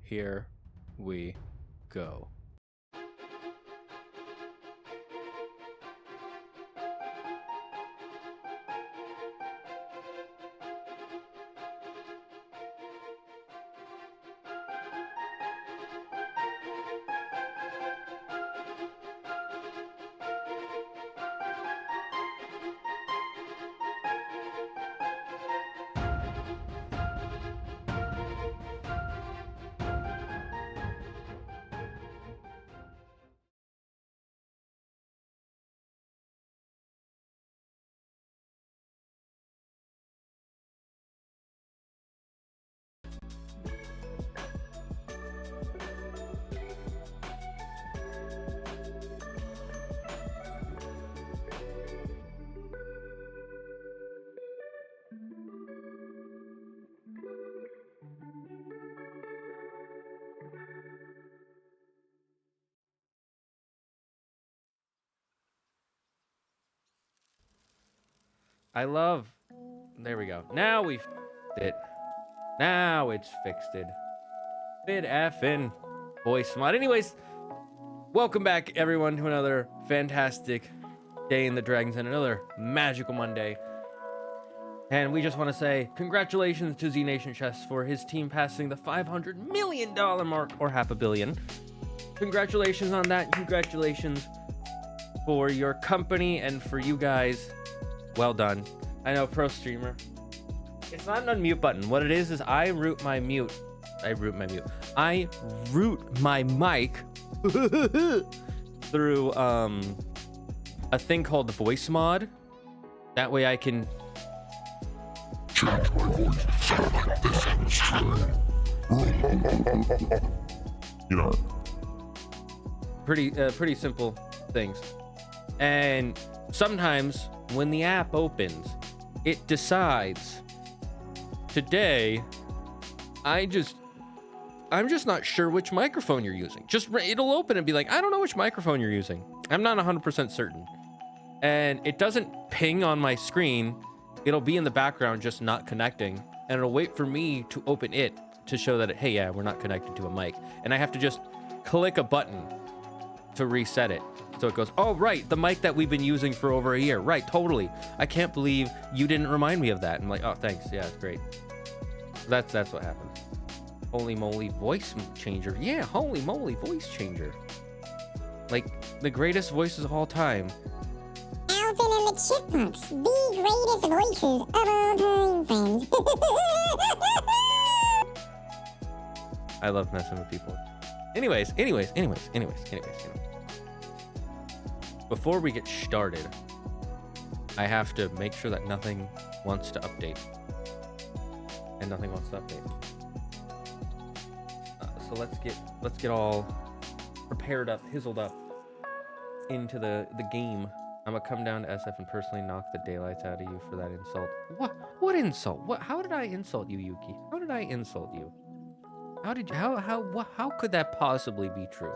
here we go. There we go. Now we fixed it. Now it's fixed it. Bit effing voice mod. Anyways, welcome back everyone to another fantastic day in the Dragons and another magical Monday. And we just want to say congratulations to Z Nation Chess for his team passing the $500 million mark, or $500 million. Congratulations on that. Congratulations for your company and for you guys. Well done. I know, pro streamer. It's not an unmute button. What it is I route my mic through a thing called the voice mod. That way I can change my voice to sound like this on the stream. You know, pretty simple things. And sometimes when the app opens, it decides today I'm just not sure which microphone you're using. It'll open and be like, I don't know which microphone you're using. I'm not 100% certain. And it doesn't ping on my screen. It'll be in the background just not connecting, and it'll wait for me to open it to show that hey, yeah, we're not connected to a mic. And I have to just click a button to reset it. So it goes, oh, right, the mic that we've been using for over a year. Right, totally. I can't believe you didn't remind me of that. I'm like, oh, thanks. Yeah, it's great. That's what happened. Holy moly voice changer. Yeah, holy moly voice changer. Like, the greatest voices of all time. Alvin and the Chipmunks, the greatest voices of all time, friends. I love messing with people. Anyways. Before we get started, I have to make sure that nothing wants to update. And nothing wants to update. So let's get all prepared up, hizzled up into the game. I'm gonna come down to SF and personally knock the daylights out of you for that insult. What insult? How did I insult you, Yuki? How did I insult you? How could that possibly be true?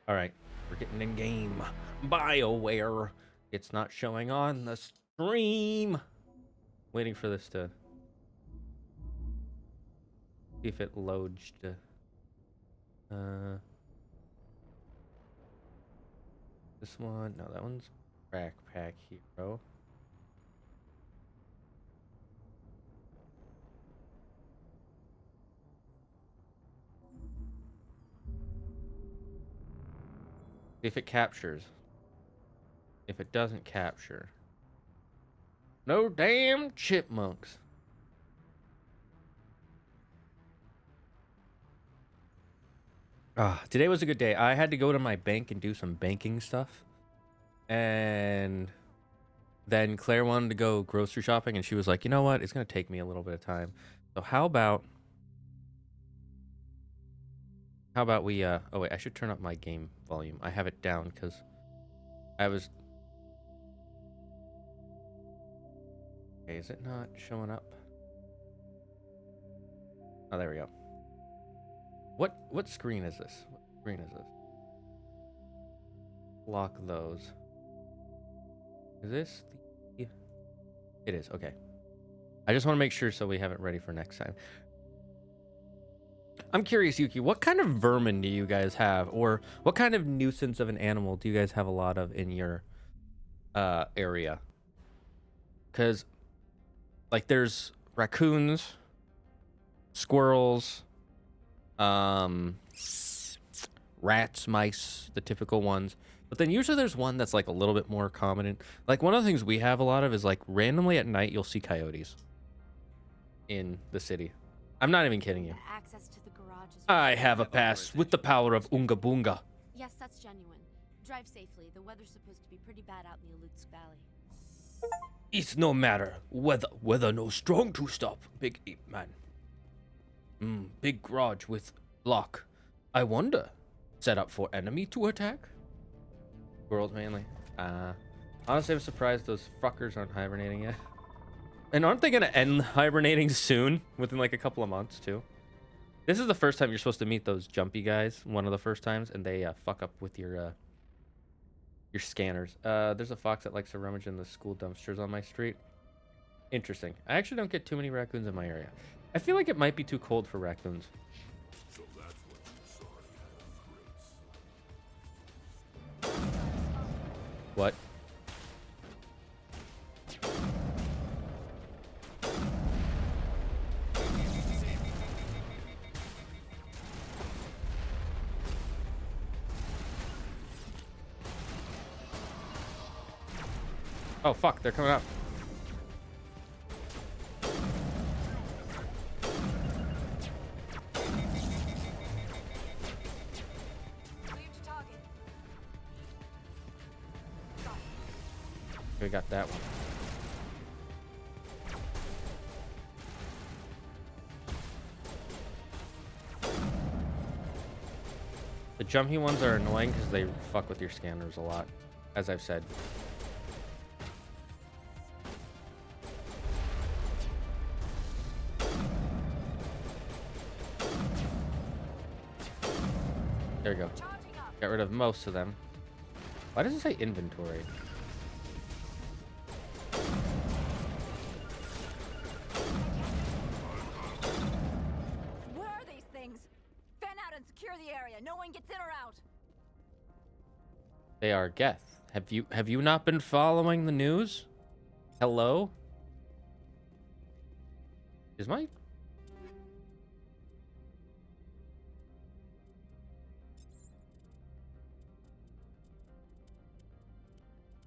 All right, we're getting in game. BioWare. It's not showing on the stream. Waiting for this to see if it loads to this one. No, that one's Backpack Hero. If it captures. If it doesn't capture. No damn chipmunks. Today was a good day. I had to go to my bank and do some banking stuff. And then Claire wanted to go grocery shopping, and she was like, you know what? It's going to take me a little bit of time. So how about we, oh wait, I should turn up my game volume. I have it down because I was... Okay, is it not showing up? Oh, there we go. What screen is this? What screen is this? Lock those. Is this the It is, okay. I just want to make sure so we have it ready for next time. I'm curious, Yuki, what kind of vermin do you guys have? Or what kind of nuisance of an animal do you guys have a lot of in your area? Because, like, there's raccoons, squirrels, rats, mice, the typical ones. But then usually there's one that's like a little bit more common. And like one of the things we have a lot of is like randomly at night you'll see coyotes in the city. I'm not even kidding you. Access to the garage is I have a pass with the power of Unga Boonga. Yes, that's genuine. Drive safely. The weather's supposed to be pretty bad out in the Alutsk Valley. It's no matter. Weather no strong to stop, big ape man. Big garage with lock. I wonder. Set up for enemy to attack? Squirrels mainly. Honestly, I'm surprised those fuckers aren't hibernating yet. And aren't they gonna end hibernating soon? Within like a couple of months too. This is the first time you're supposed to meet those jumpy guys. One of the first times, and they fuck up with your scanners. There's a fox that likes to rummage in the school dumpsters on my street. Interesting. I actually don't get too many raccoons in my area. I feel like it might be too cold for raccoons. So that's what you saw. What? Oh fuck, they're coming up. We got that one. The jumpy ones are annoying because they fuck with your scanners a lot, as I've said. There we go. Got rid of most of them. Why does it say inventory? Where are these things? Fan out and secure the area. No one gets in or out. They are Geth. Have you not been following the news? Hello? Is my...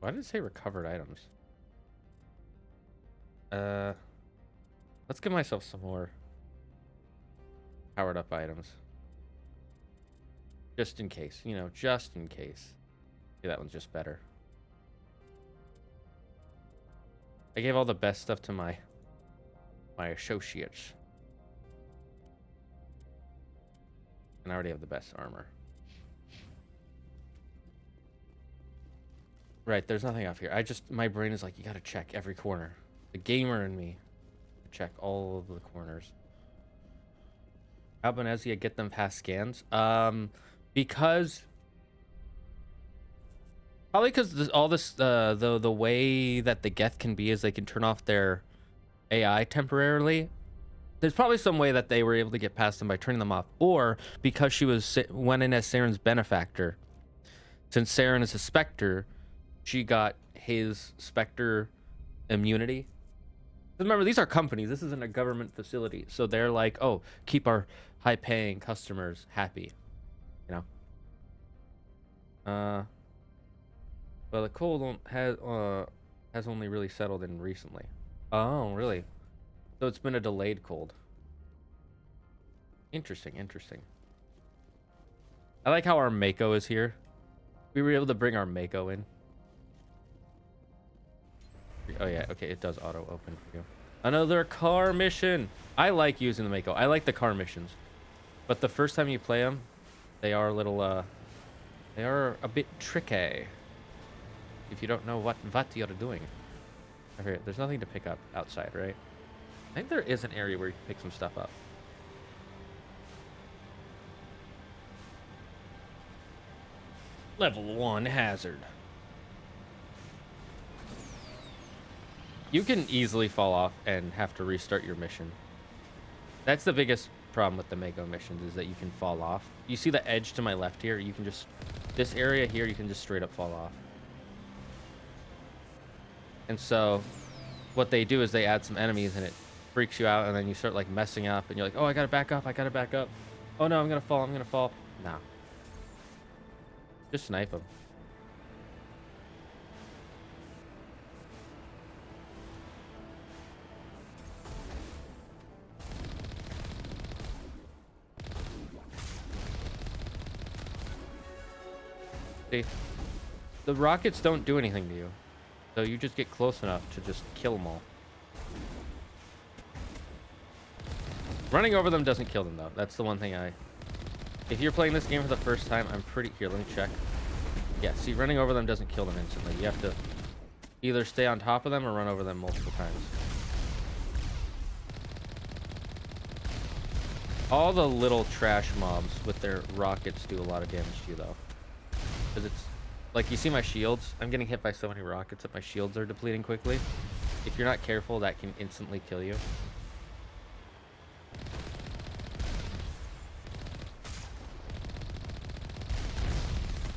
Why did it say recovered items? Let's give myself some more powered up items. Just in case, you know, just in case. Yeah, that one's just better. I gave all the best stuff to my associates. And I already have the best armor. Right, there's nothing off here. My brain is like, you gotta check every corner. The gamer in me. Check all of the corners. How Benezia get them past scans? Because... Probably because all this, the way that the Geth can be is they can turn off their AI temporarily. There's probably some way that they were able to get past them by turning them off. Or because she went in as Saren's benefactor. Since Saren is a Spectre... She got his Spectre immunity. Remember, these are companies. This isn't a government facility. So they're like, oh, keep our high-paying customers happy. You know? Well, the cold has only really settled in recently. Oh, really? So it's been a delayed cold. Interesting, interesting. I like how our Mako is here. We were able to bring our Mako in. Oh yeah, okay, it does auto open for you. Another car mission. I like using the Mako. I like the car missions. But the first time you play them, they are a little, they are a bit tricky. If you don't know what you're doing. Okay, there's nothing to pick up outside, right? I think there is an area where you can pick some stuff up. Level 1 hazard. You can easily fall off and have to restart your mission. That's the biggest problem with the Mako missions, is that you can fall off. You see the edge to my left here? You can just... This area here, you can just straight up fall off. And so, what they do is they add some enemies and it freaks you out, and then you start like messing up, and you're like, oh, I gotta back up, I gotta back up. Oh no, I'm gonna fall. Nah. Just snipe them. See, the rockets don't do anything to you, so you just get close enough to just kill them all. Running over them doesn't kill them, though. That's the one thing if you're playing this game for the first time, I'm pretty... Here, let me check. Yeah, see, running over them doesn't kill them instantly. You have to either stay on top of them or run over them multiple times. All the little trash mobs with their rockets do a lot of damage to you, though. Because it's... Like, you see my shields? I'm getting hit by so many rockets that my shields are depleting quickly. If you're not careful, that can instantly kill you.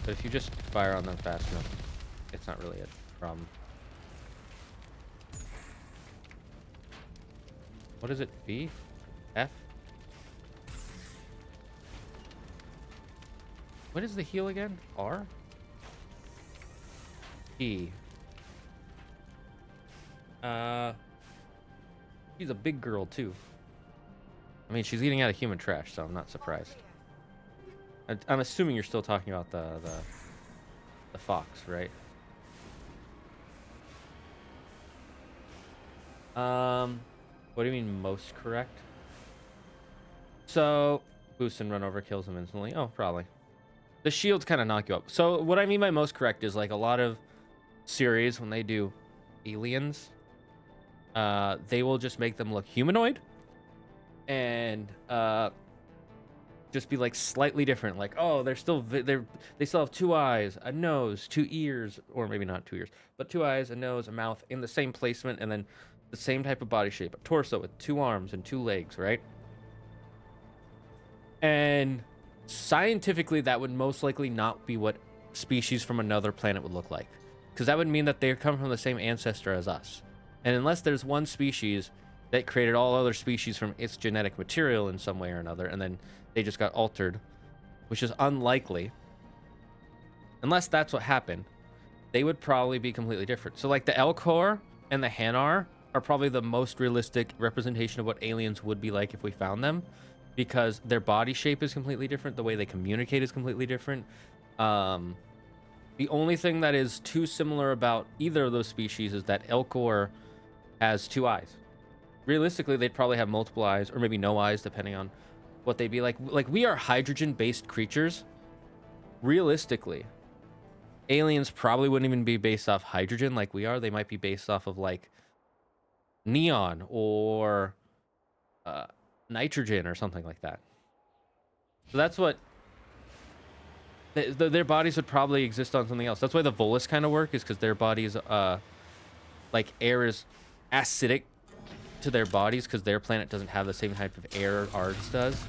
But if you just fire on them fast enough, it's not really a problem. What is it? V? F? What is the heal again? R? E. She's a big girl too. I mean, she's eating out of human trash, so I'm not surprised. I'm assuming you're still talking about the fox, right? What do you mean most correct? So boost and run over kills them instantly. Oh, probably. The shields kind of knock you up. So what I mean by most correct is like a lot of series when they do aliens, they will just make them look humanoid and just be like slightly different. Like, oh, they still have 2 eyes, a nose, 2 ears, or maybe not 2 ears, but 2 eyes, a nose, a mouth in the same placement, and then the same type of body shape, a torso with 2 arms and 2 legs, right? And scientifically, that would most likely not be what species from another planet would look like, because that would mean that they come from the same ancestor as us. And unless there's one species that created all other species from its genetic material in some way or another, and then they just got altered, which is unlikely, unless that's what happened, they would probably be completely different. So like the Elcor and the Hanar are probably the most realistic representation of what aliens would be like if we found them, because their body shape is completely different, the way they communicate is completely different. The only thing that is too similar about either of those species is that Elcor has 2 eyes. Realistically, they'd probably have multiple eyes, or maybe no eyes, depending on what they'd be like. Like, we are hydrogen-based creatures. Realistically, aliens probably wouldn't even be based off hydrogen like we are. They might be based off of, like, neon or nitrogen or something like that. So that's what... Their bodies would probably exist on something else. That's why the Volus kind of work, is because their bodies, like, air is acidic to their bodies, because their planet doesn't have the same type of air ours does.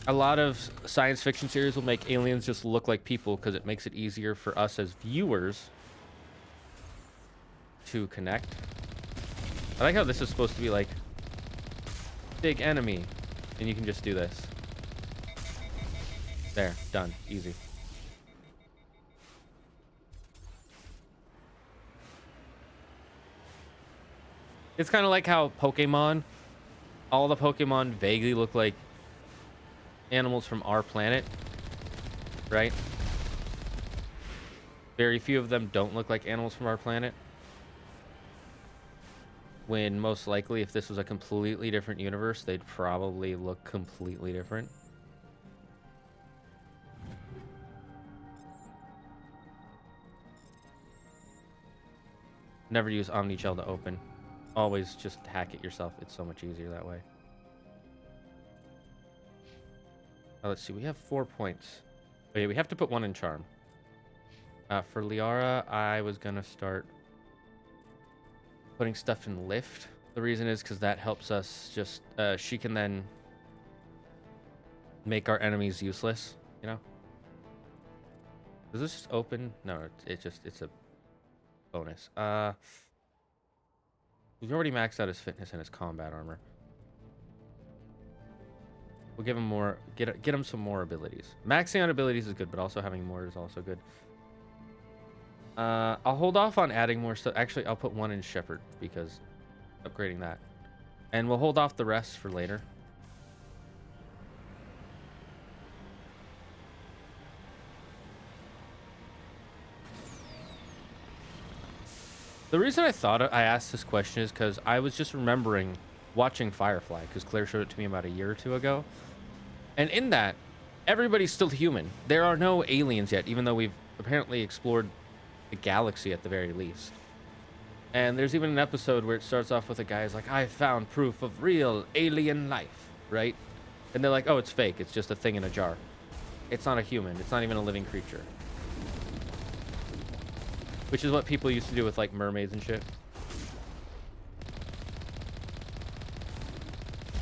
A lot of science fiction series will make aliens just look like people because it makes it easier for us as viewers to connect. I like how this is supposed to be like big enemy, and you can just do this. There, done, easy. It's kind of like how Pokemon, all the Pokemon vaguely look like animals from our planet, right? Very few of them don't look like animals from our planet. When most likely, if this was a completely different universe, they'd probably look completely different. Never use Omni-Gel to open. Always just hack it yourself. It's so much easier that way. Oh, let's see. We have 4 points. Oh, yeah, we have to put 1 in charm. For Liara, I was gonna start putting stuff in lift. The reason is because that helps us just, she can then make our enemies useless, you know? Does this just open? No, it's a bonus. We've already maxed out his fitness and his combat armor. We'll give him more, get him some more abilities. Maxing out abilities is good, but also having more is also good. I'll hold off on adding more stuff. Actually, I'll put one in Shepard because upgrading that. And we'll hold off the rest for later. The reason I thought I asked this question is because I was just remembering watching Firefly, because Claire showed it to me about a year or two ago. And in that, everybody's still human. There are no aliens yet, even though we've apparently explored the galaxy at the very least. And there's even an episode where it starts off with a guy who's like, I found proof of real alien life, right? And they're like, oh, it's fake. It's just a thing in a jar. It's not a human. It's not even a living creature. Which is what people used to do with, like, mermaids and shit.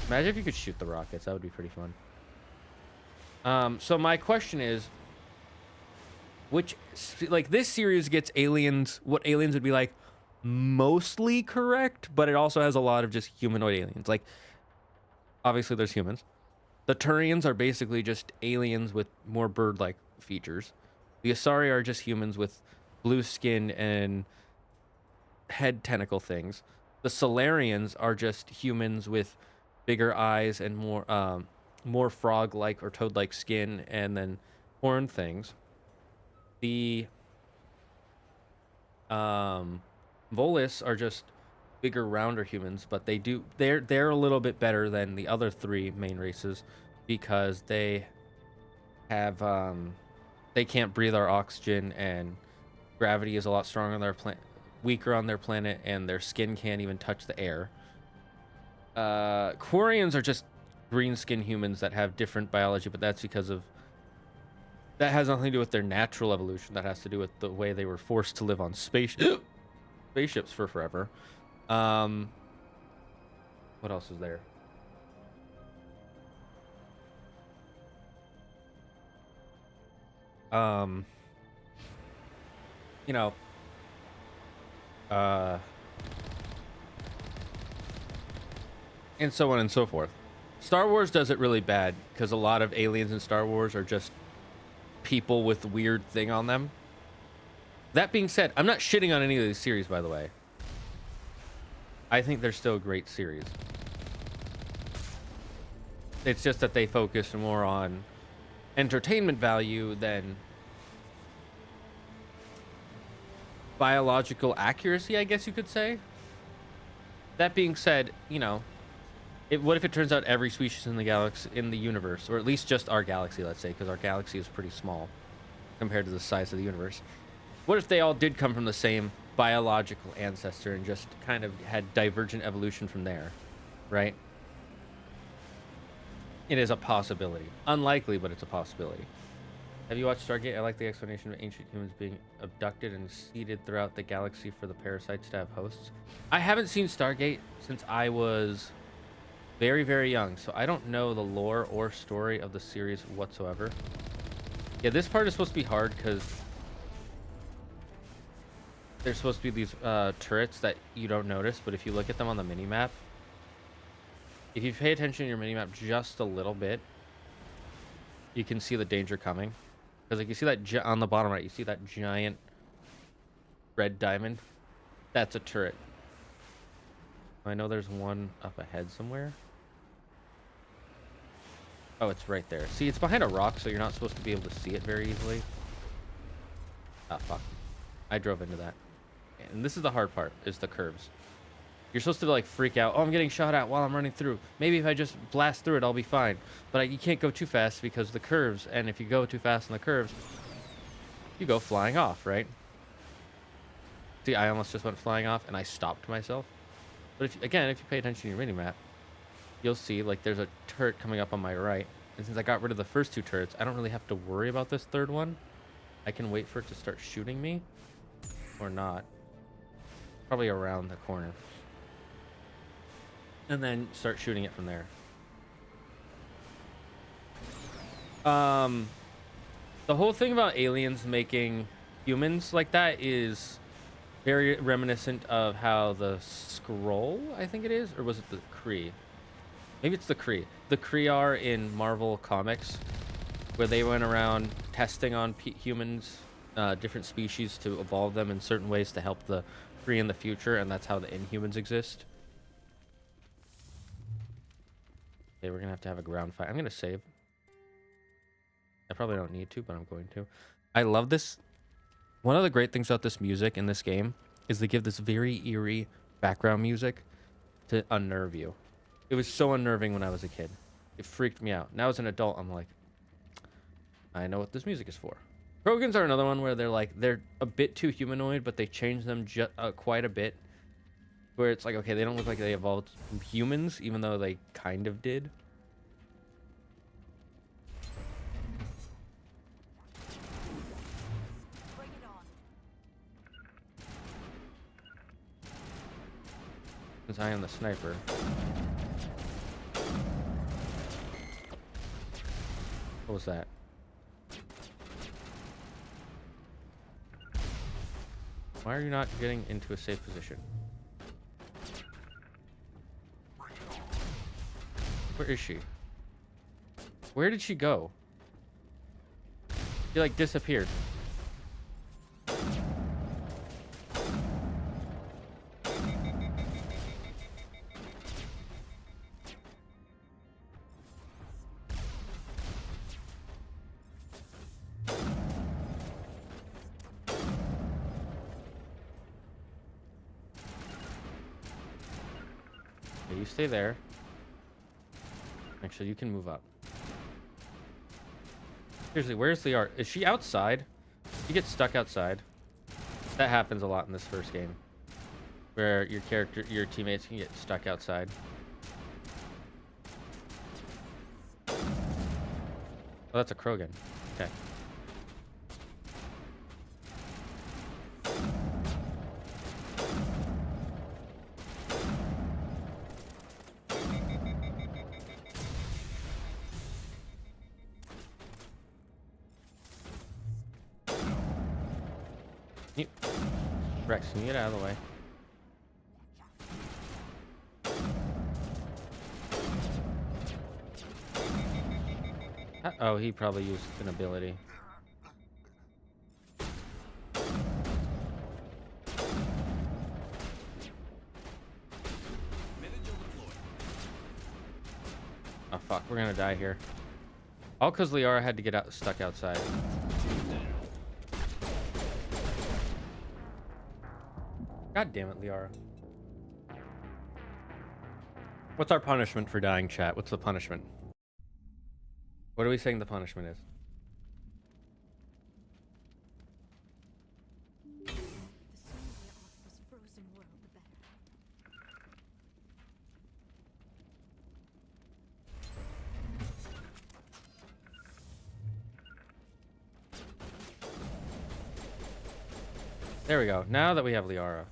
Imagine if you could shoot the rockets. That would be pretty fun. So my question is, like, this series gets aliens, what aliens would be like, mostly correct, but it also has a lot of just humanoid aliens. Like, obviously there's humans. The Turians are basically just aliens with more bird-like features. The Asari are just humans with blue skin and head tentacle things. The Solarians are just humans with bigger eyes and more frog-like or toad-like skin, and then horn things. The Volus are just bigger, rounder humans, but they're a little bit better than the other three main races because they have they can't breathe our oxygen, and gravity is a lot stronger on their weaker on their planet, and their skin can't even touch the air. Quarians are just green-skinned humans that have different biology, but that's because of that has nothing to do with their natural evolution. That has to do with the way they were forced to live on spaceships for forever. What else is there? You know, and so on and so forth. Star Wars does it really bad because a lot of aliens in Star Wars are just people with weird thing on them. That being said, I'm not shitting on any of these series, by the way. I think they're still a great series. It's just that they focus more on entertainment value than biological accuracy, I guess you could say. That being said, you know, what if it turns out every species in the galaxy, in the universe, or at least just our galaxy, let's say, because our galaxy is pretty small compared to the size of the universe. What if they all did come from the same biological ancestor and just kind of had divergent evolution from there, right? It is a possibility. Unlikely, but it's a possibility. Have you watched Stargate? I like the explanation of ancient humans being abducted and seeded throughout the galaxy for the parasites to have hosts. I haven't seen Stargate since I was very, very young, so I don't know the lore or story of the series whatsoever. Yeah, this part is supposed to be hard because there's supposed to be these turrets that you don't notice, but if you look at them on the mini-map, if you pay attention to your mini-map just a little bit, you can see the danger coming. Because like you see that on the bottom right, you see that giant red diamond? That's a turret. I know there's one up ahead somewhere. Oh, it's right there. See, it's behind a rock, so you're not supposed to be able to see it very easily. Ah, fuck. I drove into that. And this is the hard part, is the curves. You're supposed to like freak out. Oh, I'm getting shot at while I'm running through. Maybe if I just blast through it, I'll be fine. But you can't go too fast because the curves, and if you go too fast on the curves, you go flying off, right? See, I almost just went flying off, and I stopped myself. But if you pay attention to your mini-map, you'll see like there's a turret coming up on my right. And since I got rid of the first two turrets, I don't really have to worry about this third one. I can wait for it to start shooting me or not. Probably around the corner. And then start shooting it from there. The whole thing about aliens making humans like that is very reminiscent of how the Skrull, I think it is, or was it the Kree? Maybe it's the Kree. The Kree are in Marvel Comics, where they went around testing on humans, different species to evolve them in certain ways to help the Kree in the future, and that's how the Inhumans exist. Okay, we're gonna have a ground fight. I'm gonna save. I probably don't need to, but I'm going to. I love this. One of the great things about this music in this game is they give this very eerie background music to unnerve you. It was so unnerving when I was a kid. It freaked me out. Now as an adult, I'm like, I know what this music is for. Krogans are another one where they're a bit too humanoid, but they change them quite a bit. Where it's like, okay, they don't look like they evolved from humans, even though they kind of did. Bring it on. Since I am the sniper. What was that? Why are you not getting into a safe position? Where is she? Where did she go? She like disappeared. Okay, you stay there. Actually, you can move up. Seriously, where's the art? Is she outside? She gets stuck outside. That happens a lot in this first game. Where your teammates can get stuck outside. Oh, that's a Krogan. Okay. Rex, can you get out of the way? Oh, he probably used an ability. Oh fuck, we're gonna die here. All because Liara had to get stuck outside. God damn it, Liara. What's our punishment for dying, chat? What's the punishment? What are we saying the punishment is? The sooner we're off this frozen world, the better. There we go. Now that we have Liara.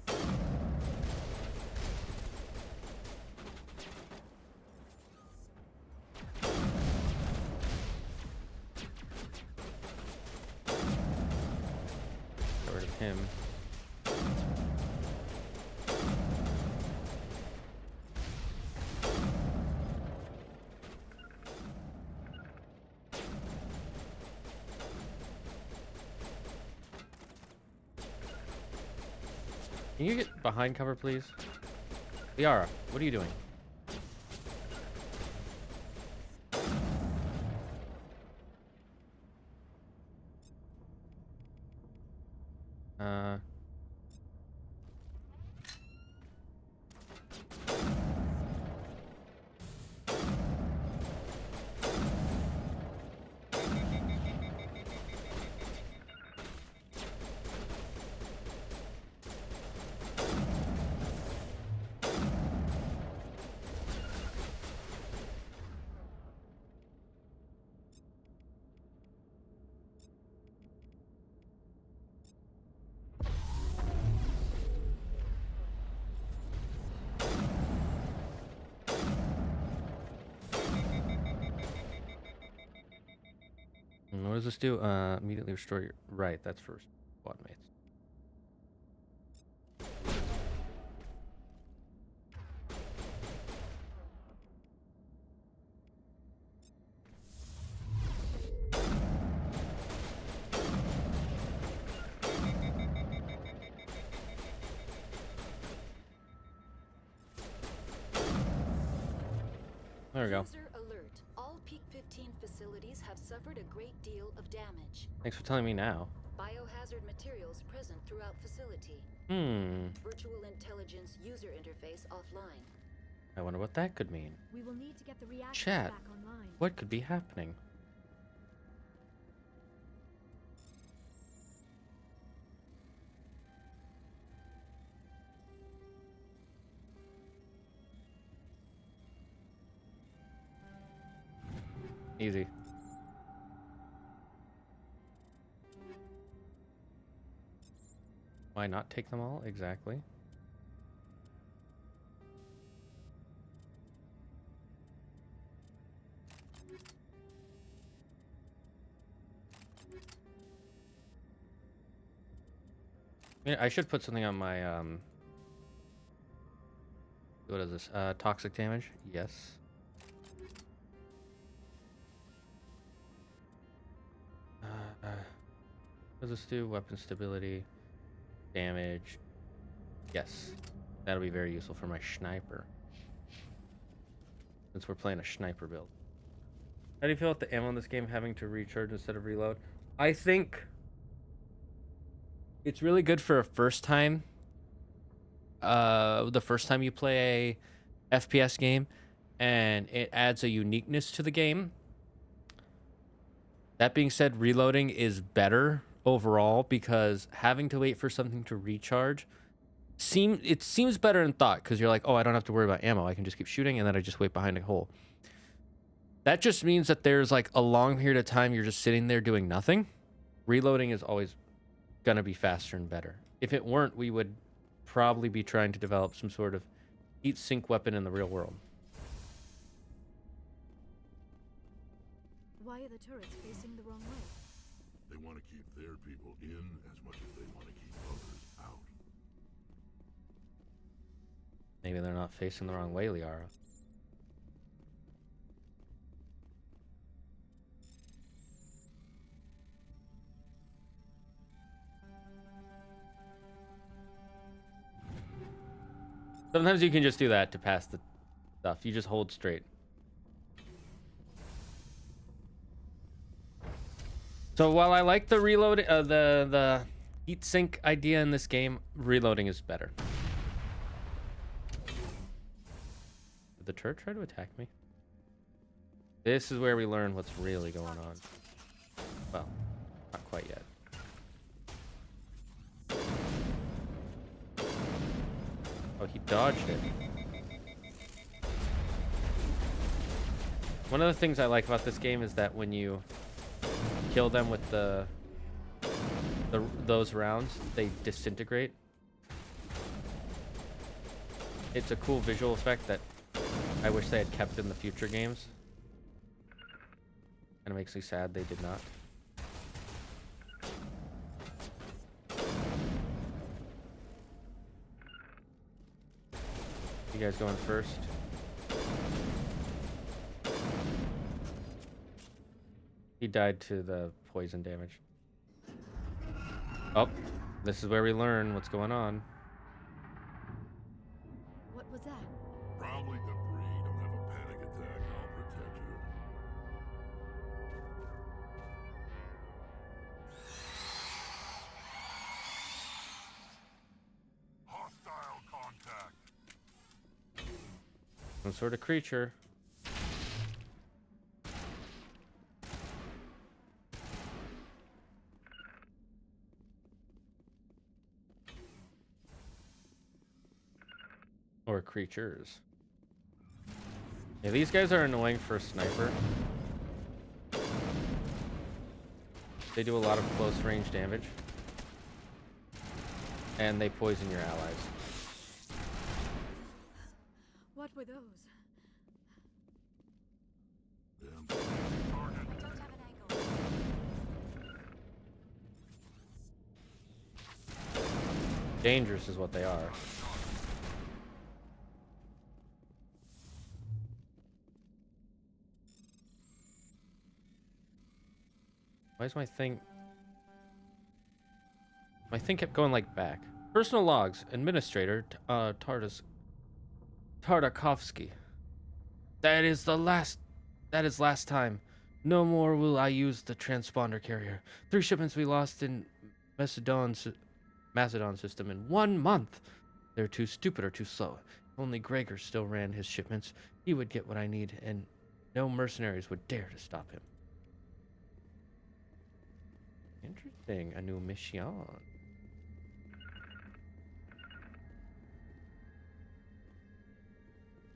Get rid of him. Can you get behind cover, please? Liara, what are you doing? what does this do? Immediately restore your... Right, that's for squad mates. There we go. User alert. All Peak 15 facilities have suffered a great deal of damage. Thanks for telling me now. Biohazard materials present throughout facility. Virtual intelligence user interface offline. I wonder what that could mean. We will need to get the reactors Chat. back online. What could be happening? Easy. Why not take them all? Exactly. Yeah, I should put something on my what is this? Toxic damage? Yes. What does this do? Weapon stability, damage. Yes. That'll be very useful for my sniper. Since we're playing a sniper build. How do you feel about the ammo in this game having to recharge instead of reload? I think it's really good for a first time. The first time you play a FPS game, and it adds a uniqueness to the game. That being said, reloading is better overall because having to wait for something to recharge seems better in thought because you're like, oh, I don't have to worry about ammo. I can just keep shooting and then I just wait behind a hole. That just means that there's like a long period of time you're just sitting there doing nothing. Reloading is always going to be faster and better. If it weren't, we would probably be trying to develop some sort of heat sink weapon in the real world. Why are the turrets facing the wrong way? They want to keep their people in as much as they want to keep others out. Maybe they're not facing the wrong way, Liara. Sometimes you can just do that to pass the stuff. You just hold straight. So while I like the reload, the heat sink idea in this game, reloading is better. Did the turret try to attack me? This is where we learn what's really going on. Well, not quite yet. Oh, he dodged it. One of the things I like about this game is that when you kill them with those rounds, they disintegrate. It's a cool visual effect that I wish they had kept in the future games. And it makes me sad they did not. You guys going first? He died to the poison damage. Oh, this is where we learn what's going on. What was that? Probably debris. Don't have a panic attack. I'll protect you. Hostile contact. Some sort of creature. Or creatures. Yeah, these guys are annoying for a sniper. They do a lot of close range damage. And they poison your allies. What were those? Damn target. I don't have an angle. Dangerous is what they are. Why is my thing... My thing kept going like back. Personal logs. Administrator, Tartakovsky. That is last time. No more will I use the transponder carrier. 3 shipments we lost in Macedon system in 1 month. They're too stupid or too slow. If only Gregor still ran his shipments, he would get what I need, and no mercenaries would dare to stop him. Interesting. A new mission.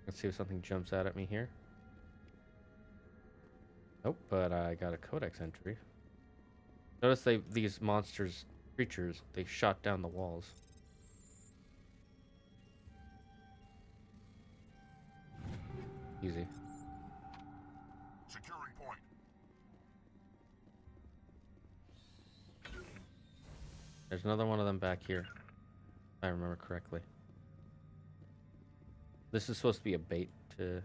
Let's see if something jumps out at me here. Nope, but I got a codex entry. Notice these creatures, they shot down the walls. Easy. Securing point. There's another one of them back here, if I remember correctly. This is supposed to be a bait to...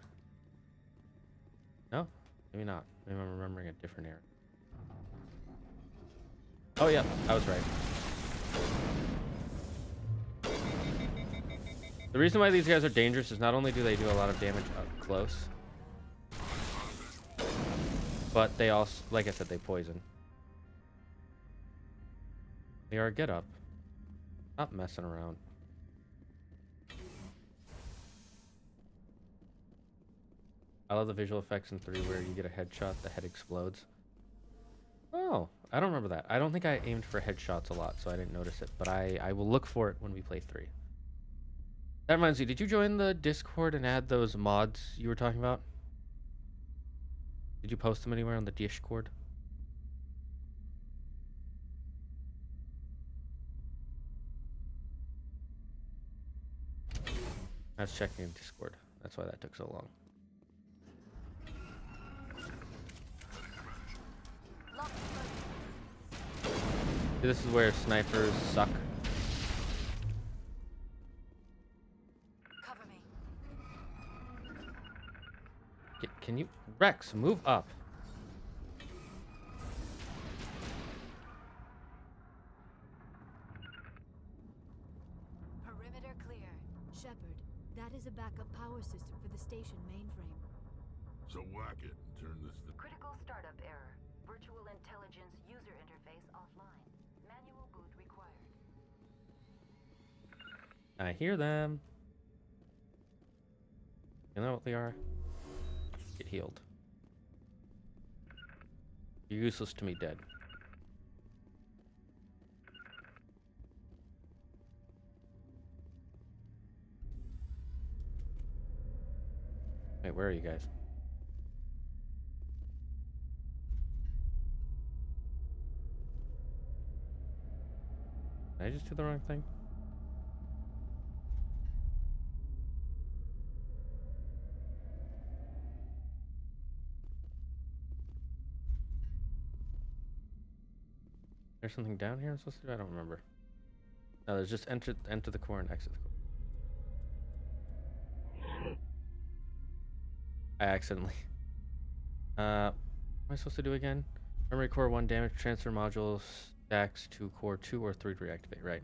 No? Maybe not. Maybe I'm remembering a different area. Oh yeah, I was right. The reason why these guys are dangerous is not only do they do a lot of damage up close, but they also, like I said, they poison. They are a get up. Stop messing around. I love the visual effects in 3 where you get a headshot, the head explodes. Oh, I don't remember that. I don't think I aimed for headshots a lot, so I didn't notice it, but I will look for it when we play 3. That reminds me, did you join the Discord and add those mods you were talking about? Did you post them anywhere on the Discord? I was checking Discord. That's why that took so long. This is where snipers suck. Cover me. Can you... Rex, move up. Perimeter clear. Shepard, that is a backup power system for the station mainframe. So whack it and turn this to... Critical startup error. Virtual intelligence user interface offline. Manual boot required. I hear them. You know what they are? Get healed. You're useless to me, dead. Wait, where are you guys? Did I just do the wrong thing? There's something down here I'm supposed to do? I don't remember. No, there's just enter the core and exit the core. I accidentally. What am I supposed to do again? Memory core 1 damage transfer module stacks to core 2 or 3 to reactivate, right?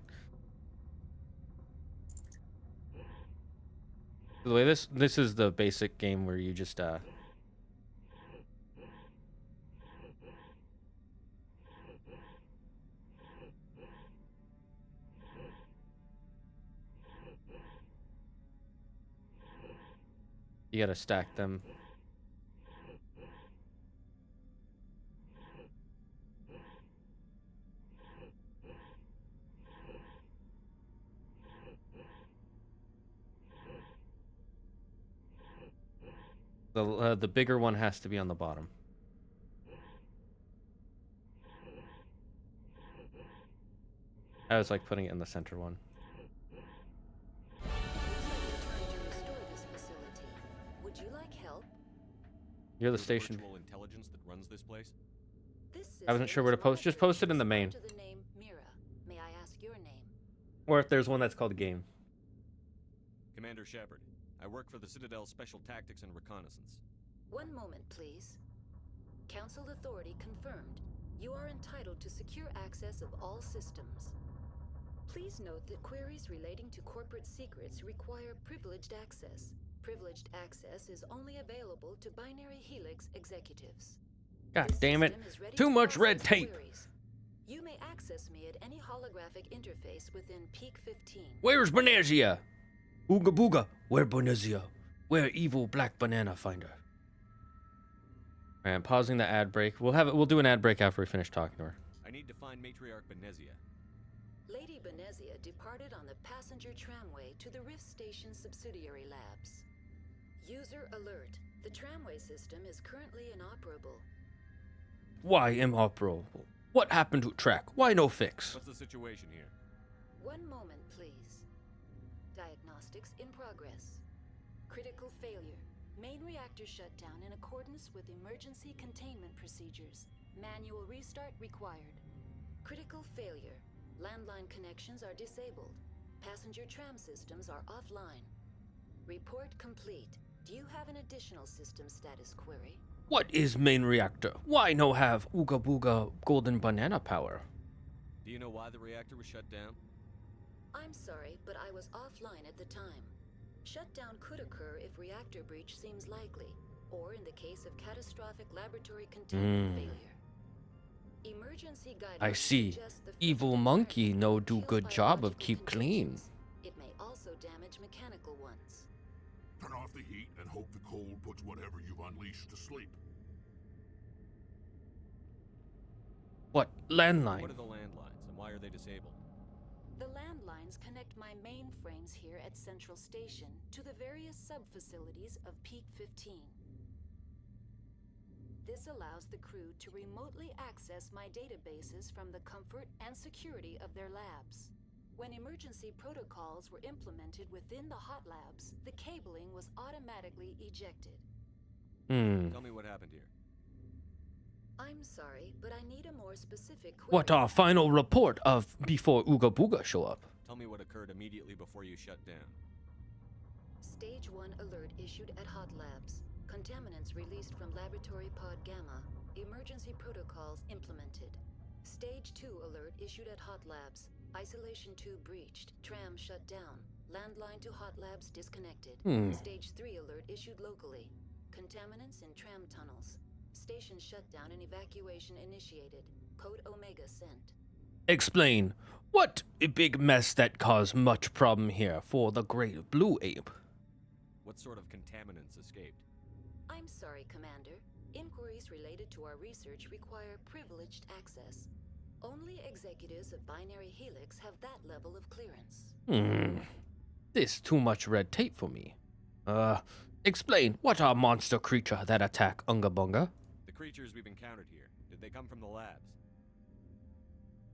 By the way, this is the basic game where you just you gotta stack them. The bigger one has to be on the bottom. I was like putting it in the center one. Would you like help? You're the station. Virtual intelligence that runs this place. This I wasn't sure where to post. Just post it in the main. To the name Mira. May I ask your name? Or if there's one that's called game. Commander Shepard, I work for the Citadel's Special Tactics and Reconnaissance. One moment, please. Council authority confirmed. You are entitled to secure access of all systems. Please note that queries relating to corporate secrets require privileged access. Privileged access is only available to Binary Helix executives. God This damn it. system is ready Too to much red process tape. queries. You may access me at any holographic interface within Peak 15. Where's Benezia? Ooga booga. Where Benezia? Where evil black banana finder? Alright, I'm pausing the ad break. We'll do an ad break after we finish talking to her. I need to find Matriarch Benezia. Lady Benezia departed on the passenger tramway to the Rift Station subsidiary labs. User alert. The tramway system is currently inoperable. Why inoperable? What happened to track? Why no fix? What's the situation here? One moment, please. Diagnostics in progress. Critical failure. Main reactor shut down in accordance with emergency containment procedures. Manual restart required. Critical failure. Landline connections are disabled. Passenger tram systems are offline. Report complete. Do you have an additional system status query? What is main reactor? Why no have ooga booga golden banana power? Do you know why the reactor was shut down? I'm sorry, but I was offline at the time. Shutdown could occur if reactor breach seems likely, or in the case of catastrophic laboratory containment failure. Emergency guidance I see. suggests the Evil fixed monkey environment no will do kill good job of biological keep clean. conditions. It may also damage mechanical ones. Turn off the heat and hope the cold puts whatever you've unleashed to sleep. What? Landline? What are the landlines, and why are they disabled? The landlines connect my mainframes here at Central Station to the various sub-facilities of Peak 15. This allows the crew to remotely access my databases from the comfort and security of their labs. When emergency protocols were implemented within the Hot Labs, the cabling was automatically ejected. Tell me what happened here. I'm sorry, but I need a more specific query. What our final report of before ooga booga show up? Tell me what occurred immediately before you shut down. Stage 1 alert issued at Hot Labs. Contaminants released from Laboratory Pod Gamma. Emergency protocols implemented. Stage 2 alert issued at Hot Labs. Isolation 2 breached. Tram shut down. Landline to Hot Labs disconnected. Stage 3 alert issued locally. Contaminants in tram tunnels. Station shutdown and evacuation initiated. Code Omega sent. Explain. What a big mess that caused much problem here for the great blue ape. What sort of contaminants escaped? I'm sorry, Commander. Inquiries related to our research require privileged access. Only executives of Binary Helix have that level of clearance. This too much red tape for me. Explain. What are monster creature that attack Unga Bunga? The creatures we've encountered here, did they come from the labs?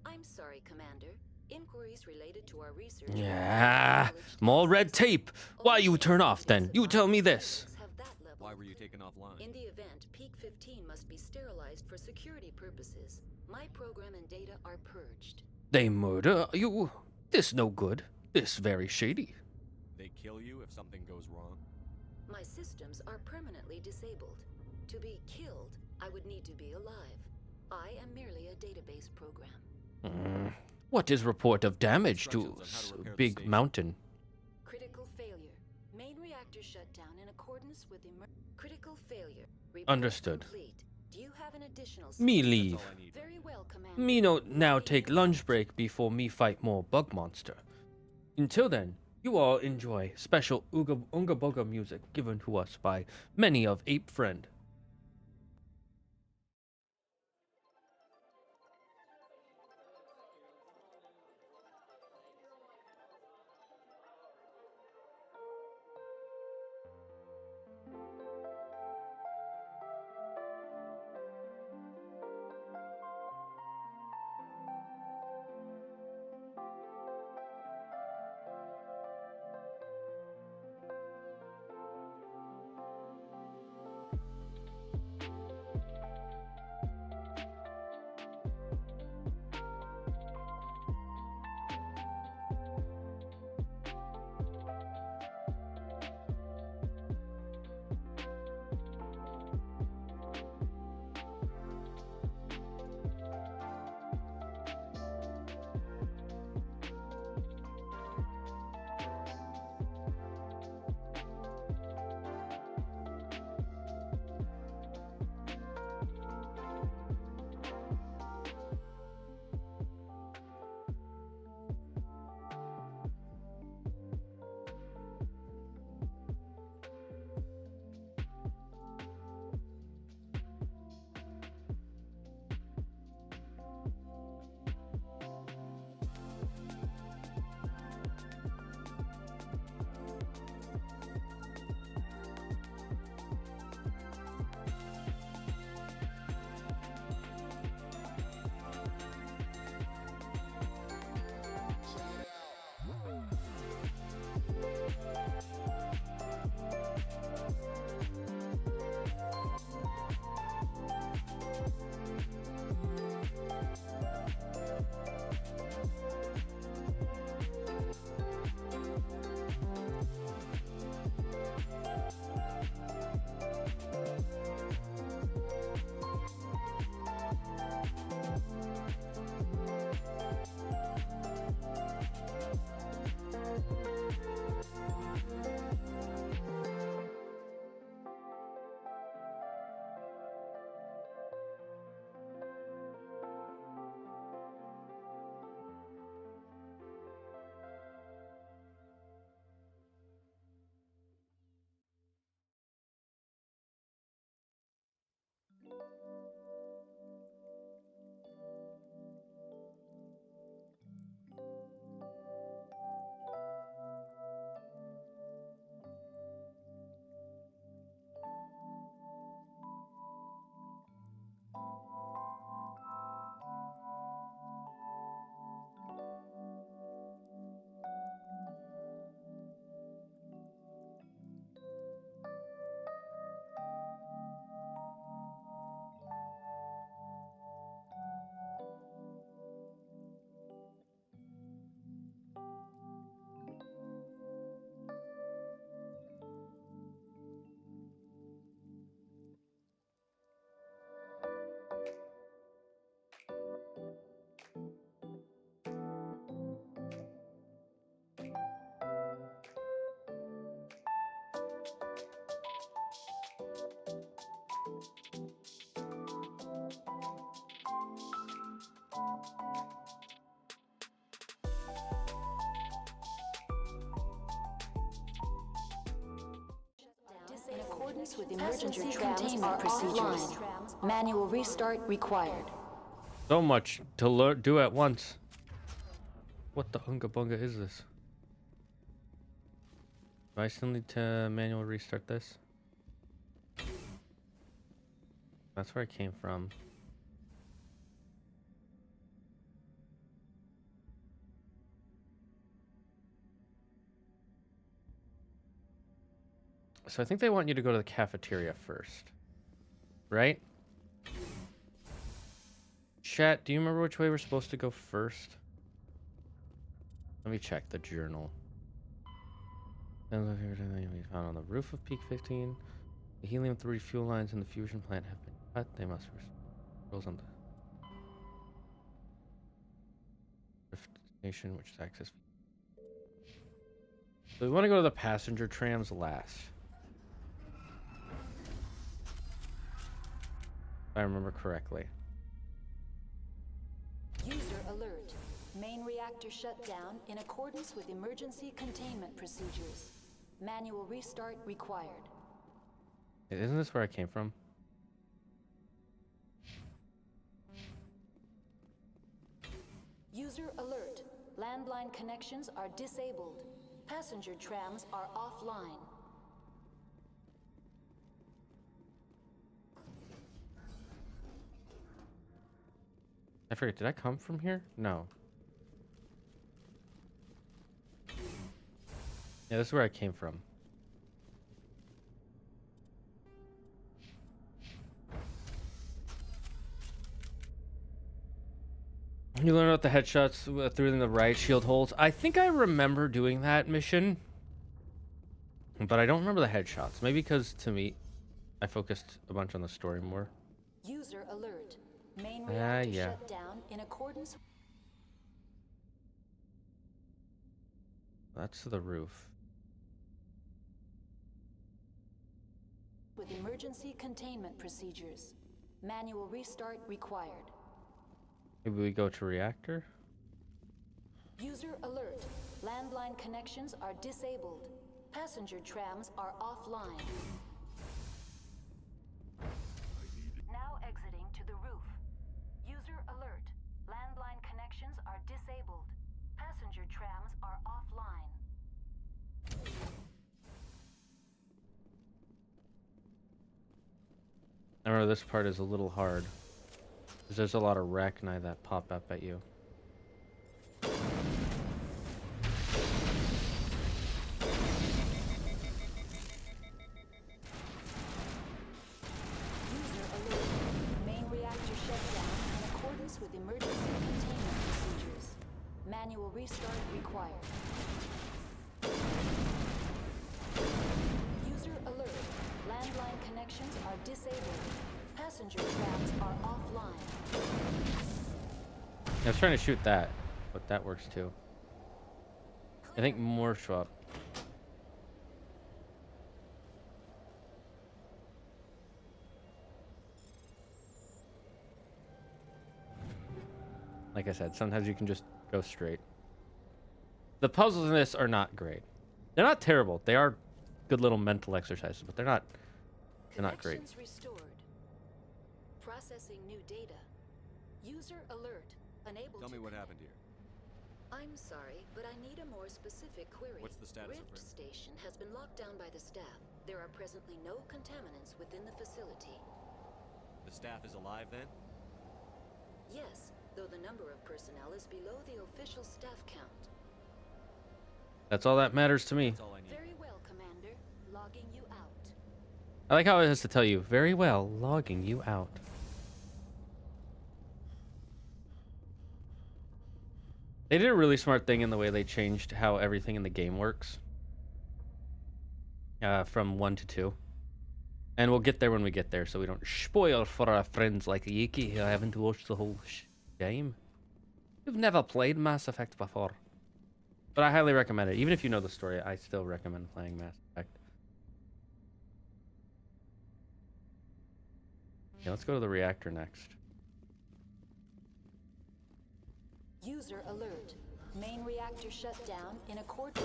I'm sorry, Commander. Inquiries related to our research. Yeah, more red tape. Why you turn off then? You tell me this. Why were you taken offline? In the event, Peak 15 must be sterilized for security purposes. My program and data are purged. They murder you? This no good. This very shady. They kill you if something goes wrong? My systems are permanently disabled. To be killed, I would need to be alive. I am merely a database program. What is report of damage to Instructions on how to repair the Big station. Mountain? Critical failure. Main reactor shut down in accordance with critical failure. Report Understood. complete. Do you have an additional Me system? leave. That's all I need. Very well, Commander. Me no now take lunch break before me fight more bug monster. Until then, you all enjoy special Unga Bunga music given to us by many of Ape Friend. accordance with emergency containment procedures. Manual restart required. So much to do at once. What the unga bunga is this? Do I still need to manual restart this? That's where I came from. So I think they want you to go to the cafeteria first, right? Chat, do you remember which way we're supposed to go first? Let me check the journal. Found on the roof of Peak 15. The helium-3 fuel lines in the fusion plant have been cut. They must rose on the drift station, which is access. So we want to go to the passenger trams last. If I remember correctly. User alert. Main reactor shut down in accordance with emergency containment procedures. Manual restart required. Isn't this where I came from? User alert. Landline connections are disabled. Passenger trams are offline. I forget, did I come from here? No. Yeah, this is where I came from. You learn about the headshots through the right shield holes. I think I remember doing that mission, but I don't remember the headshots. Maybe because to me, I focused a bunch on the story more. User alert. Main reactor Yeah. shut down in accordance That's the roof. with emergency containment procedures. Manual restart required. Maybe we go to reactor? User alert. Landline connections are disabled. Passenger trams are offline. Now exiting to the roof. User alert. Landline connections are disabled. Passenger trams are offline. I remember this part is a little hard. Because there's a lot of rachni that pop up at you. User alert. Main reactor shut down in accordance with emergency containment procedures. Manual restart required. User alert. Landline connections are disabled. Passenger trams are offline. I was trying to shoot that, but that works too. I think more show up. Like I said, sometimes you can just go straight. The puzzles in this are not great. They're not terrible. They are good little mental exercises, but they're not great. Connections restored. Processing new data. User alert. Unable Tell to me what connect. happened here. I'm sorry, but I need a more specific query. What's the status of Rift Rift? Station has been locked down by the staff. There are presently no contaminants within the facility. The staff is alive then? Yes, though the number of personnel is below the official staff count. That's all that matters to me. That's all I need. Very well, Commander. Logging you out. I like how it has to tell you, very well, logging you out. They did a really smart thing in the way they changed how everything in the game works. From 1 to 2. And we'll get there when we get there, so we don't spoil for our friends like Yuki who haven't watched the whole game. You've never played Mass Effect before. But I highly recommend it. Even if you know the story, I still recommend playing Mass Effect. Yeah, let's go to the reactor next. User alert. Main reactor shut down in accordance.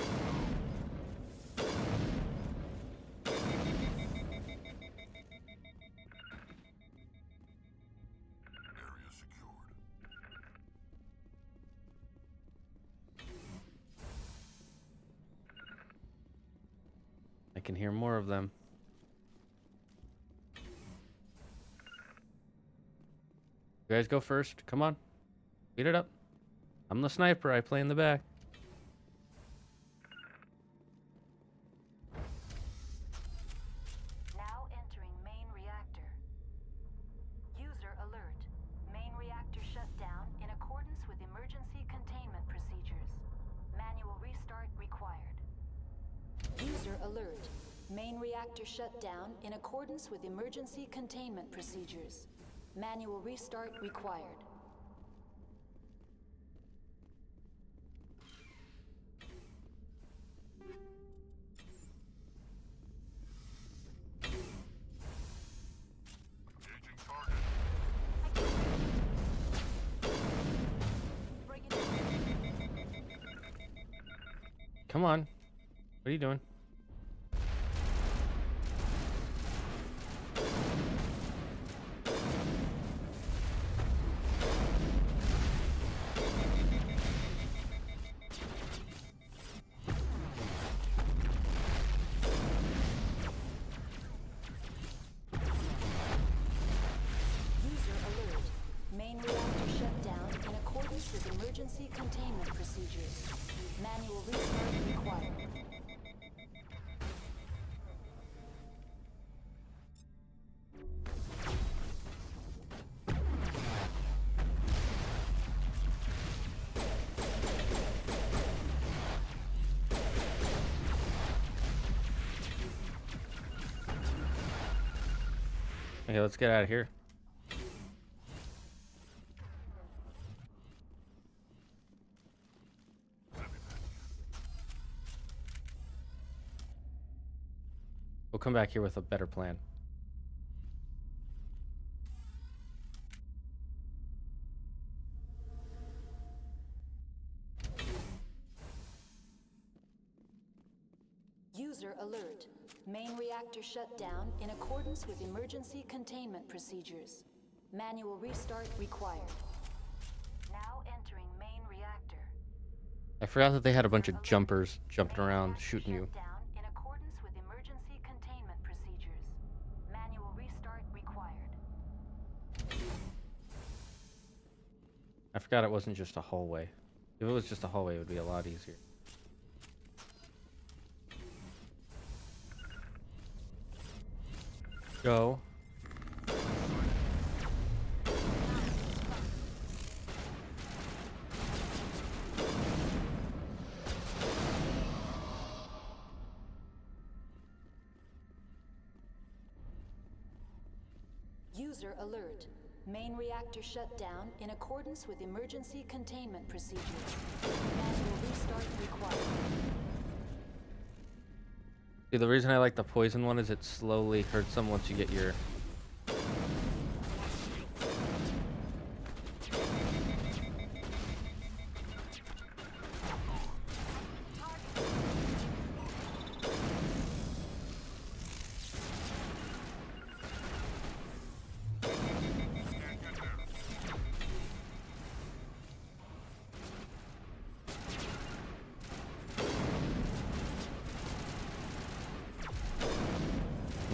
I can hear more of them. You guys go first. Come on. Beat it up. I'm the sniper. I play in the back. Now entering main reactor. User alert. Main reactor shut down in accordance with emergency containment procedures. Manual restart required. User alert. Main reactor shut down in accordance with emergency containment procedures. Manual restart required. Engaging target. Bring it in. Come on. What are you doing? User alert. Main reactor shut down in accordance with emergency containment procedures. Manual restart required. Okay, let's get out of here. We'll come back here with a better plan. User alert. Main reactor shut down in accordance with emergency containment procedures. Manual restart required. Now entering main reactor. I forgot that they had a bunch of jumpers jumping around, Reactor shooting you. shut down in accordance with emergency containment procedures. Manual restart required. I forgot it wasn't just a hallway. If it was just a hallway, it would be a lot easier. Go. User alert. Main reactor shut down in accordance with emergency containment procedures. Manual restart required. See, the reason I like the poison one is it slowly hurts them once you get your...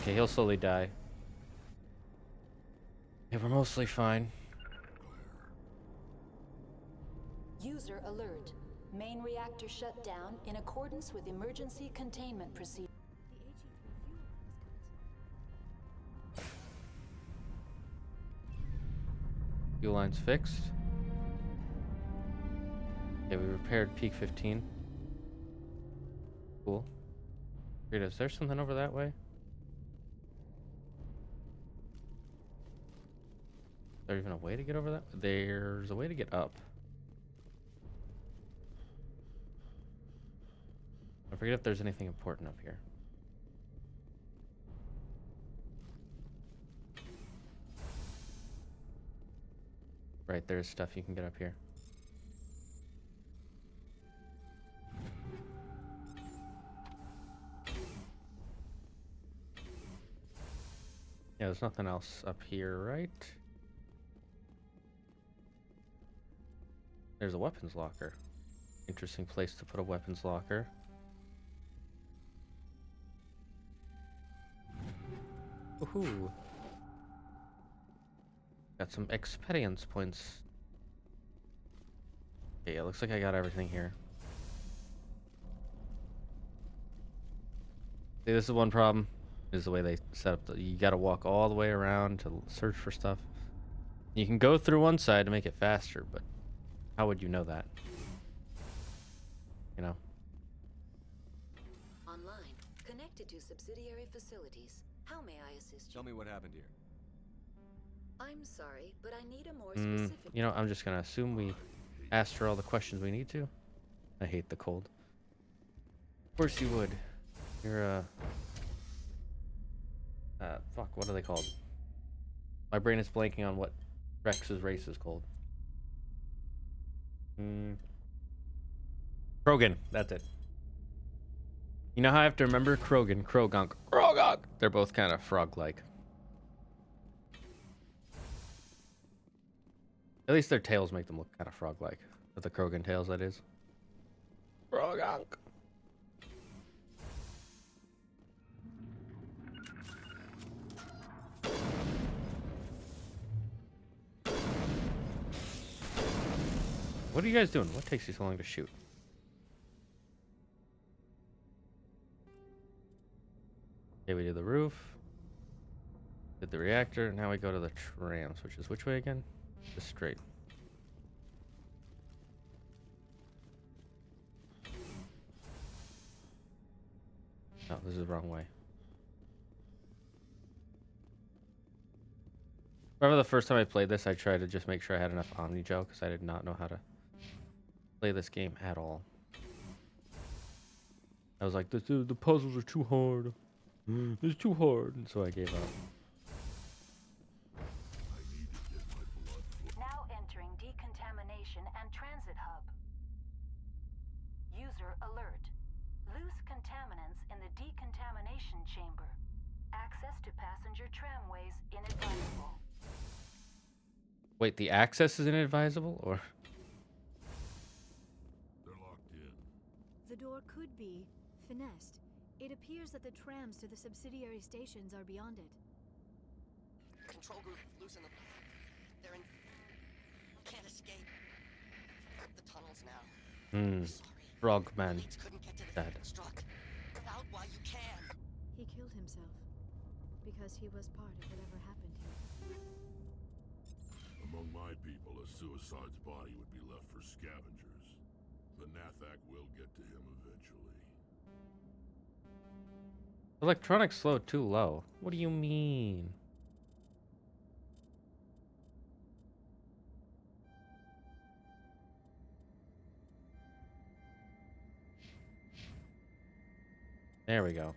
Okay, he'll slowly die. Yeah, we're mostly fine. User alert. Main reactor shut down in accordance with emergency containment procedures. The AG3 fuel line is cut. Fuel line's fixed. Okay, we repaired peak 15. Cool. Rita, is there something over that way? Is there even a way to get over that? There's a way to get up. I forget if there's anything important up here. Right, there's stuff you can get up here. Yeah, there's nothing else up here, right? There's a weapons locker. Interesting place to put a weapons locker. Woohoo. Got some experience points. Okay, it looks like I got everything here. See, this is one problem, is the way they set up you gotta walk all the way around to search for stuff. You can go through one side to make it faster, but how would you know that? You know? Online, connected to subsidiary facilities. How may I assist you? Tell me what happened here. I'm sorry, but I need a more specific. You know, I'm just gonna assume we asked her all the questions we need to. I hate the cold. Of course you would. You're fuck, what are they called? My brain is blanking on what Rex's race is called. Krogan, that's it. You know how I have to remember Krogan, Krogunk, Krogunk? They're both kind of frog-like. At least their tails make them look kind of frog-like. With the Krogan tails, that is. Krogunk. What are you guys doing? What takes you so long to shoot? Okay, we did the roof. Did the reactor. Now we go to the trams, which is which way again? Just straight. No, this is the wrong way. Remember the first time I played this, I tried to just make sure I had enough Omni Gel because I did not know how to play this game at all. I was like, the puzzles are too hard. It's too hard, and so I gave up. Now entering decontamination and transit hub. User alert. Loose contaminants in the decontamination chamber. Access to passenger tramways inadvisable. Wait, the access is inadvisable, or? They're locked in. The door could be finessed. It appears that the trams to the subsidiary stations are beyond it. Control group, loosen them. They're in. Can't escape. The tunnels now. Sorry. Frogman. Elites couldn't get to the Dead. struck. Out while you can. He killed himself because he was part of whatever happened here. Among my people, a suicide's body would be left for scavengers. The Nathak will get to him eventually. Electronics slow too low. What do you mean? There we go.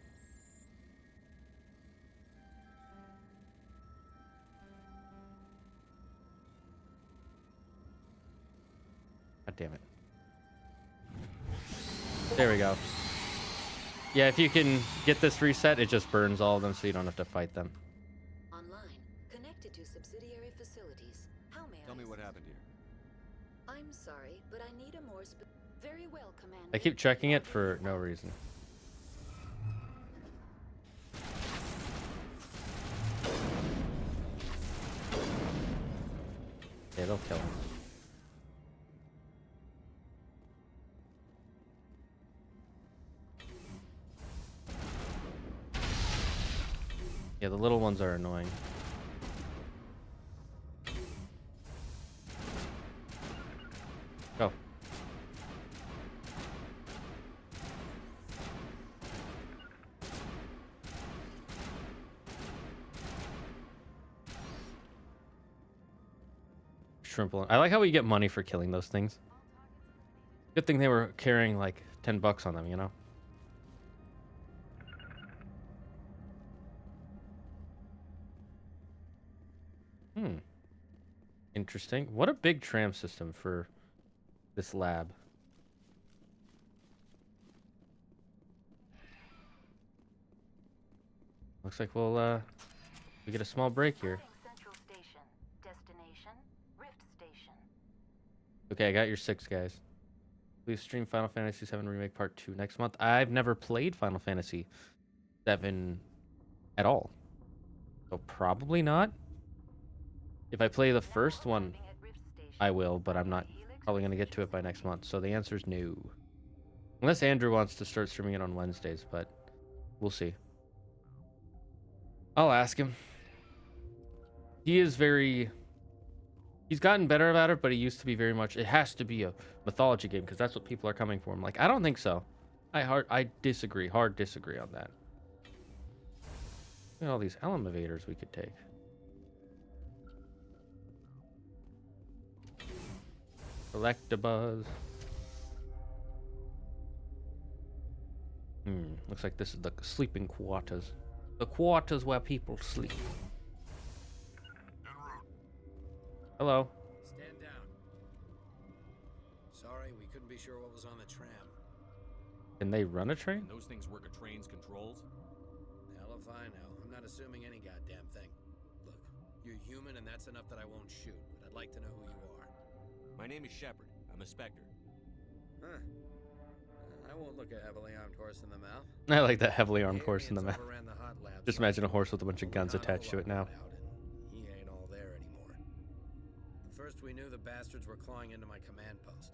God damn it. There we go. Yeah, if you can get this reset, it just burns all of them so you don't have to fight them. Online, connected to subsidiary facilities. How may I Tell me what assist happened here. you? I'm sorry, but I need a more very well, Commander. I keep checking it for no reason. Yeah, they'll kill him. Yeah, the little ones are annoying. Go. Shrimp. I like how we get money for killing those things. Good thing they were carrying like $10 on them, you know? Interesting. What a big tram system for this lab. Looks like we get a small break here. Central station. Destination, Rift Station. Okay, I got your 6, guys. Please stream Final Fantasy VII Remake Part 2 next month. I've never played Final Fantasy VII at all. So probably not. If I play the first one, I will, but I'm not probably going to get to it by next month. So the answer is no. Unless Andrew wants to start streaming it on Wednesdays, but we'll see. I'll ask him. He is very... He's gotten better about it, but he used to be very much... It has to be a mythology game because that's what people are coming for. I'm like, I don't think so. I disagree. Hard disagree on that. Look at all these elevators we could take. Collectables. Looks like this is the sleeping quarters. The quarters where people sleep. Hello. Stand down. Sorry, we couldn't be sure what was on the tram. Can they run a train? Those things work a train's controls? Hell if I know. I'm not assuming any goddamn thing. Look, you're human and that's enough that I won't shoot, but I'd like to know who you are. My name is Shepard. I'm a Spectre. Huh. I won't look a heavily armed horse in the mouth. I like that heavily armed horse in the mouth. Overran the Hot Labs. Just imagine a horse with a bunch of guns attached to it now. He ain't all there anymore. First we knew the bastards were clawing into my command post.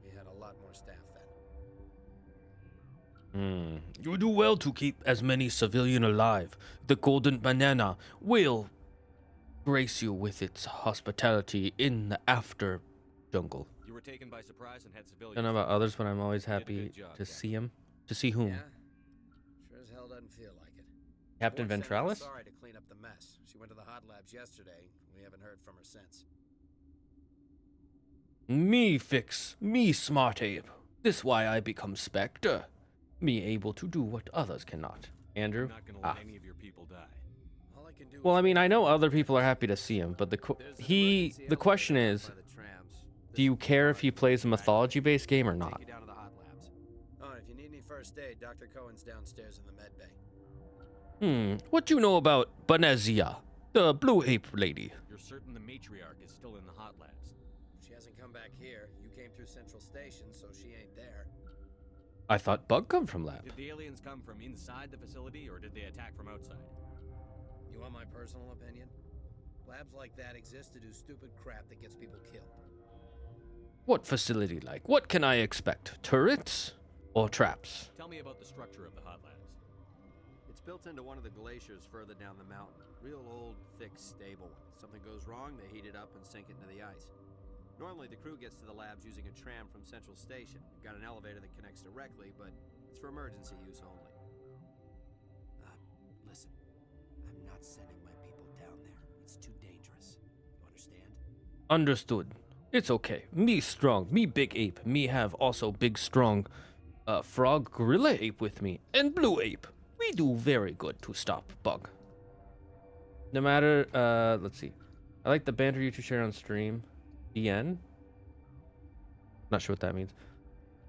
We had a lot more staff then. You do well to keep as many civilians alive. The Golden Banana will grace you with its hospitality in the after jungle. You were taken by surprise and had civilians. I don't know about others, but I'm always You did a happy good job, to Captain. see him. To see whom? Yeah? Sure as hell doesn't feel like it. Captain Ward sent out Ventralis? Sorry to clean up the mess. She went to the Hot Labs yesterday. We haven't heard from her since. Me fix, me smart Ape. This why I become Spectre. Me able to do what others cannot. Andrew? I'm not gonna let any of your people die. All I can do Well, is I mean, I know other people are happy to see him, but the question is, by the trams. do you care if he plays a mythology-based game or Take not? you down to the Hot Labs. Oh, and if you need any first aid, Dr. Cohen's downstairs in the med bay. What do you know about Banezia, the blue ape lady? You're certain the matriarch is still in the Hot Labs? She hasn't come back here. You came through Central Station, so she ain't there. I thought Bug come from lab. Did the aliens come from inside the facility, or did they attack from outside? You want my personal opinion? Labs like that exist to do stupid crap that gets people killed. What facility like? What can I expect? Turrets or traps? Tell me about the structure of the Hot Labs. It's built into one of the glaciers further down the mountain. Real old, thick, stable one. Something goes wrong, they heat it up and sink it into the ice. Normally, the crew gets to the labs using a tram from Central Station. We've got an elevator that connects directly, but it's for emergency use only. Listen, I'm not sending my people down there. It's too dangerous. You understand? Understood. It's okay. Me strong. Me big ape. Me have also big strong frog gorilla ape with me. And blue ape. We do very good to stop Bug. No matter, let's see. I like the banter you two share on stream. DN? Not sure what that means.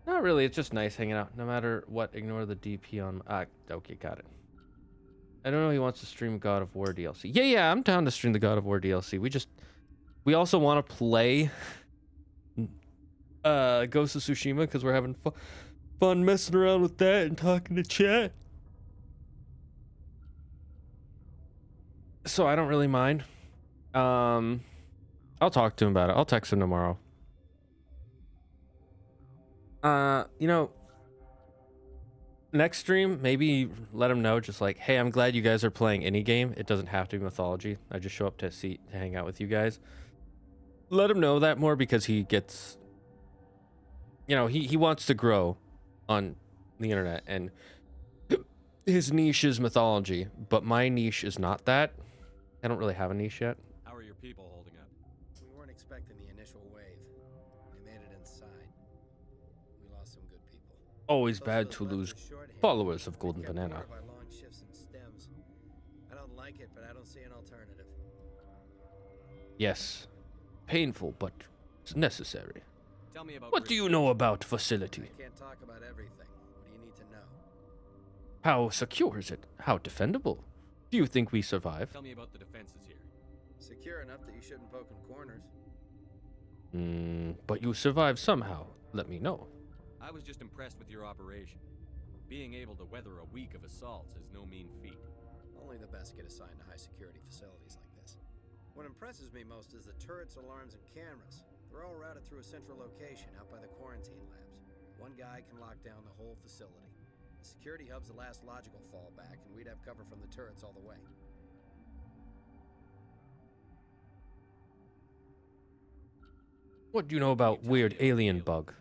Not really, it's just nice hanging out. No matter what, ignore the DP on... okay, got it. I don't know if he wants to stream God of War DLC. Yeah, I'm down to stream the God of War DLC. We also want to play Ghost of Tsushima because we're having fun messing around with that and talking to chat. So I don't really mind. I'll talk to him about it. I'll text him tomorrow. You know, next stream, maybe let him know, just like, hey, I'm glad you guys are playing any game. It doesn't have to be mythology. I just show up to hang out with you guys. Let him know that more because he gets, you know, he wants to grow on the internet, and his niche is mythology, but my niche is not that. I don't really have a niche yet. How are your people holding up? We weren't expecting the initial wave. They made it inside. We lost some good people. Always Those bad of to us left lose were shorthanded. followers of We Golden kept Banana. power by long shifts and stems. I don't like it, but I don't see an alternative. Yes, painful, but it's necessary. Tell me about What do you know about I facility? can't talk about everything. What do you need to know? How secure is it? How defendable? Do you think we survive? Tell me about the defenses here. Secure enough that you shouldn't poke in corners. But you survive somehow. Let me know. I was just impressed with your operation. Being able to weather a week of assaults is no mean feat. Only the best get assigned to high-security facilities like this. What impresses me most is the turrets, alarms, and cameras. They're all routed through a central location out by the quarantine labs. One guy can lock down the whole facility. The security hub's the last logical fallback, and we'd have cover from the turrets all the way. What do you know about weird alien bug?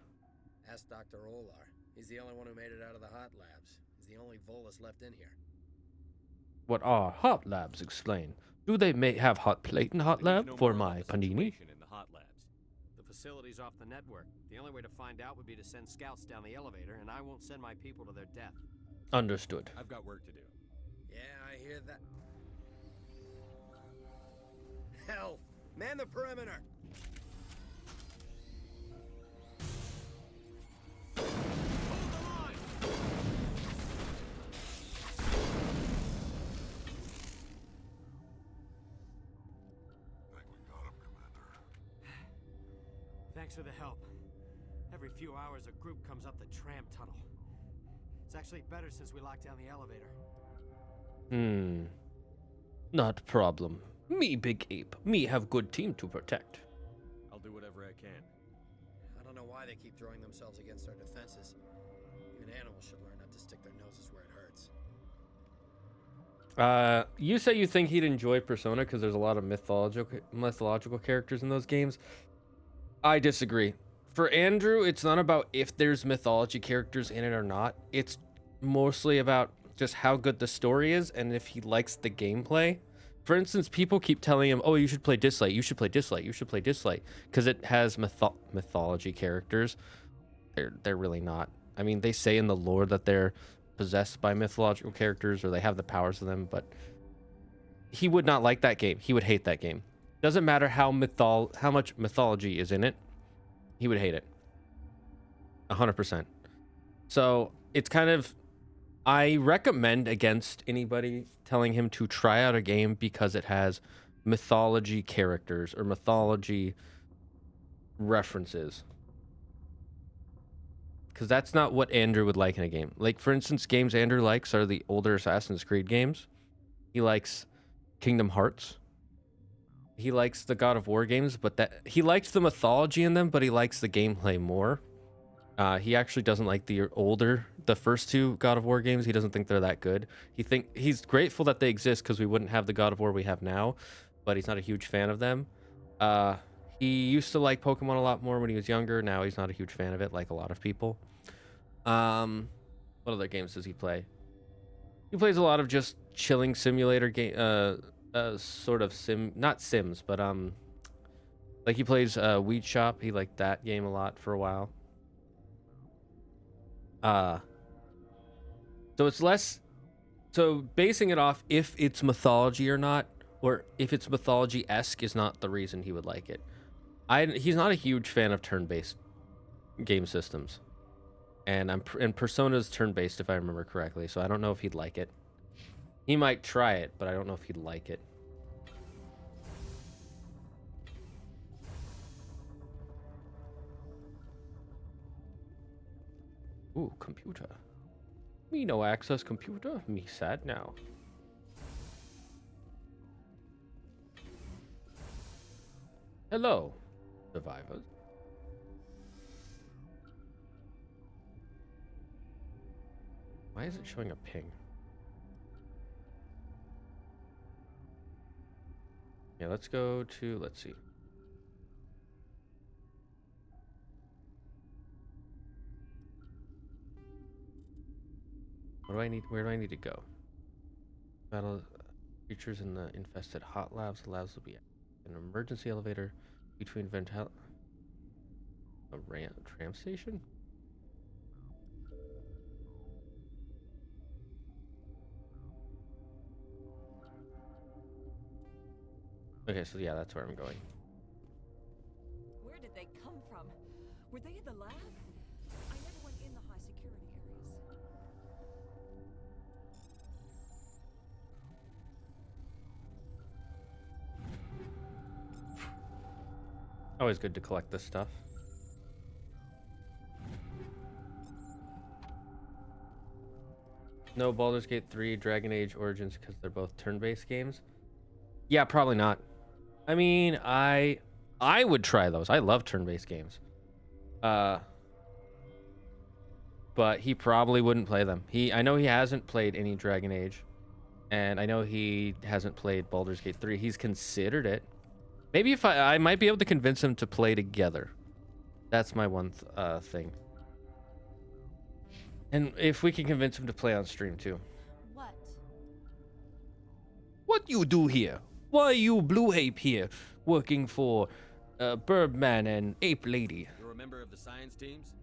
Ask Dr. Olar. He's the only one who made it out of the Hot Labs. He's the only Volus left in here. What are hot labs? Explain. Do they have hot plate in hot lab for my panini? In the hot labs. The facility's off the network. The only way to find out would be to send scouts down the elevator, and I won't send my people to their death. Understood. I've got work to do. Yeah, I hear that. Hell! Man the perimeter! Thanks for the help. Every few hours, a group comes up the tram tunnel. It's actually better since we locked down the elevator. Not problem. Me, Big Ape. Me have good team to protect. I'll do whatever I can. I don't know why they keep throwing themselves against our defenses. Even animals should learn not to stick their noses where it hurts. You say you think he'd enjoy Persona because there's a lot of mythological characters in those games. I disagree. For Andrew, it's not about if there's mythology characters in it or not. It's mostly about just how good the story is and if he likes the gameplay. For instance, people keep telling him, oh, you should play Dislight, you should play Dislight, you should play Dislight, because it has mythology characters. They're really not. I mean, they say in the lore that they're possessed by mythological characters or they have the powers of them, but he would not like that game. He would hate that game. Doesn't matter how much mythology is in it, he would hate it. 100%. So it's kind of, I recommend against anybody telling him to try out a game because it has mythology characters or mythology references. Because that's not what Andrew would like in a game. Like, for instance, games Andrew likes are the older Assassin's Creed games. He likes Kingdom Hearts. He likes the God of War games, but he likes the mythology in them, but he likes the gameplay more. He actually doesn't like the first two God of War games. He doesn't think they're that good. He's grateful that they exist because we wouldn't have the God of War we have now, but he's not a huge fan of them. He used to like Pokemon a lot more when he was younger. Now he's not a huge fan of it, like a lot of people. What other games does he play? He plays a lot of just chilling simulator game, sort of not Sims, but like he plays Weed Shop. He liked that game a lot for a while. So it's less, so basing it off if it's mythology or not, or if it's mythology-esque is not the reason he would like it. He's not a huge fan of turn-based game systems, and Persona's turn-based if I remember correctly, so I don't know if he'd like it. He might try it, but I don't know if he'd like it. Ooh, computer. Me no access computer. Me sad now. Hello, survivors. Why is it showing a ping? Yeah, let's go to, let's see. What do I need? Where do I need to go? Battle creatures in the infested hot labs. The labs will be an emergency elevator between a tram station? Okay, so yeah, that's where I'm going. Where did they come from? Were they in the lab? I never went in the high security areas. Always good to collect this stuff. No Baldur's Gate 3, Dragon Age Origins because they're both turn-based games. Yeah, probably not. I mean, I would try those. I love turn-based games. But he probably wouldn't play them. I know he hasn't played any Dragon Age, and I know he hasn't played Baldur's Gate 3. He's considered it. Maybe if I might be able to convince him to play together. That's my one thing. And if we can convince him to play on stream too. What? What you do here? Why you Blue Ape here, working for Birdman and Ape Lady? You're a member of the science teams?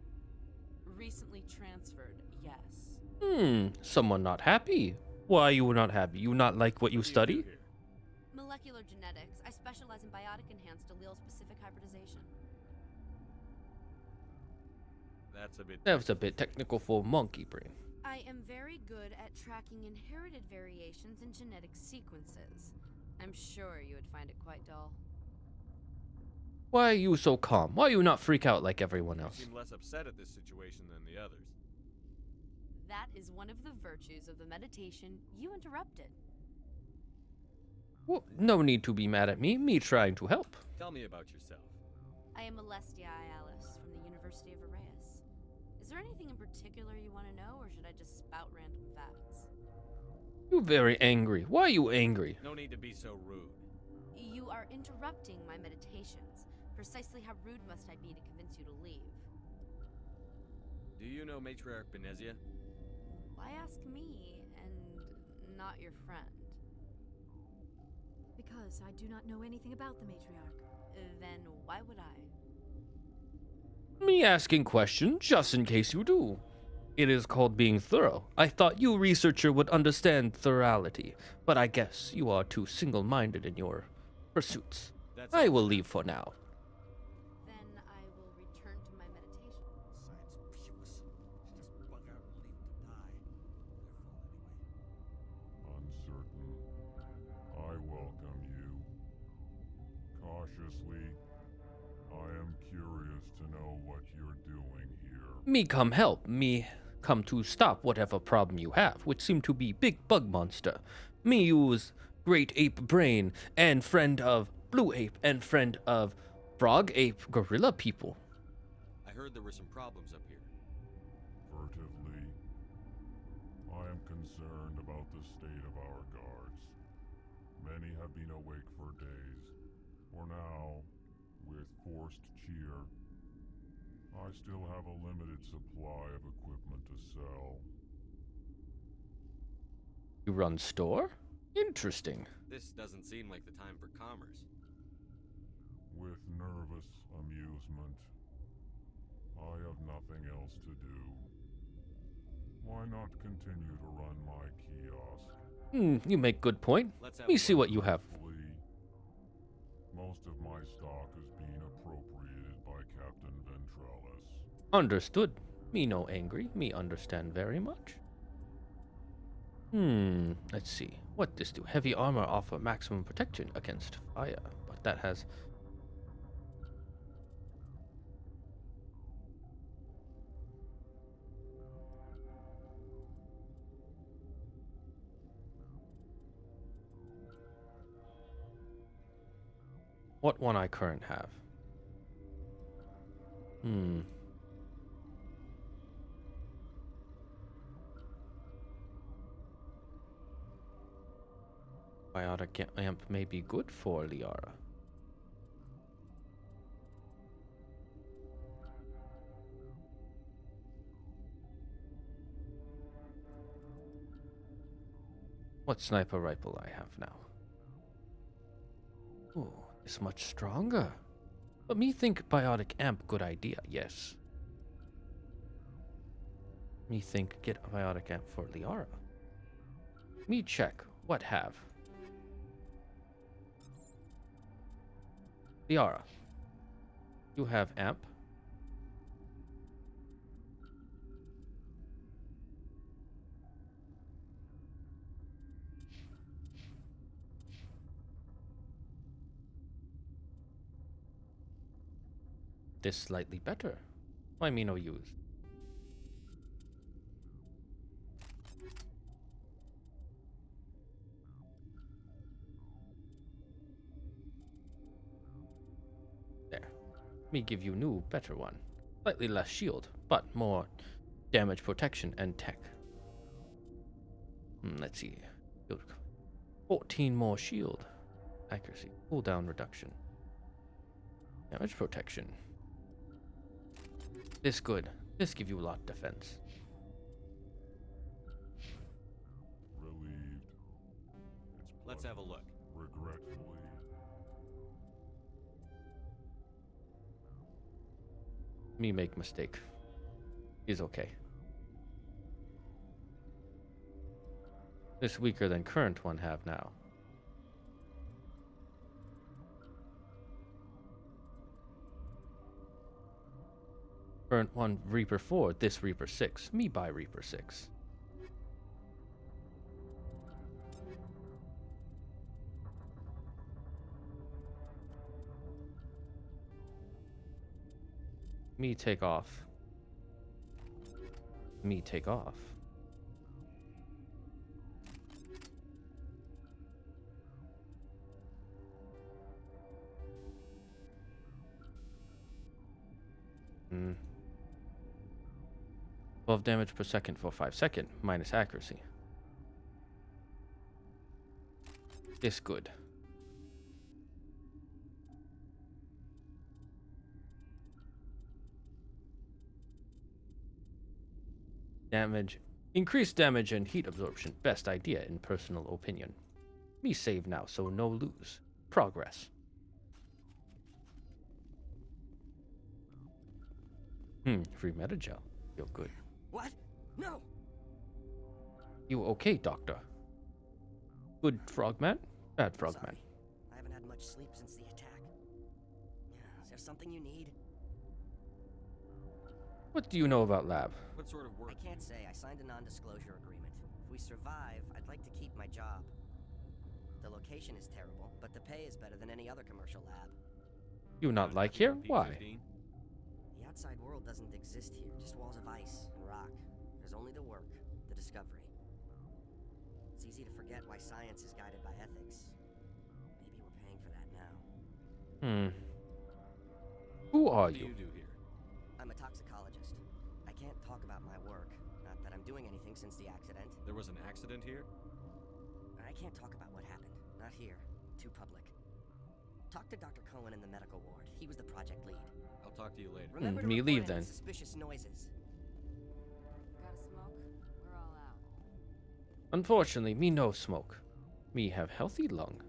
Recently transferred, yes. Someone not happy. Why you not happy? You not like what you study? Molecular genetics. I specialize in biotic enhanced allele-specific hybridization. That was a bit technical for monkey brain. I am very good at tracking inherited variations in genetic sequences. I'm sure you would find it quite dull. Why are you so calm? Why you not freak out like everyone else? You seem less upset at this situation than the others. That is one of the virtues of the meditation you interrupted. Well, no need to be mad at me. Me trying to help. Tell me about yourself. I am Alestia Alice from the University of Arrayas. Is there anything in particular you want to know, or should I just spout random facts? You very angry. Why are you angry? No need to be so rude. You are interrupting my meditations. Precisely how rude must I be to convince you to leave? Do you know Matriarch Benezia? Why ask me, and not your friend? Because I do not know anything about the matriarch. Then why would I? Me asking question just in case you do. It is called being thorough. I thought you researcher would understand thorality, but I guess you are too single-minded in your pursuits. I will leave for now. Then I will return to my meditation. Uncertain. I welcome you. Cautiously, I am curious to know what you're doing here. Me come help. Me come to stop whatever problem you have, which seem to be big bug monster. Me use great ape brain and friend of blue ape and friend of frog ape gorilla people. I heard there were some problems up here. Furtively, I am concerned about the state of our guards. Many have been awake for days. For now, with forced cheer, I still have a limited supply of equipment to sell. You run store? Interesting. This doesn't seem like the time for commerce. With nervous amusement, I have nothing else to do. Why not continue to run my kiosk? You make good point. Me see what you have. Most of my stock is being appropriated by Captain Ventrellis. Understood. Me no angry. Me understand very much. Let's see. What this do? Heavy armor offer maximum protection against fire, but that has... What one I current have? Biotic amp may be good for Liara. What sniper rifle I have now? Ooh, it's much stronger. But me think biotic amp good idea, yes. Me think get a biotic amp for Liara. Me check what have. Liara, you have amp. This slightly better. Why me no use? Me give you new, better one. Slightly less shield, but more damage protection and tech. Let's see. 14 more shield. Accuracy. Cooldown reduction. Damage protection. This good. This give you a lot defense. Relieved. Let's have a look. Regretfully. Me make mistake. Is okay. This weaker than current one have now. Current one Reaper 4, this Reaper 6. Me buy Reaper 6. Me take off. Me take off. Hmm. 12 damage per second for 5 seconds, minus accuracy. This good. Damage. Increased damage and heat absorption. Best idea in personal opinion. Me save now, so no lose. Progress. Free metagel. Feel good. What? No! You okay, Doctor? Good frogman? Bad frogman. Sorry. I haven't had much sleep since the attack. Is there something you need? What do you know about lab? What sort of work? I can't say. I signed a non-disclosure agreement. If we survive, I'd like to keep my job. The location is terrible, but the pay is better than any other commercial lab. You not like here? Why? The outside world doesn't exist here, just walls of ice and rock. There's only the work, the discovery. It's easy to forget why science is guided by ethics. Maybe we're paying for that now. Who are What do you? you do here? I'm a toxicologist. I can't talk about my work. Not that I'm doing anything since the accident. There was an accident here? I can't talk about what happened. Not here. Too public. Talk to Dr. Cohen in the medical ward. He was the project lead. I'll talk to you later. Remember to me report leave any then. Suspicious noises. Got a smoke? We're all out. Unfortunately, me no smoke. Me have healthy lung.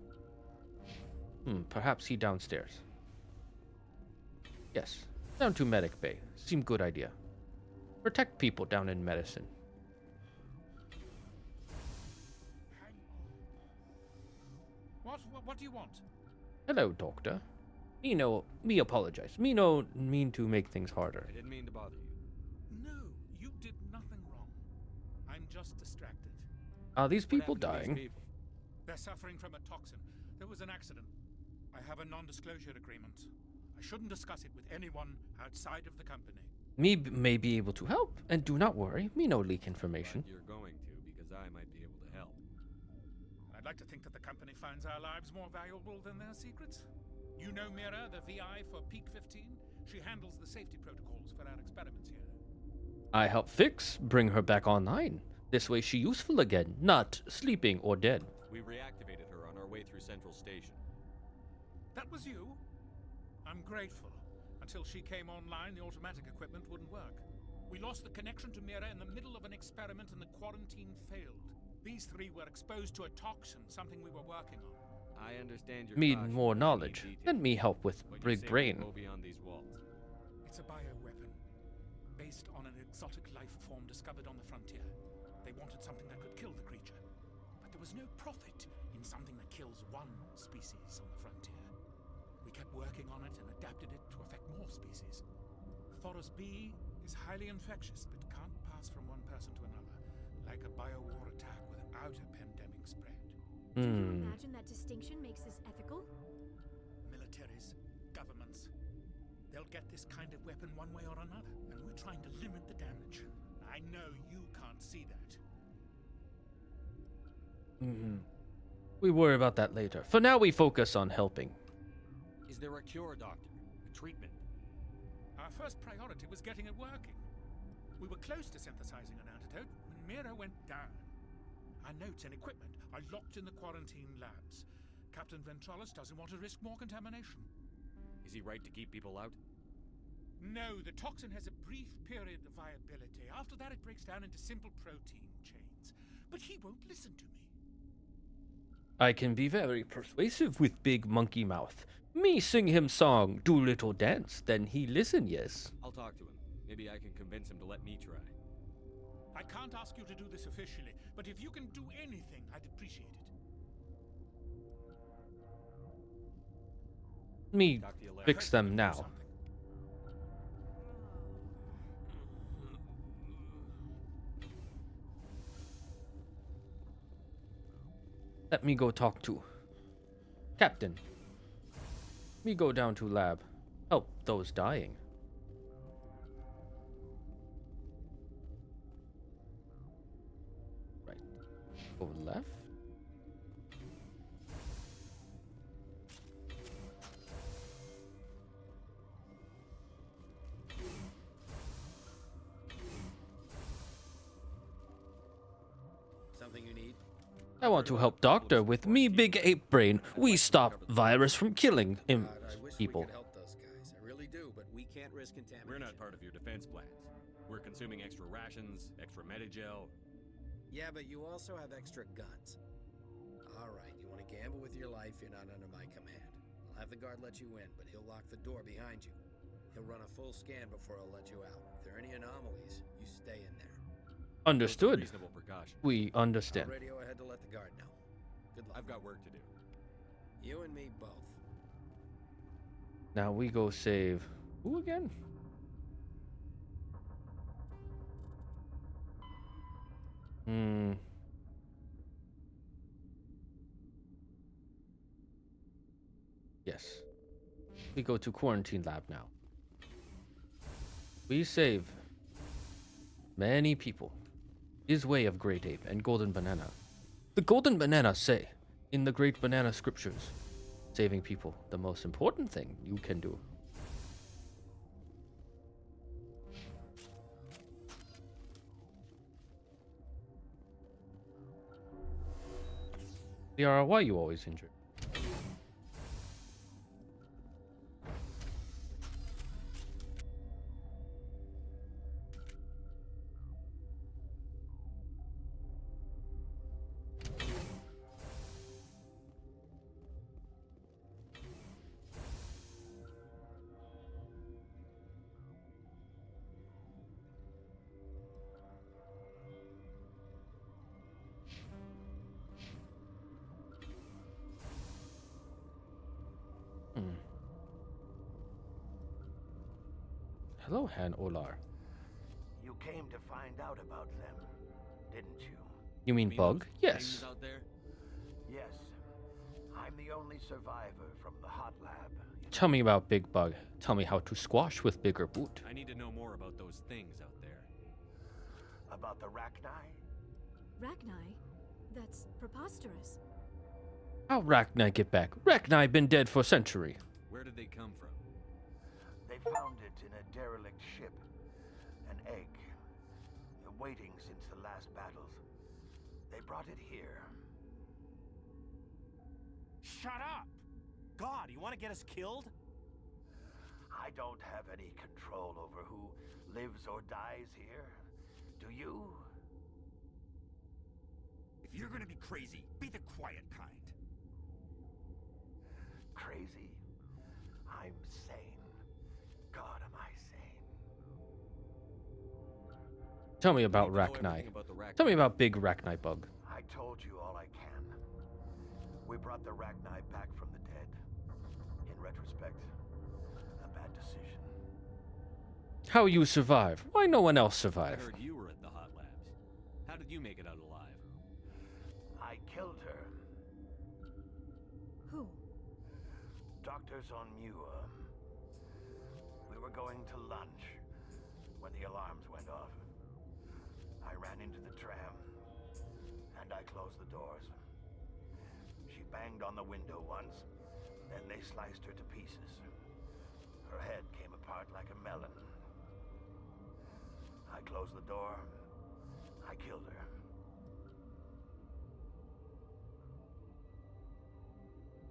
Perhaps he downstairs. Yes, down to medic bay. Seem good idea. Protect people down in medicine. What do you want? Hello, doctor. Me apologize. Me no mean to make things harder. I didn't mean to bother you. No, you did nothing wrong. I'm just distracted. Are these What people happened to these dying? people? They're suffering from a toxin. There was an accident. I have a non-disclosure agreement. I shouldn't discuss it with anyone outside of the company. Me may be able to help, and do not worry. Me no leak information. But you're going to, because I might be able to help. I'd like to think that the company finds our lives more valuable than their secrets. You know Mira, the VI for Peak 15? She handles the safety protocols for our experiments here. I help fix, bring her back online. This way she useful again, not sleeping or dead. We reactivated her on our way through Central Station. That was you? I'm grateful. Until she came online, the automatic equipment wouldn't work. We lost the connection to Mira in the middle of an experiment and the quarantine failed. These three were exposed to a toxin, something we were working on. I understand your Me caution, more but I knowledge. need Let details. me help with What you big say brain. will go beyond these walls. It's a bioweapon, based on an exotic life form discovered on the frontier. They wanted something that could kill the creature, but there was no profit in something that kills one species on the frontier. We kept working on it and adapted it to affect more species. Thoros B is highly infectious, but can't pass from one person to another, like a biowar attack without a pandemic spread. Do you imagine that distinction makes this ethical? Militaries, governments, they'll get this kind of weapon one way or another, and we're trying to limit the damage. I know you can't see that. We worry about that later. For now, we focus on helping. Is there a cure, Doctor? A treatment? Our first priority was getting it working. We were close to synthesizing an antidote when Mira went down. Our notes and equipment are locked in the quarantine labs. Captain Ventralis doesn't want to risk more contamination. Is he right to keep people out? No, the toxin has a brief period of viability. After that, it breaks down into simple protein chains. But he won't listen to me. I can be very persuasive with big monkey mouth. Me sing him song, do little dance, then he listen, yes. I'll talk to him. Maybe I can convince him to let me try. I can't ask you to do this officially, but if you can do anything, I'd appreciate it. Me fix them now. Let me go talk to Captain. Me go down to lab. Help those dying. Right. Go left. Something you need? I want to help Doctor with me big ape brain. We stop virus from killing him people. Help those guys. I really do, but we can't risk contamination. We're not part of your defense plans. We're consuming extra rations, extra Medigel. Yeah, but you also have extra guns. All right, you want to gamble with your life? You're not under my command. I'll have the guard let you in, but he'll lock the door behind you. He'll run a full scan before he'll let you out. If there are any anomalies, you stay in there. Understood. Reasonable precaution. We understand. I'll radio ahead to let the guard know. Good luck. I've got work to do. You and me both. Now we go save who again? Yes. We go to quarantine lab now. We save many people. His way of Great Ape and Golden Banana. The Golden Banana say in the Great Banana Scriptures, saving people, the most important thing you can do. Liara, why are you always injured? Hello, Han Olar. You came to find out about them, didn't you? You mean Bug? Yes. Out there? Yes. I'm the only survivor from the Hot Lab. Tell me about Big Bug. Tell me how to squash with bigger boot. I need to know more about those things out there. About the Rachni? Rachni? That's preposterous. How Rachni get back? Rachni been dead for a century. Where did they come from? They found it in a derelict ship. An egg. Waiting since the last battles. They brought it here. Shut up! God, you want to get us killed? I don't have any control over who lives or dies here. Do you? If you're gonna be crazy, be the quiet kind. Crazy? I'm sane. God, am I sane? Tell me about Rachni. Tell me about Big Rachni Bug. I told you all I can. We brought the Rachni back from the dead. In retrospect, a bad decision. How you survive? Why no one else I survived? heard you were at the Hot Labs. How did you make it out alive? I killed her. Who? Doctors on Muir. We were going to lunch when the alarms went off. I ran into the tram, and I closed the doors. She banged on the window once, then they sliced her to pieces. Her head came apart. apart like a melon. I closed the door. I killed her.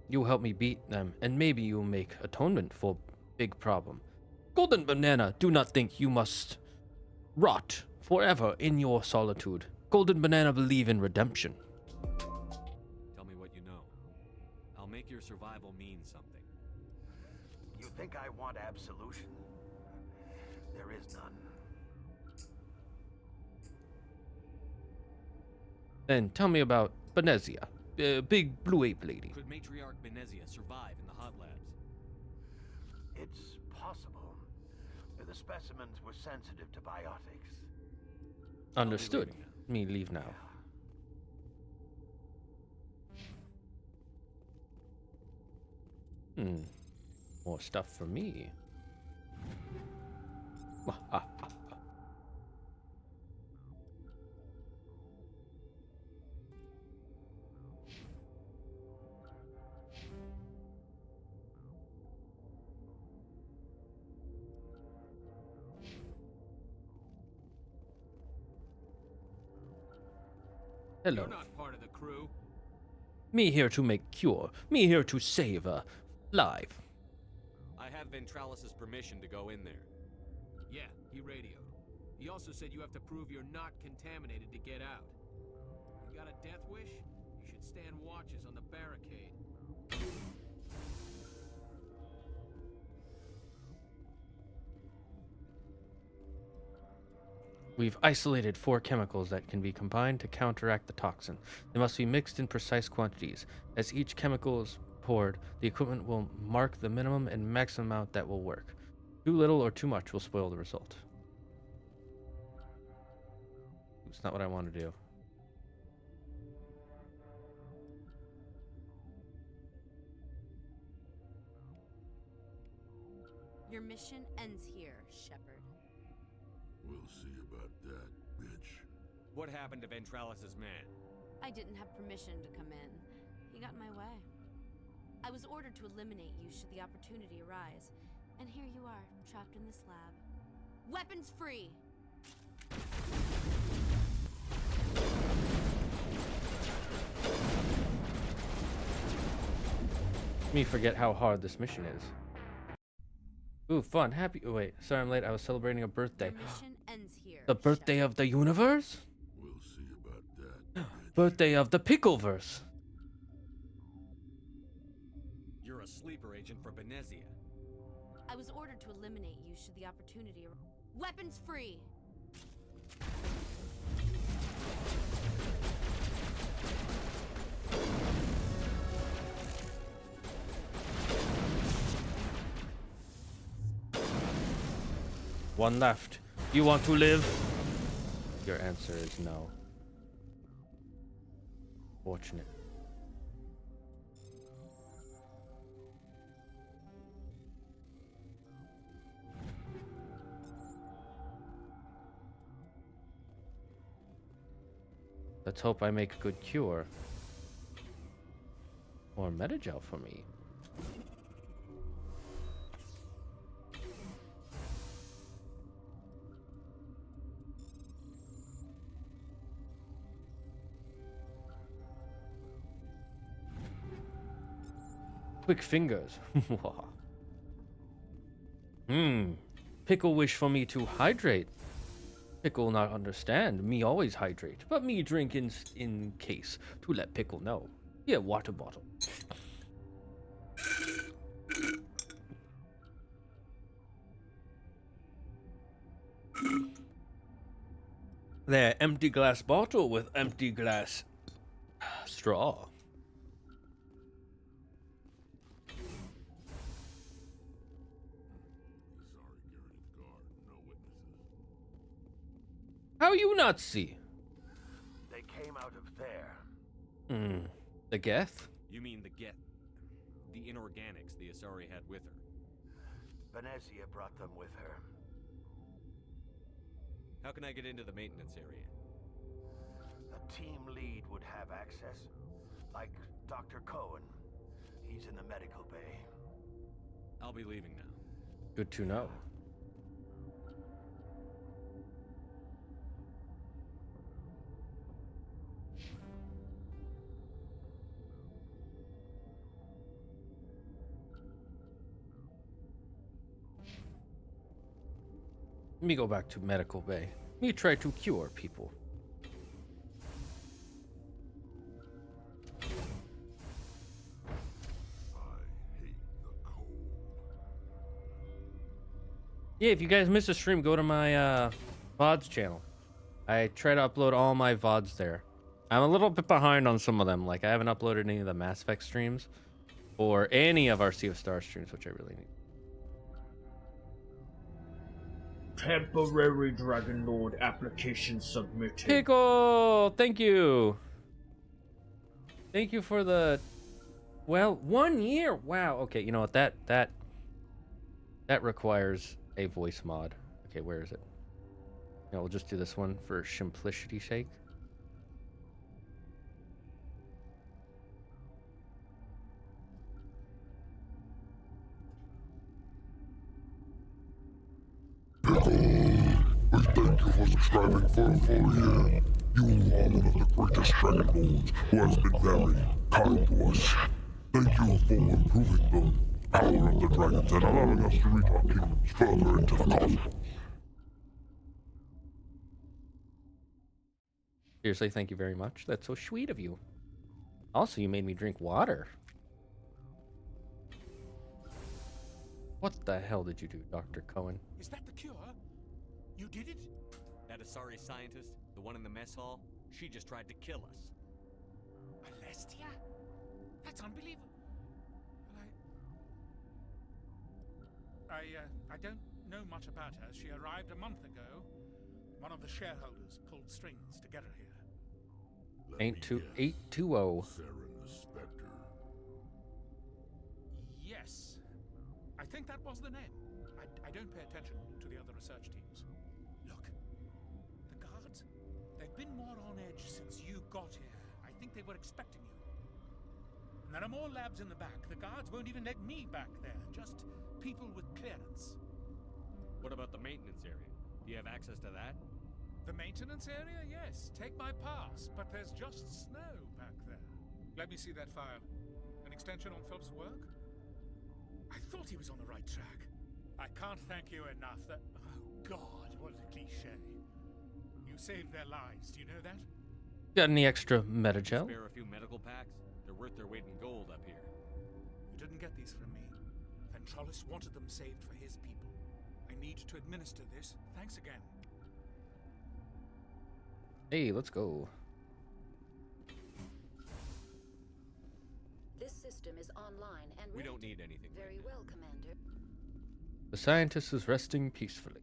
You help me beat them, and maybe you'll make atonement for big problem. Golden Banana, do not think you must rot forever in your solitude. Golden Banana believe in redemption. Tell me what you know. I'll make your survival mean something. You think I want absolution? There is none. Then tell me about Benezia, big blue ape lady. Could Matriarch Benezia survive in the Hot Labs? It's possible. The specimens were sensitive to biotics. Understood. Me leave now. More stuff for me. Hello. You're not part of the crew. Me here to make cure. Me here to save life. I have Ventralis's permission to go in there. Yeah, he radioed. He also said you have to prove you're not contaminated to get out. You got a death wish? You should stand watches on the barricade. We've isolated 4 chemicals that can be combined to counteract the toxin. They must be mixed in precise quantities. As each chemical is poured, the equipment will mark the minimum and maximum amount that will work. Too little or too much will spoil the result. It's not what I want to do. Your mission ends here, Shepard. We'll see about that, bitch. What happened to Ventralis's man? I didn't have permission to come in. He got in my way. I was ordered to eliminate you should the opportunity arise. And here you are, trapped in this lab. Weapons free! Me forget how hard this mission is. Ooh, fun. Happy. Oh, wait. Sorry I'm late. I was celebrating a birthday. Your mission ends here. The birthday of the universe? We'll see about that. Birthday of the Pickleverse. You're a sleeper agent for Benezia. I was ordered to eliminate you should the opportunity arise. Weapons free! One left. You want to live? Your answer is no. Fortunate. Let's hope I make a good cure. Or metagel for me. Quick fingers. Pickle wish for me to hydrate. Pickle not understand. Me always hydrate, but me drink in case to let Pickle know. Yeah, water bottle. There, empty glass bottle with empty glass straw. How you not see? They came out of there. The Geth? You mean the inorganics the Asari had with her. Benezia brought them with her. How can I get into the maintenance area? A team lead would have access. Like Dr. Cohen. He's in the medical bay. I'll be leaving now. Good to know. Let me go back to medical bay. Me try to cure people. Yeah, if you guys miss a stream, go to my VODs channel. I try to upload all my VODs there. I'm a little bit behind on some of them. Like, I haven't uploaded any of the Mass Effect streams or any of our Sea of Stars streams, which I really need. Temporary Dragon Lord application submitted. Pickle! Thank you. Thank you for the... Well, 1 year. Wow. Okay, you know what? That requires a voice mod. Okay, where is it? Yeah, we'll just do this one for simplicity's sake. Pickle, we thank you for subscribing for a full year. You are one of the greatest Dragon Lords who has been very kind to us. Thank you for improving the power of the dragons and allowing us to reach our kingdoms further into the cosmos. Seriously, thank you very much. That's so sweet of you. Also, you made me drink water. What the hell did you do, Dr. Cohen? Is that the cure? You did it? That Asari scientist, the one in the mess hall, she just tried to kill us. Alestia? That's unbelievable. Well, I don't know much about her. She arrived a month ago. One of the shareholders pulled strings to get her here. 820. Saren the Spectre. Yes. I think that was the name. I don't pay attention to the other research teams. Look, the guards, they've been more on edge since you got here. I think they were expecting you. And there are more labs in the back. The guards won't even let me back there. Just people with clearance. What about the maintenance area? Do you have access to that? The maintenance area? Yes. Take my pass. But there's just snow back there. Let me see that file. An extension on Philip's work? I thought he was on the right track. I can't thank you enough that... Oh, God, what a cliche. You saved their lives. Do you know that? Got any extra metagel? Spare a few medical packs? They're worth their weight in gold up here. You didn't get these from me. Ventrolis wanted them saved for his people. I need to administer this. Thanks again. Hey, let's go. This system is online and we don't need anything. Very well, Commander. The scientist is resting peacefully.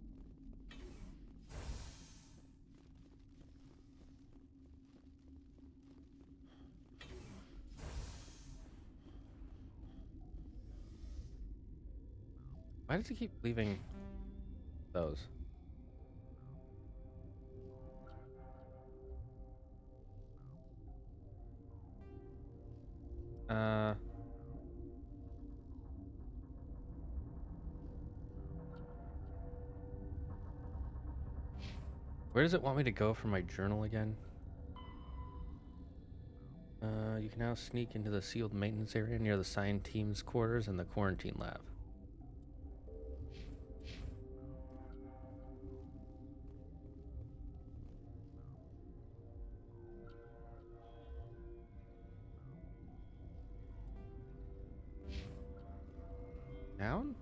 Why does he keep leaving those? Where does it want me to go for my journal again? You can now sneak into the sealed maintenance area near the sign team's quarters and the quarantine lab. Down?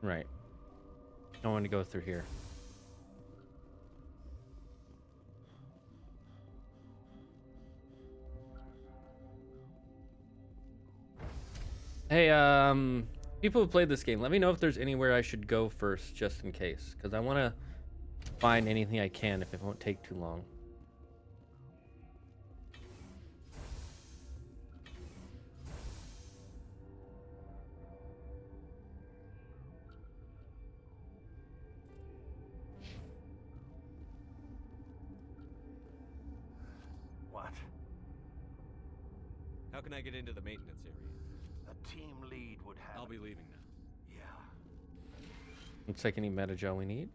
Right. I want to go through here. Hey, people who played this game, let me know if there's anywhere I should go first, just in case. Because I want to find anything I can if it won't take too long. What? How can I get into the maintenance area? A team lead would have... I'll be leaving now. Yeah. Looks like any metagel we need.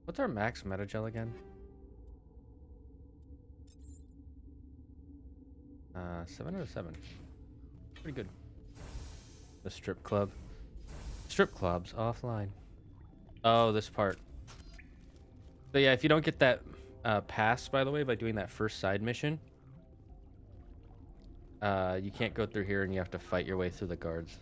What's our max metagel again? 7 out of 7. Pretty good. The strip club. Strip clubs offline. Oh, this part. So yeah, if you don't get that pass, by the way, by doing that first side mission, you can't go through here and you have to fight your way through the guards.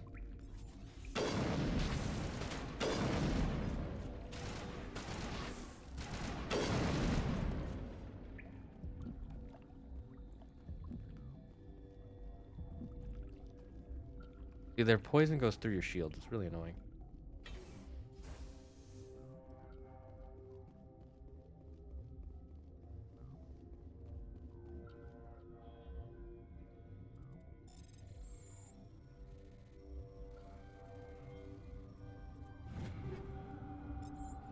See, their poison goes through your shield. It's really annoying.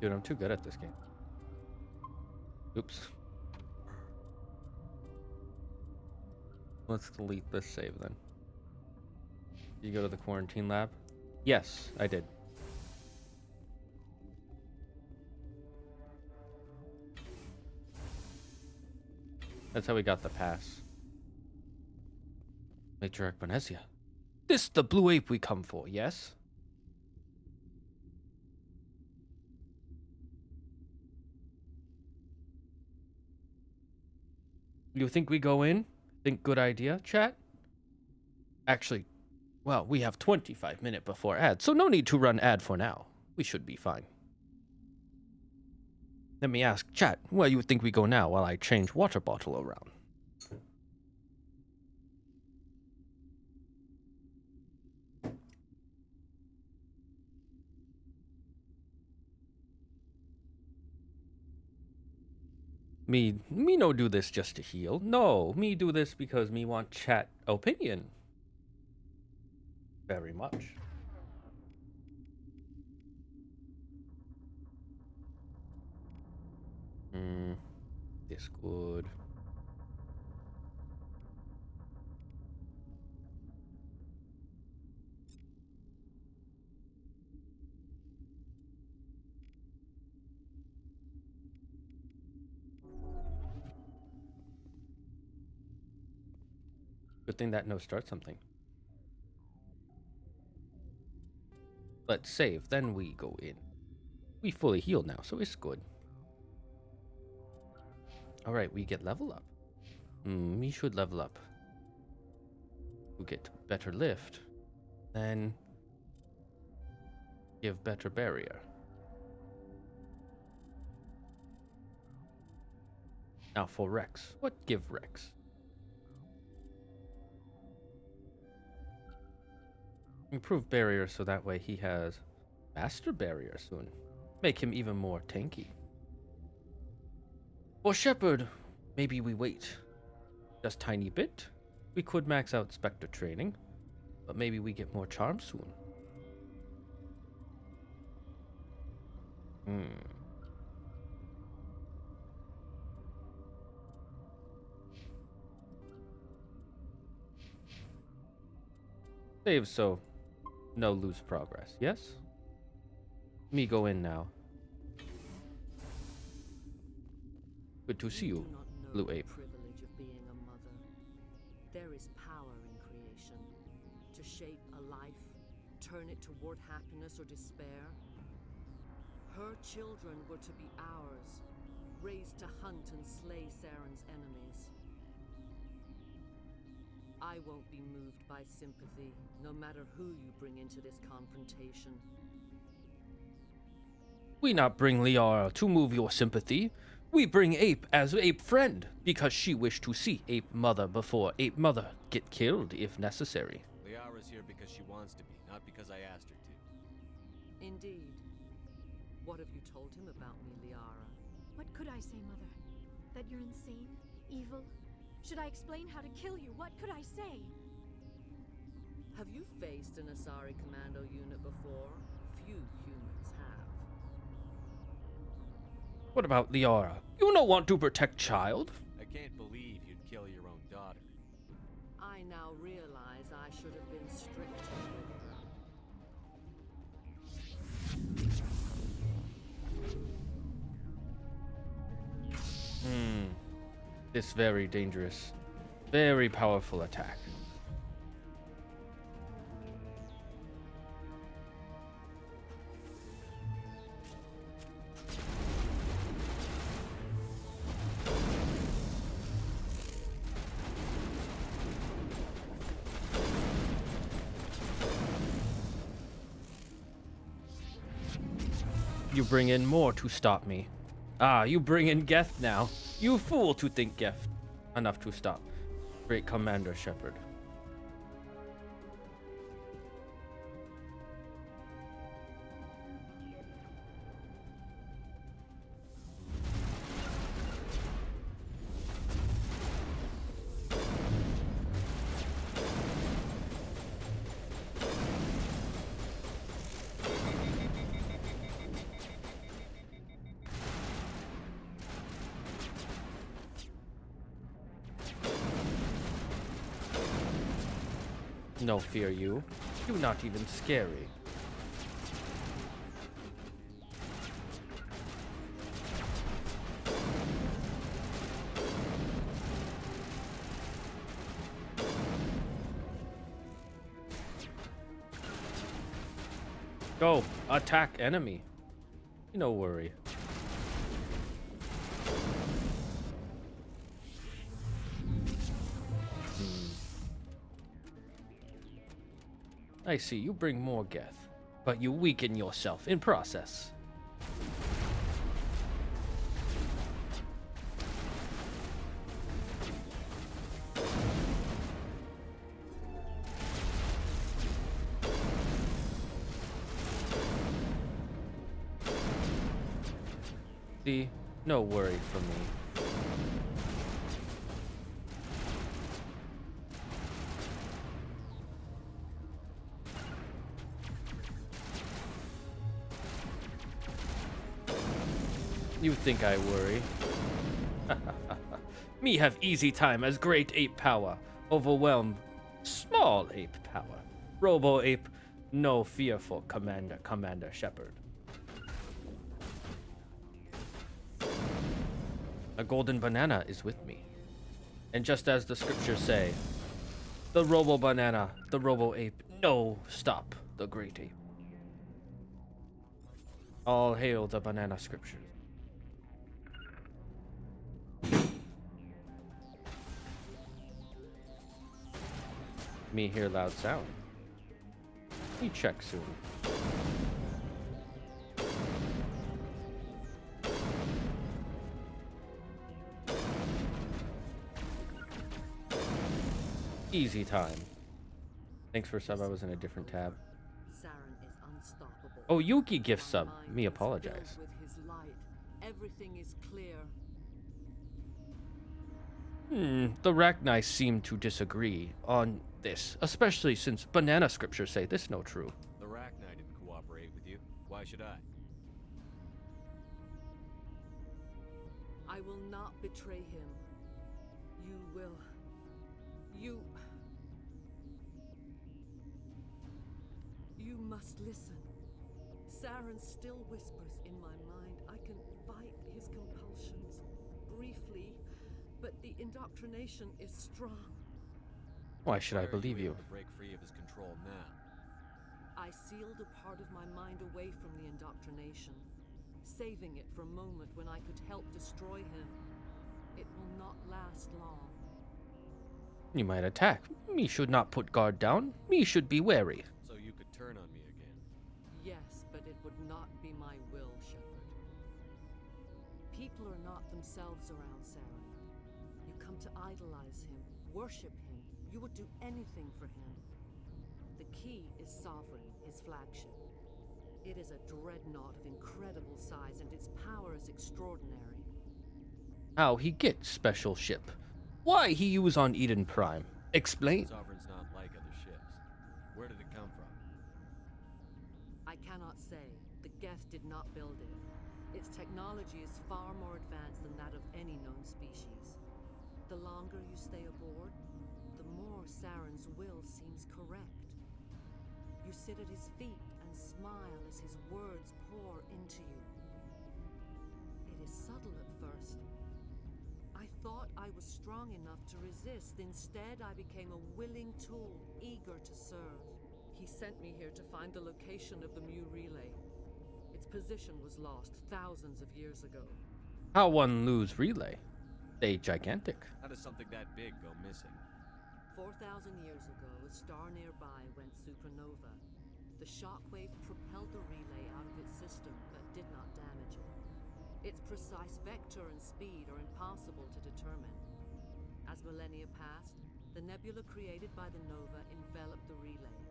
Dude, I'm too good at this game. Oops. Let's delete this save then. You go to the quarantine lab? Yes, I did. That's how we got the pass. Matriarch Bonesia. This the blue ape we come for, yes? You think we go in? Think good idea, chat? Actually, well, we have 25 minutes before ad, so no need to run ad for now. We should be fine. Let me ask, chat, where you think we go now while I change water bottle around? Me no do this just to heal. No, me do this because me want chat opinion. Very much. This good. Good thing that no start something. Let's save, then we go in. We fully healed now, so it's good. Alright, we get level up. We should level up. We get better lift. Then give better barrier. Now for Rex. What give Rex? Improve barrier so that way he has master barrier soon. Make him even more tanky. For Shepard, maybe we wait. Just tiny bit. We could max out Spectre training, but maybe we get more charm soon. Save so no lose progress, yes? Me go in now. Good to see you, Blue Ape. Privilege of being a mother. There is power in creation. To shape a life, turn it toward happiness or despair. Her children were to be ours, raised to hunt and slay Saren's enemies. I won't be moved by sympathy, no matter who you bring into this confrontation. We not bring Liara to move your sympathy. We bring Ape as Ape friend, because she wished to see Ape Mother before Ape Mother get killed if necessary. Liara's here because she wants to be, not because I asked her to. Indeed. What have you told him about me, Liara? What could I say, Mother? That you're insane? Evil? Should I explain how to kill you? What could I say? Have you faced an Asari commando unit before? Few humans have. What about Liara? You don't want to protect child? I can't believe you'd kill your own daughter. I now realize I should have been stricter with her. This very dangerous, very powerful attack. You bring in more to stop me. Ah, you bring in Geth now. You fool to think Geth enough to stop Great Commander Shepard. No fear you. You not even scary. Go, attack enemy. No worry. I see, you bring more Geth, but you weaken yourself in process. See, no worry for me. You think I worry? Me have easy time as great ape power. Overwhelm small ape power. Robo ape, no fearful Commander Shepard. A golden banana is with me. And just as the scriptures say, the robo banana, the robo ape, no stop the great ape. All hail the banana scriptures. Me hear loud sound. We check soon. Easy time. Thanks for sub. I was in a different tab. Saren is unstoppable. Oh, Yuki gift sub. Me apologize. With his light, everything is clear. The Rachni seem to disagree on this, especially since banana scriptures say this no true. The Rachni didn't cooperate with you. Why should I? I will not betray him. You will. You must listen. Saren still whispers in my mind. I can fight his compulsions briefly, but the indoctrination is strong. Why should I believe you? To break free of his control now. I sealed a part of my mind away from the indoctrination, saving it for a moment when I could help destroy him. It will not last long. You might attack. Me should not put guard down. Me should be wary. So you could turn on me again. Yes, but it would not be my will, Shepard. People are not themselves around Saren. You come to idolize him, worship him. You would do anything for him. The key is Sovereign, his flagship. It is a dreadnought of incredible size, and its power is extraordinary. How he get special ship? Why he use on Eden Prime? Explain. Sovereign's not like other ships. Where did it come from? I cannot say. The Geth did not build it. Its technology is far more advanced than that of any known species. The longer you stay aboard, the more Saren's will seems correct. You sit at his feet and smile as his words pour into you. It is subtle at first. I thought I was strong enough to resist. Instead, I became a willing tool, eager to serve. He sent me here to find the location of the Mu relay. Its position was lost thousands of years ago. How one lose relay? They gigantic. How does something that big go missing? 4,000 years ago, a star nearby went supernova. The shockwave propelled the relay out of its system, but did not damage it. Its precise vector and speed are impossible to determine. As millennia passed, the nebula created by the nova enveloped the relay.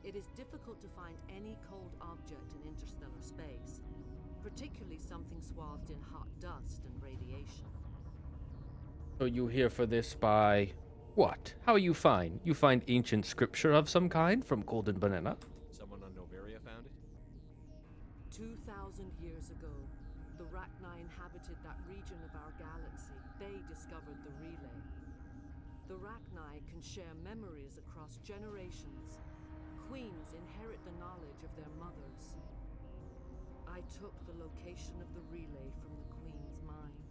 It is difficult to find any cold object in interstellar space, particularly something swathed in hot dust and radiation. So you here for this by what? How you find? You find ancient scripture of some kind from Golden Banana? Someone on Noveria found it? 2,000 years ago, the Rachni inhabited that region of our galaxy. They discovered the relay. The Rachni can share memories across generations. Queens inherit the knowledge of their mothers. I took the location of the relay from the Queen's mind.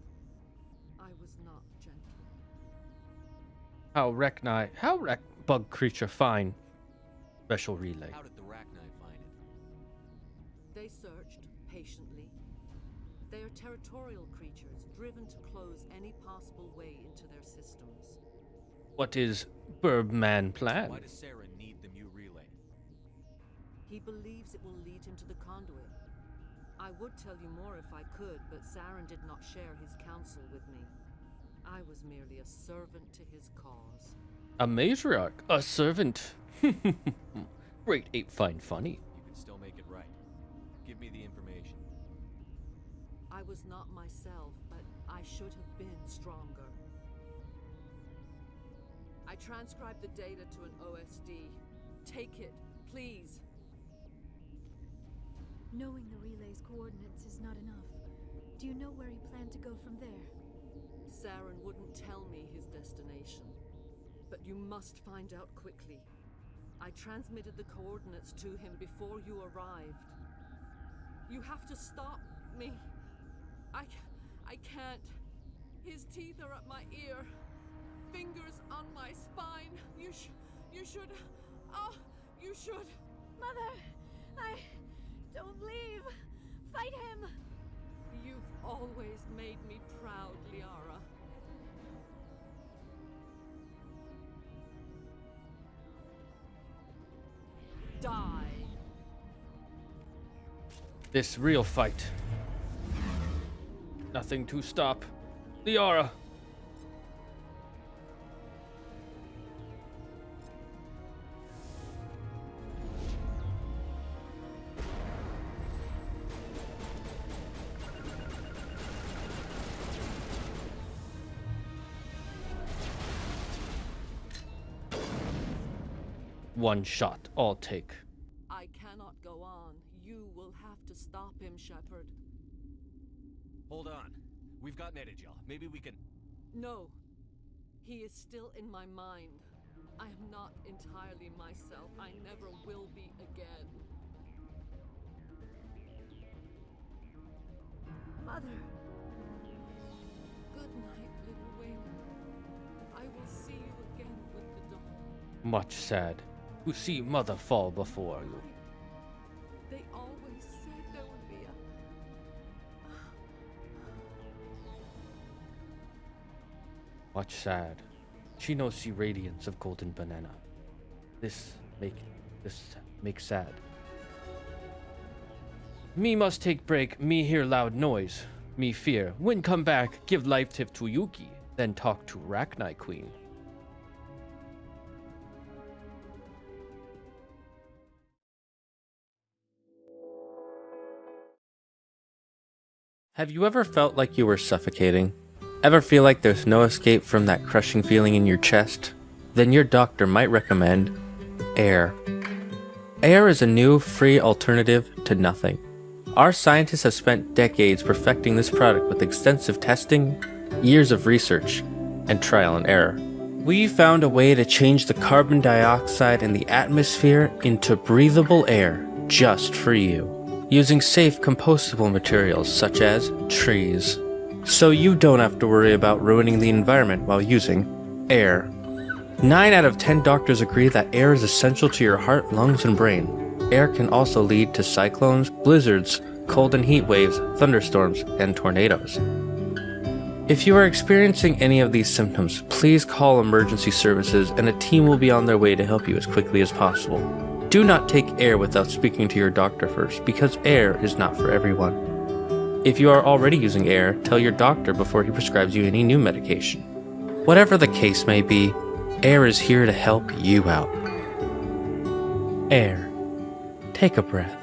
I was not gentle. How bug creature find special relay? How did the Rachni find it? They searched patiently. They are territorial creatures, driven to close any possible way into their systems. What is Burbman plan? Why does Sarah need the new relay? He believes it will lead him to the conduit. I would tell you more if I could, but Saren did not share his counsel with me. I was merely a servant to his cause. A matriarch? A servant? Great ape find funny. You can still make it right. Give me the information. I was not myself, but I should have been stronger. I transcribed the data to an OSD. Take it, please. Knowing the relay's coordinates is not enough. Do you know where he planned to go from there? Saren wouldn't tell me his destination. But you must find out quickly. I transmitted the coordinates to him before you arrived. You have to stop me. I can't. His teeth are up my ear. Fingers on my spine. You should. Oh, you should. Mother, don't leave. Fight him. You've always made me proud, Liara. Die. This real fight. Nothing to stop Liara. One shot, I'll take. I cannot go on. You will have to stop him, Shepard. Hold on. We've got Netagel. Maybe we can... No. He is still in my mind. I am not entirely myself. I never will be again. Mother. Good night, little wing. I will see you again with the dawn. Much sad to see mother fall before you. They always said there would be a... Much sad. She knows the radiance of Golden Banana. This makes sad. Me must take break, me hear loud noise. Me fear. When come back, give life tip to Yuki, then talk to Rachni Queen. Have you ever felt like you were suffocating? Ever feel like there's no escape from that crushing feeling in your chest? Then your doctor might recommend air. Air is a new, free alternative to nothing. Our scientists have spent decades perfecting this product with extensive testing, years of research, and trial and error. We found a way to change the carbon dioxide in the atmosphere into breathable air just for you, using safe compostable materials such as trees. So you don't have to worry about ruining the environment while using air. 9 out of 10 doctors agree that air is essential to your heart, lungs, and brain. Air can also lead to cyclones, blizzards, cold and heat waves, thunderstorms, and tornadoes. If you are experiencing any of these symptoms, please call emergency services and a team will be on their way to help you as quickly as possible. Do not take air without speaking to your doctor first, because air is not for everyone. If you are already using air, tell your doctor before he prescribes you any new medication. Whatever the case may be, air is here to help you out. Air. Take a breath.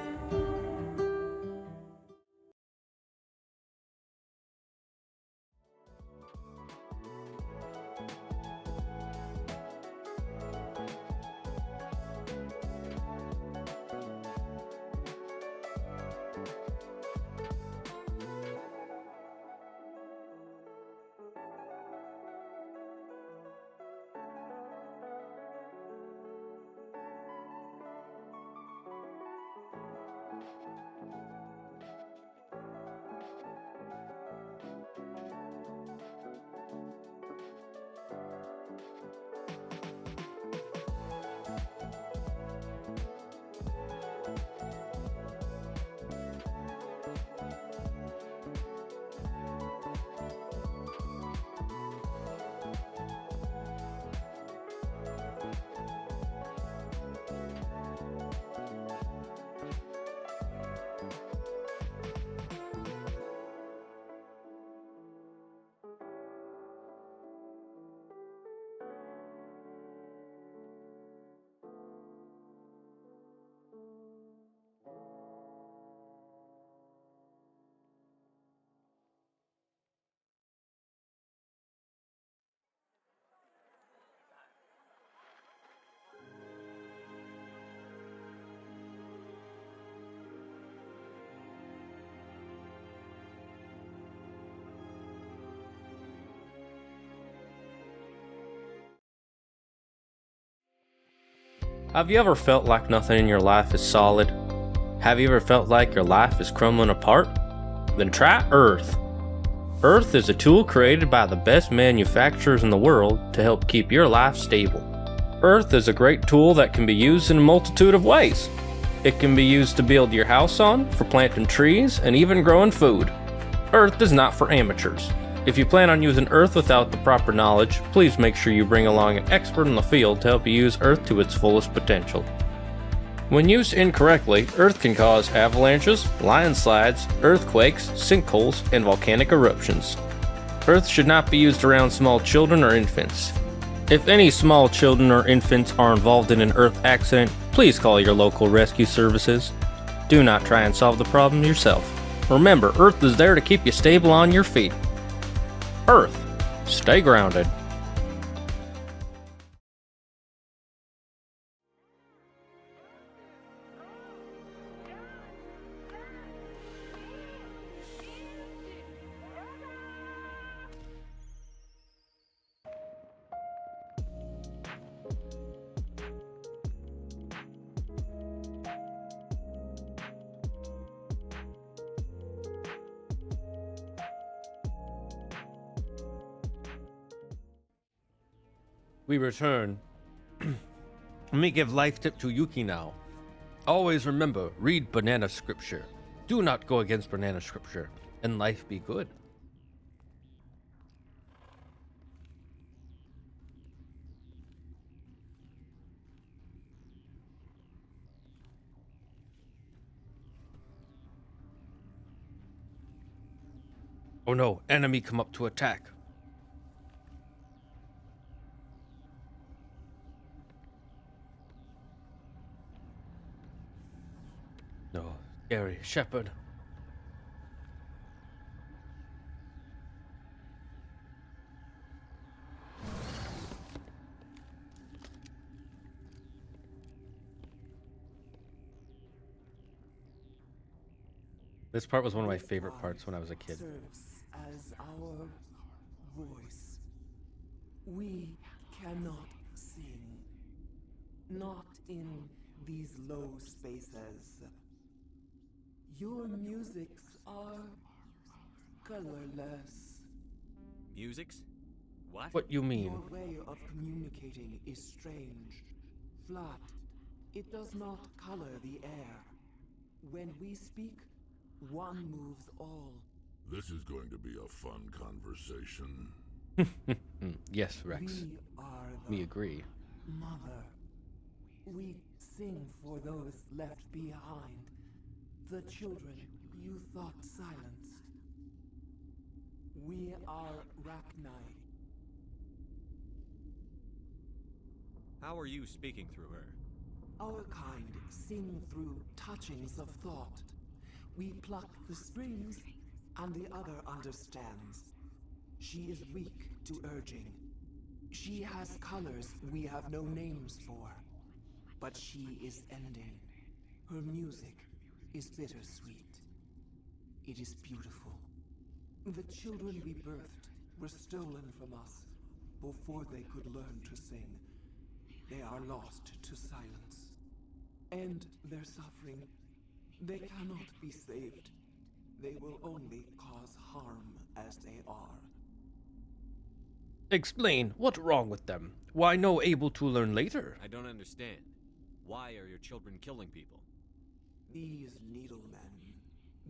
Have you ever felt like nothing in your life is solid? Have you ever felt like your life is crumbling apart? Then try Earth. Earth is a tool created by the best manufacturers in the world to help keep your life stable. Earth is a great tool that can be used in a multitude of ways. It can be used to build your house on, for planting trees, and even growing food. Earth is not for amateurs. If you plan on using Earth without the proper knowledge, please make sure you bring along an expert in the field to help you use Earth to its fullest potential. When used incorrectly, Earth can cause avalanches, landslides, earthquakes, sinkholes, and volcanic eruptions. Earth should not be used around small children or infants. If any small children or infants are involved in an Earth accident, please call your local rescue services. Do not try and solve the problem yourself. Remember, Earth is there to keep you stable on your feet. Earth, stay grounded. We return. Let me give life tip to Yuki now. Always remember, read banana scripture. Do not go against banana scripture, and life be good. Oh no, enemy come up to attack. No, scary Shepard. This part was one of my favorite parts when I was a kid. Serves as our voice. We cannot sing, not in these low spaces. Your musics are colorless. Musics? What? What you mean? Your way of communicating is strange, flat. It does not color the air. When we speak, one moves all. This is going to be a fun conversation. Yes, Rex. We are We agree. Mother. We Sing for those left behind, the children you thought silenced. We are Rachni. How are you speaking through her? Our kind sing through touchings of thought. We pluck the strings, and the other understands. She is weak to urging. She has colors we have no names for. But she is ending. Her music is bittersweet. It is beautiful. The children we birthed were stolen from us before they could learn to sing. They are lost to silence. And their suffering, they cannot be saved. They will only cause harm as they are. Explain, what's wrong with them? Why no able to learn later? I don't understand. Why are your children killing people? These needlemen,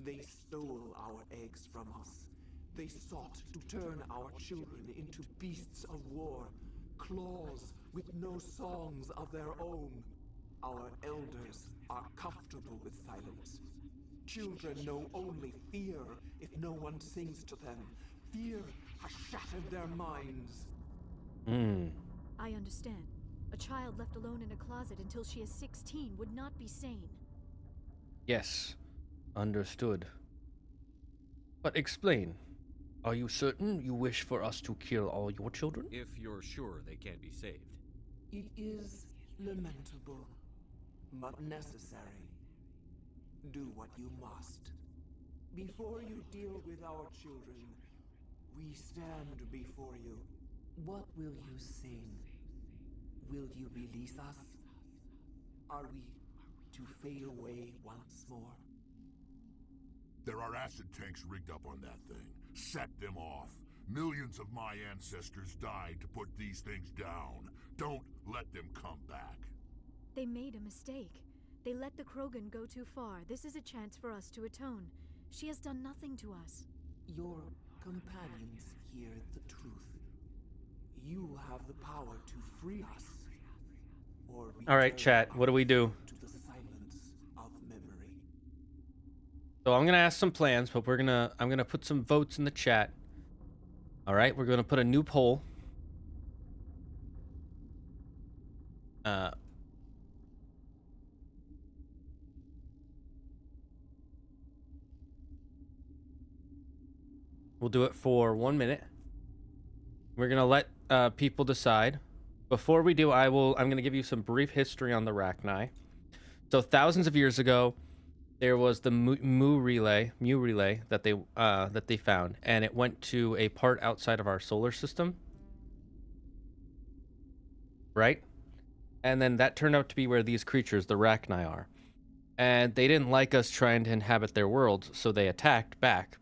they stole our eggs from us. They sought to turn our children into beasts of war, claws with no songs of their own. Our elders are comfortable with silence. Children know only fear if no one sings to them. Fear has shattered their minds. I understand. A child left alone in a closet until she is 16 would not be sane. Yes, understood. But explain. Are you certain you wish for us to kill all your children? If you're sure they can't be saved. It is lamentable, but necessary. Do what you must. Before you deal with our children, we stand before you. What will you sing? Will you release us? Are we to fade away once more? There are acid tanks rigged up on that thing. Set them off. Millions of my ancestors died to put these things down. Don't let them come back. They made a mistake. They let the Krogan go too far. This is a chance for us to atone. She has done nothing to us. Your companions hear the truth. You have the power to free us. Or All right, chat, what do we do? To the silence of memory. So I'm gonna ask some plans, but I'm gonna put some votes in the chat. All right, we're gonna put a new poll. We'll do it for 1 minute. We're gonna let people decide. Before we do, I'm gonna give you some brief history on the Rachni. So thousands of years ago, there was the Mu relay that they found, and it went to a part outside of our solar system, right? And then that turned out to be where these creatures, the Rachni, are. And they didn't like us trying to inhabit their worlds, so they attacked back.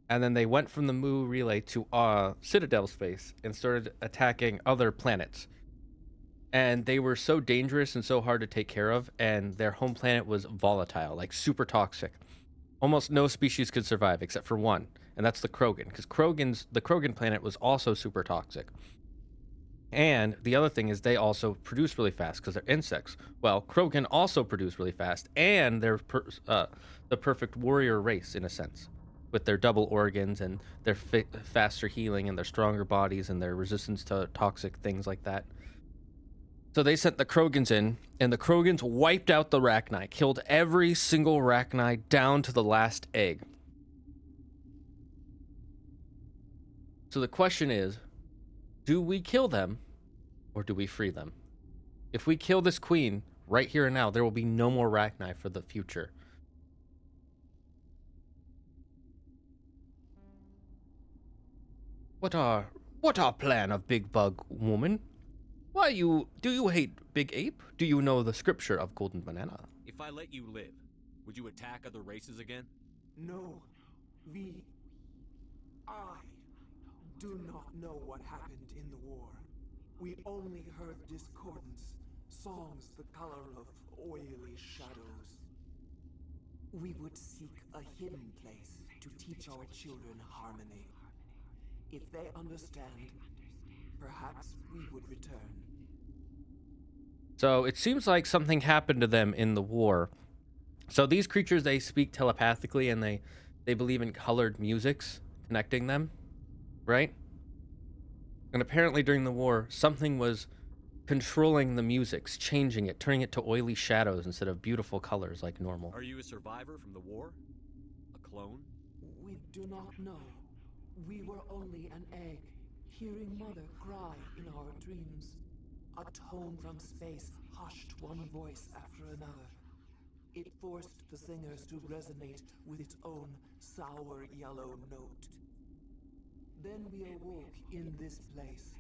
And then they went from the Mu relay to Citadel space and started attacking other planets. And they were so dangerous and so hard to take care of, and their home planet was volatile, like super toxic. Almost no species could survive except for one, and that's the Krogan, because the Krogan planet was also super toxic. And the other thing is they also produce really fast because they're insects. Well, Krogan also produce really fast, and they're the perfect warrior race in a sense, with their double organs and their faster healing and their stronger bodies and their resistance to toxic things like that. So they sent the Krogans in, and the Krogans wiped out the Rachni, killed every single Rachni down to the last egg. So the question is, do we kill them, or do we free them? If we kill this queen right here and now, there will be no more Rachni for the future. What our plan of Big Bug Woman? Do you hate Big Ape? Do you know the scripture of Golden Banana? If I let you live, would you attack other races again? No, I do not know what happened in the war. We only heard discordance, songs the color of oily shadows. We would seek a hidden place to teach our children harmony. If they understand, perhaps we would return. So it seems like something happened to them in the war. So these creatures, they speak telepathically, and they believe in colored musics connecting them, right? And apparently during the war, something was controlling the musics, changing it, turning it to oily shadows instead of beautiful colors like normal. Are you a survivor from the war? A clone? We do not know. We were only an egg, hearing Mother cry in our dreams. A tone from space hushed one voice after another. It forced the singers to resonate with its own sour yellow note. Then we awoke in this place,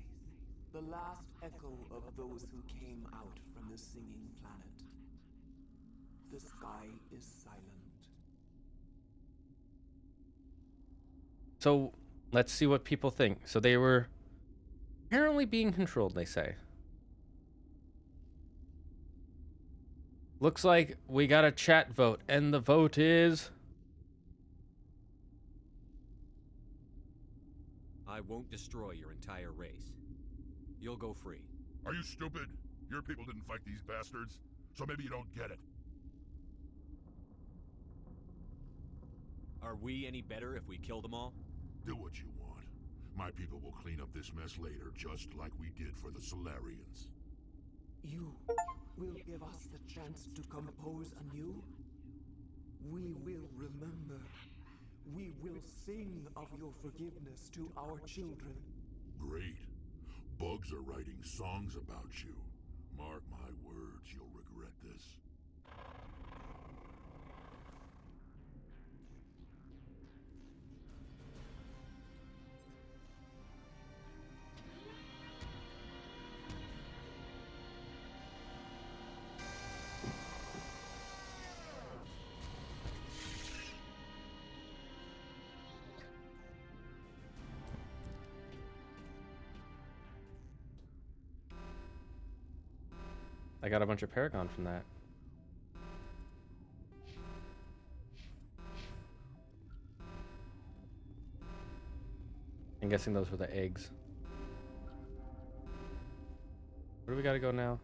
the last echo of those who came out from the singing planet. The sky is silent. So let's see what people think. So they were apparently being controlled, they say. Looks like we got a chat vote, and the vote is... I won't destroy your entire race. You'll go free. Are you stupid? Your people didn't fight these bastards, so maybe you don't get it. Are we any better if we kill them all? Do what you want. My people will clean up this mess later, just like we did for the Solarians. You will give us the chance to compose anew? We will remember. We will sing of your forgiveness to our children. Great. Bugs are writing songs about you. Mark my words, you'll regret this. I got a bunch of Paragon from that. I'm guessing those were the eggs. Where do we gotta go now?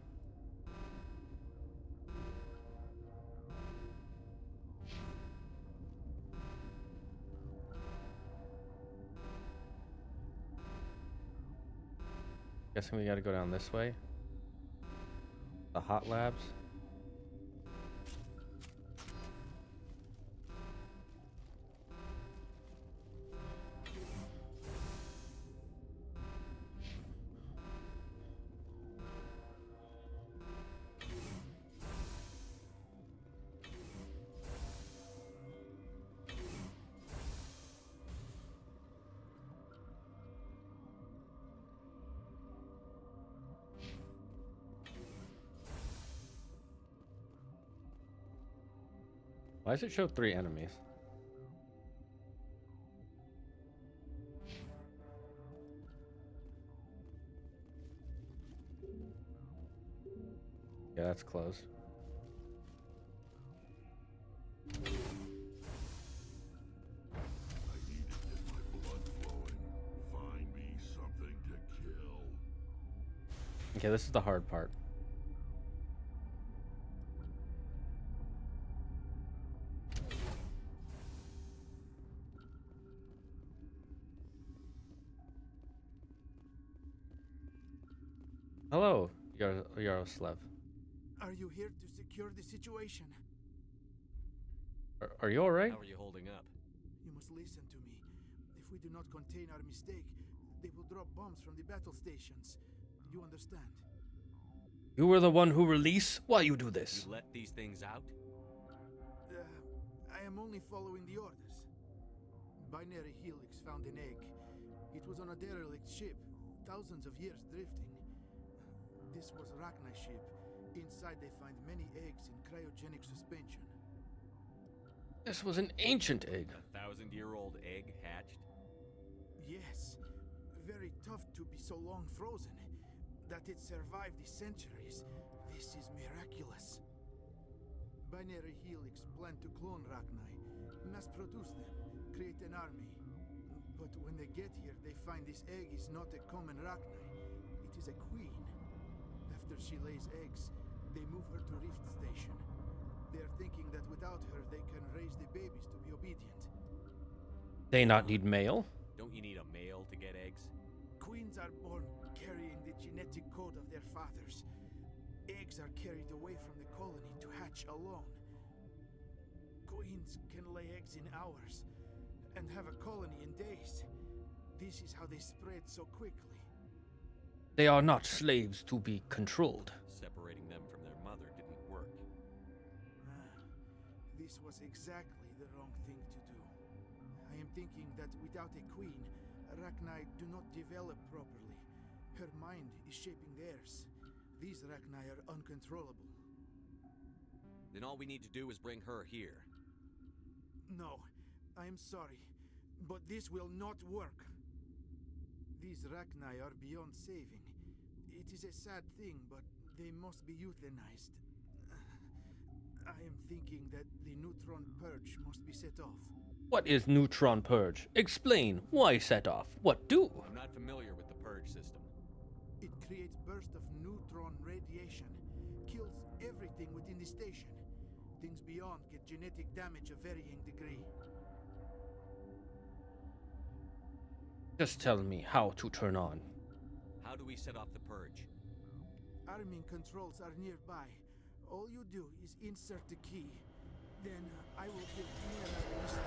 Guessing we gotta go down this way. The Hot Labs. Why does it show 3 enemies? Yeah, that's closed. Okay, this is the hard part. Hello, Yaroslav. Are you here to secure the situation? Are you alright? How are you holding up? You must listen to me. If we do not contain our mistake, they will drop bombs from the battle stations. You understand? You were the one who released? Why you do this? You let these things out? I am only following the orders. Binary Helix found an egg. It was on a derelict ship, thousands of years drifting. This was Rachna's ship. Inside they find many eggs in cryogenic suspension. This was an ancient egg. A 1,000-year-old egg hatched? Yes. Very tough to be so long frozen. That it survived the centuries. This is miraculous. Binary Helix plan to clone Rachni, mass produce them, create an army. But when they get here, they find this egg is not a common Rachni. It is a queen. After she lays eggs, They move her to Rift Station. They're thinking that without her, they can raise the babies to be obedient. They not need mail? Don't you need a male to get eggs? Queens are born carrying the genetic code of their fathers. Eggs are carried away from the colony to hatch alone. Queens can lay eggs in hours and have a colony in days. This is how they spread so quickly. They are not slaves to be controlled. Separating them from their mother didn't work. This was exactly the wrong thing to do. I am thinking that without a queen, Arachni do not develop properly. Her mind is shaping theirs. These Arachni are uncontrollable. Then all we need to do is bring her here. No, I am sorry, but this will not work. These Arachni are beyond saving. It is a sad thing, but they must be euthanized. I am thinking that the neutron purge must be set off. What is neutron purge? Explain. Why set off? What do? I'm not familiar with the purge system. It creates bursts of neutron radiation, kills everything within the station. Things beyond get genetic damage of varying degree. Just tell me how to turn on. How do we set off the purge? Arming controls are nearby. All you do is insert the key. Then I will give Mira the start.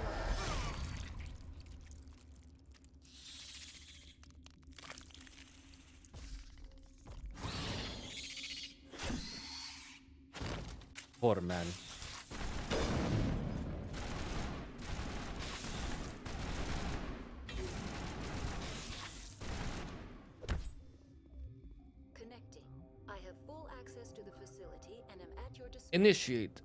Poor man. Connecting. I have full access to the facility and am at your disposal. Initiate.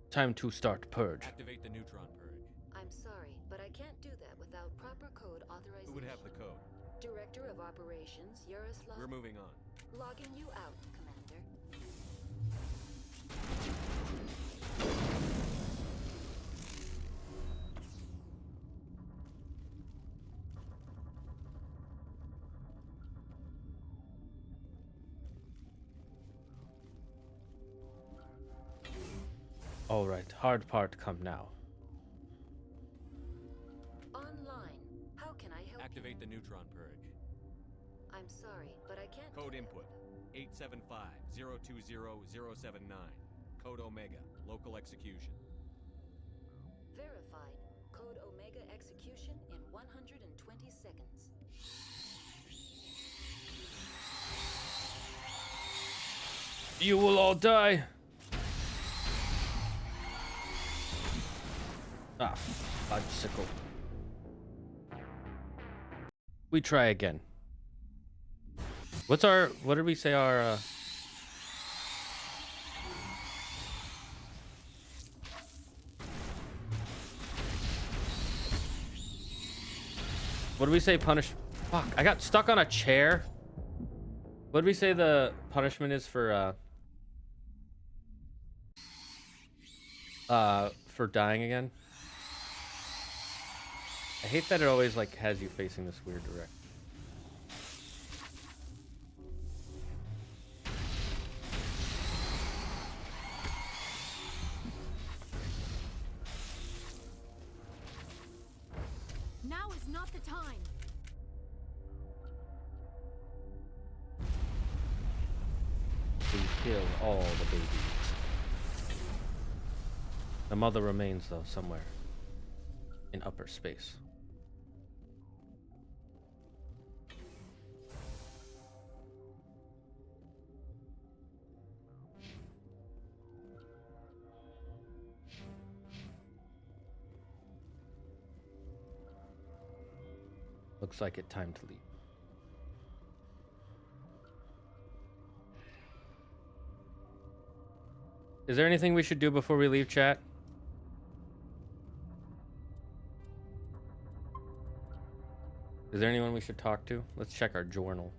Time to start purge. Activate the neutron purge. I'm sorry, but I can't do that without proper code authorization. Who would have the code? Director of Operations, Yaroslav. We're moving on. Logging you out, Commander. All right, hard part come now. Online. How can I help Activate the neutron purge. I'm sorry, but I can't. Code input 875-020-079. Code Omega. Local execution. Verified. Code Omega execution in 120 seconds. You will all die. Ah, bicycle. We try again. What did we say our, what did we say punish? Fuck, I got stuck on a chair. What did we say the punishment is for dying again? I hate that it always like has you facing this weird direction. Now is not the time. We kill all the babies. The mother remains though somewhere in upper space. Looks like it's time to leave. Is there anything we should do before we leave, chat? Is there anyone we should talk to? Let's check our journal.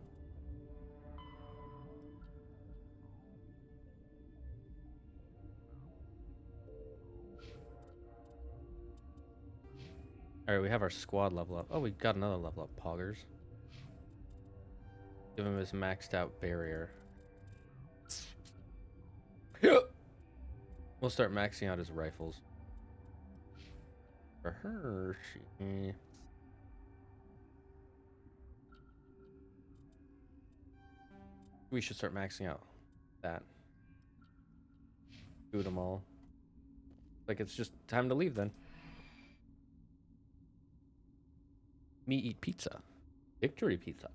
Alright, we have our squad level up. Oh, we got another level up, Poggers. Give him his maxed out barrier. We'll start maxing out his rifles. For her, we should start maxing out that. Shoot them all. Like it's just time to leave then. Me eat pizza. Victory pizza.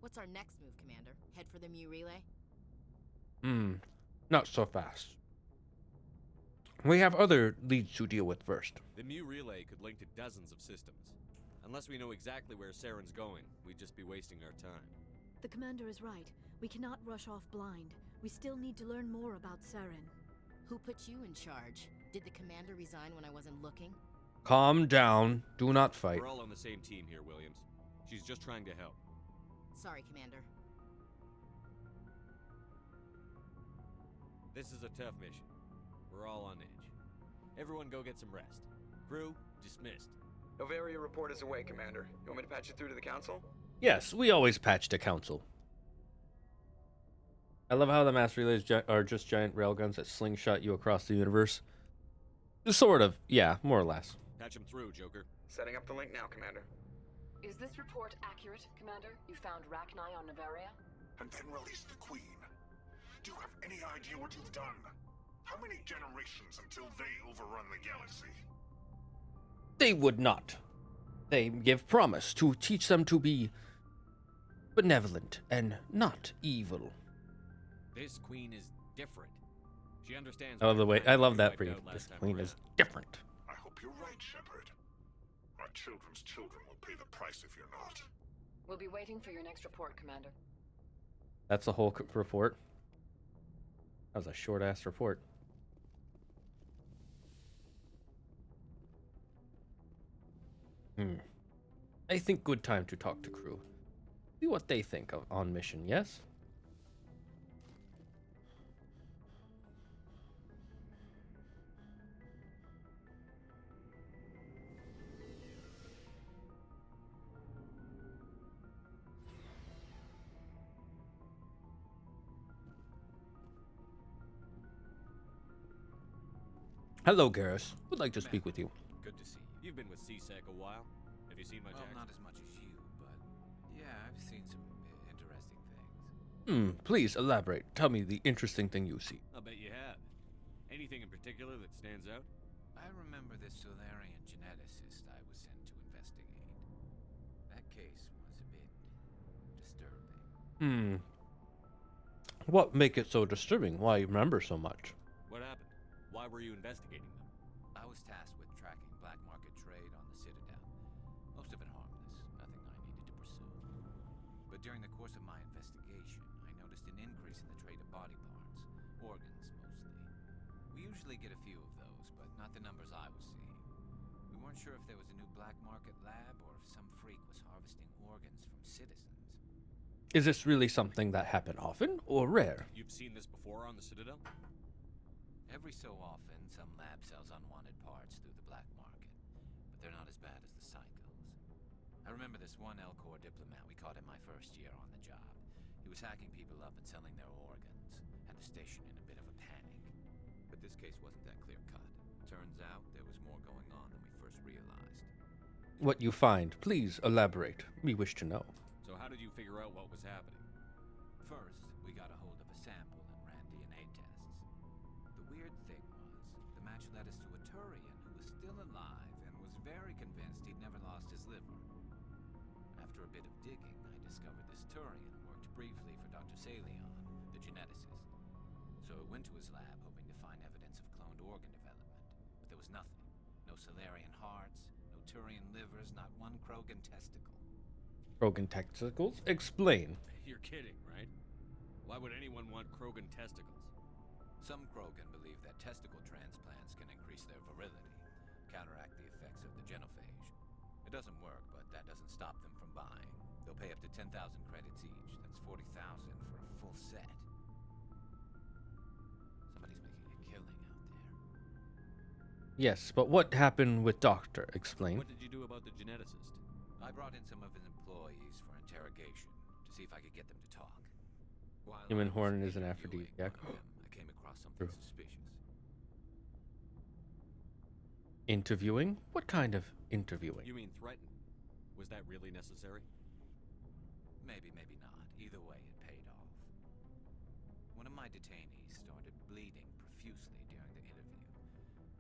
What's our next move, Commander? Head for the Mu relay? Not so fast. We have other leads to deal with first. The Mu relay could link to dozens of systems. Unless we know exactly where Saren's going, we'd just be wasting our time. The commander is right. We cannot rush off blind. We still need to learn more about Saren. Who put you in charge? Did the commander resign when I wasn't looking? Calm down. Do not fight. We're all on the same team here, Williams. She's just trying to help. Sorry, Commander. This is a tough mission. We're all on edge. Everyone go get some rest. Crew, dismissed. Noveria report is away, Commander. You want me to patch it through to the Council? Yes, we always patch to Council. I love how the mass relays are just giant railguns that slingshot you across the universe. Sort of, yeah, more or less. Patch him through, Joker. Setting up the link now, Commander. Is this report accurate, Commander? You found Rachni on Noveria? And then released the Queen. Do you have any idea what you've done? How many generations until they overrun the galaxy? They would not. They give promise to teach them to be benevolent and not evil. This Queen is different. She understands. I love the way. I love that for you. This Queen is different. I hope you're right, Shepard. Our children's children will pay the price if you're not. We'll be waiting for your next report, Commander. That's the whole report. That was a short-ass report. I think good time to talk to crew. See what they think of on mission, yes? Hello, Garrus. Would like to speak with you. Good to see you. You've been with CSEC a while. Have you seen my jacket? Not as much as you, but yeah, I've seen some interesting things. Please elaborate. Tell me the interesting thing you see. I'll bet you have. Anything in particular that stands out? I remember this Solarian geneticist I was sent to investigate. That case was a bit disturbing. What make it so disturbing? Why you remember so much? What happened? Why were you investigating them? I was tasked with tracking black market trade on the Citadel. Most of it harmless, nothing I needed to pursue. But during the course of my investigation, I noticed an increase in the trade of body parts, organs mostly. We usually get a few of those, but not the numbers I was seeing. We weren't sure if there was a new black market lab or if some freak was harvesting organs from citizens. Is this really something that happen often or rare? You've seen this before on the Citadel? Every so often, some lab sells unwanted parts through the black market, but they're not as bad as the cycles. I remember this one Elcor diplomat we caught in my first year on the job. He was hacking people up and selling their organs, had the station in a bit of a panic. But this case wasn't that clear-cut. Turns out there was more going on than we first realized. What you find, please elaborate. We wish to know. So how did you figure out what was happening? First, we got a hold of a sample and ran DNA tests. The weird thing was, the match led us to a Turian who was still alive and was very convinced he'd never lost his liver. After a bit of digging, I discovered this Turian worked briefly for Dr. Salion, the geneticist. So I went to his lab hoping to find evidence of cloned organ development, but there was nothing. No Solarian hearts, no Turian livers, not one Krogan testicle. Krogan testicles? Explain. You're kidding, right? Why would anyone want Krogan testicles? Some Krogan believe that testicle transplants can increase their virility, counteract the effects of the genophage. It doesn't work, but that doesn't stop them from buying. They'll pay up to 10,000 credits each. That's 40,000 for a full set. Yes, but what happened with Doctor? Explain. What did you do about the geneticist? I brought in some of his employees for interrogation to see if I could get them to talk. While Human I was horn is an interviewing aphrodisiac. one of them, I came across something True. suspicious. Interviewing? What kind of interviewing? You mean threaten? Was that really necessary? Maybe, maybe not. Either way, it paid off. One of my detainees started bleeding profusely during the interview.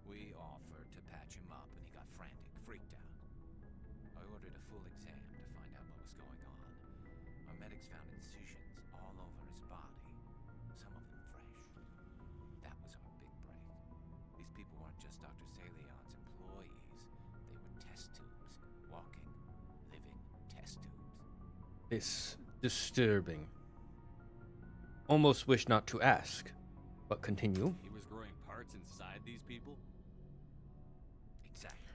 We offered to patch him up, and he got frantic, freaked out. I ordered a full exam to find out what was going on. Our medics found incisions all over his body, some of them fresh. That was our big break. These people weren't just Dr. Salion's employees. They were test tubes, walking, living test tubes. It's disturbing. Almost wish not to ask, but continue. He was growing parts inside these people? Exactly.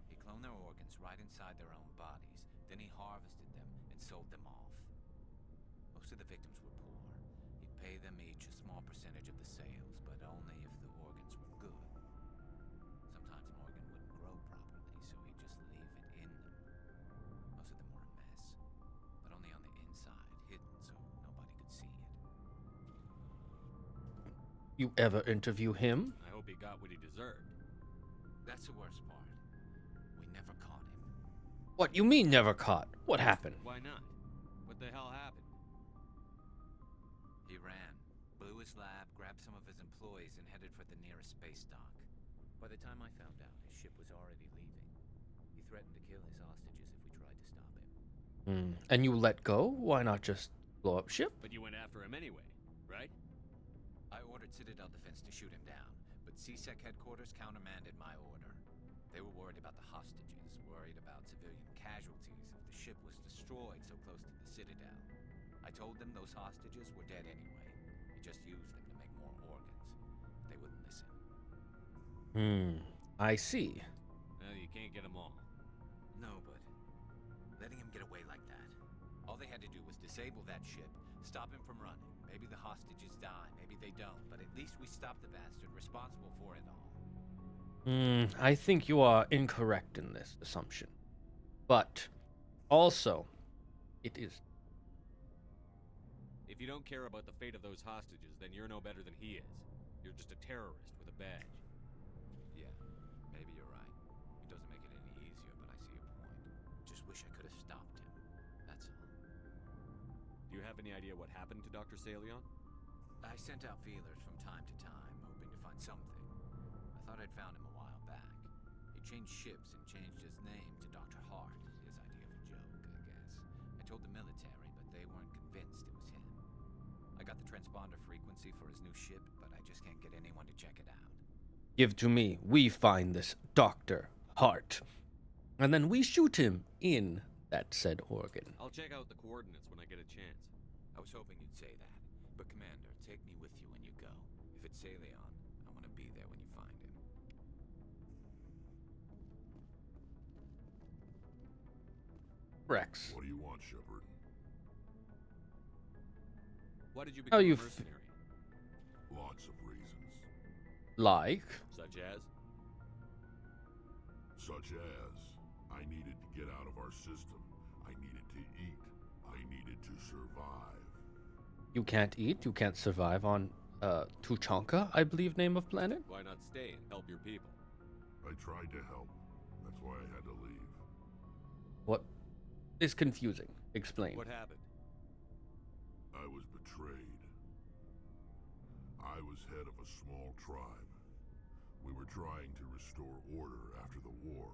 He cloned their organs right inside their own bodies. Then he harvested them and sold them off. Most of the victims were poor. He'd pay them each a small percentage of the sales, but only if the organs were good. Sometimes an organ wouldn't grow properly, so he'd just leave it in them. Most of them were a mess, but only on the inside, hidden so nobody could see it. You ever interview him? I hope he got what he deserved. That's the worst part. We never caught him. What you mean never caught? What happened? Why not? What the hell happened? He ran, blew his lab, grabbed some of his employees, and headed for the nearest space dock. By the time I found out, his ship was already leaving. He threatened to kill his hostages if we tried to stop him. And you let go? Why not just blow up ship? But you went after him anyway, right? I ordered Citadel Defense to shoot him down, but CSEC headquarters countermanded my order. They were worried about the hostages, worried about civilian casualties if the ship was destroyed so close to the Citadel. I told them those hostages were dead anyway. We just used them to make more organs. They wouldn't listen. I see. Well, you can't get them all. No, but letting him get away like that. All they had to do was disable that ship, stop him from running. Maybe the hostages die, maybe they don't, but at least we stopped the bastard responsible for it all. I think you are incorrect in this assumption. But also, it is. If you don't care about the fate of those hostages, then you're no better than he is. You're just a terrorist with a badge. Yeah, maybe you're right. It doesn't make it any easier, but I see your point. Just wish I could have stopped him. That's all. Do you have any idea what happened to Dr. Salion? I sent out feelers from time to time, hoping to find something. I thought I'd found him a while back. He changed ships and changed his name to Dr. Hart, his idea of a joke, I guess. I told the military, but they weren't convinced it was him. I got the transponder frequency for his new ship, but I just can't get anyone to check it out. Give to me. We find this Dr. Hart. And then we shoot him in that said organ. I'll check out the coordinates when I get a chance. I was hoping you'd say that. But Commander, take me with you when you go. If it's Salion, I want to be there when you find him. Rex. What do you want, Shepard? Why did you How become you a mercenary? Lots of reasons. Like? Such as? Such as, I needed to get out of our system. I needed to eat. I needed to survive. You can't eat, you can't survive on Tuchanka, I believe name of planet? Why not stay and help your people? I tried to help. That's why I had to leave. What is confusing? Explain. What happened? I was betrayed. I was head of a small tribe. We were trying to restore order after the war,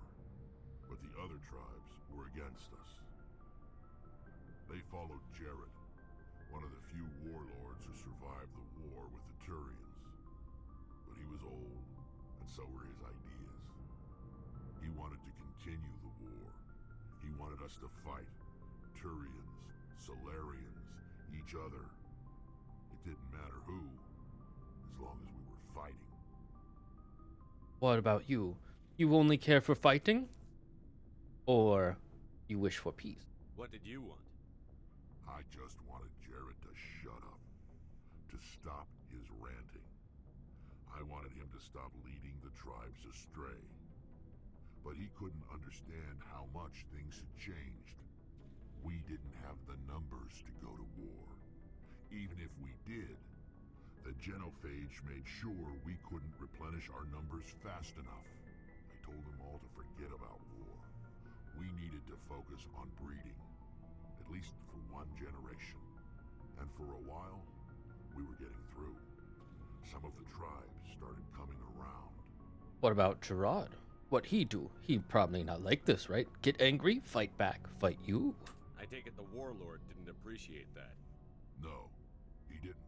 but the other tribes were against us. They followed Jared, one of the few warlords who survived the war with the Turians. But he was old, and so were his ideas. He wanted to continue the war. He wanted us to fight. Turians, Solarians, each other. It didn't matter who, as long as we were fighting. What about you? You only care for fighting? Or you wish for peace? What did you want? I just wanted Jared to shut up, to stop his ranting. I wanted him to stop leading the tribes astray. But he couldn't understand how much things had changed. We didn't have the numbers to go to war. Even if we did, the genophage made sure we couldn't replenish our numbers fast enough. I told them all to forget about war. We needed to focus on breeding, at least for one generation. And for a while, we were getting through. Some of the tribes started coming around. What about Gerard? What'd he do? He'd probably not like this, right? Get angry, fight back, fight you. I take it the warlord didn't appreciate that. No, he didn't.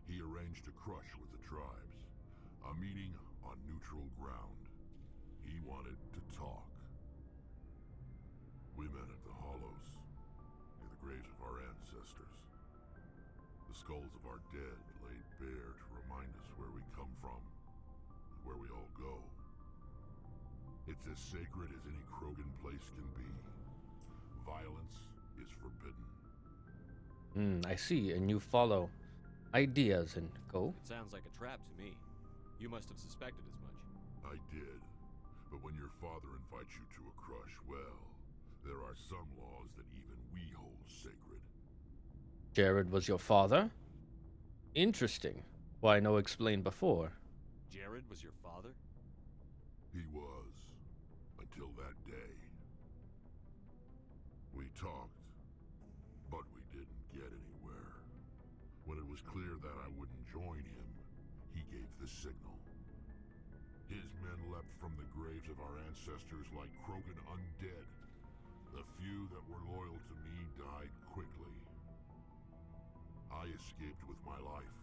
He arranged a crush with the tribes. A meeting on neutral ground. He wanted to talk. We met at the Hollows, near the graves of our ancestors. The skulls of our dead laid bare to remind us where we come from, and where we all go. It's as sacred as any Krogan place can be. Violence is forbidden. I see, and you follow ideas and go. It sounds like a trap to me. You must have suspected as much. I did. But when your father invites you to a crush, well, there are some laws that even we hold sacred. Jared was your father? Interesting. Why no explained before? Jared was your father? He was. Until that day. We talked, but we didn't get anywhere. When it was clear that I wouldn't join him, he gave the signal. His men leapt from the graves of our ancestors like Krogan undead. The few that were loyal to me died quickly. I escaped with my life,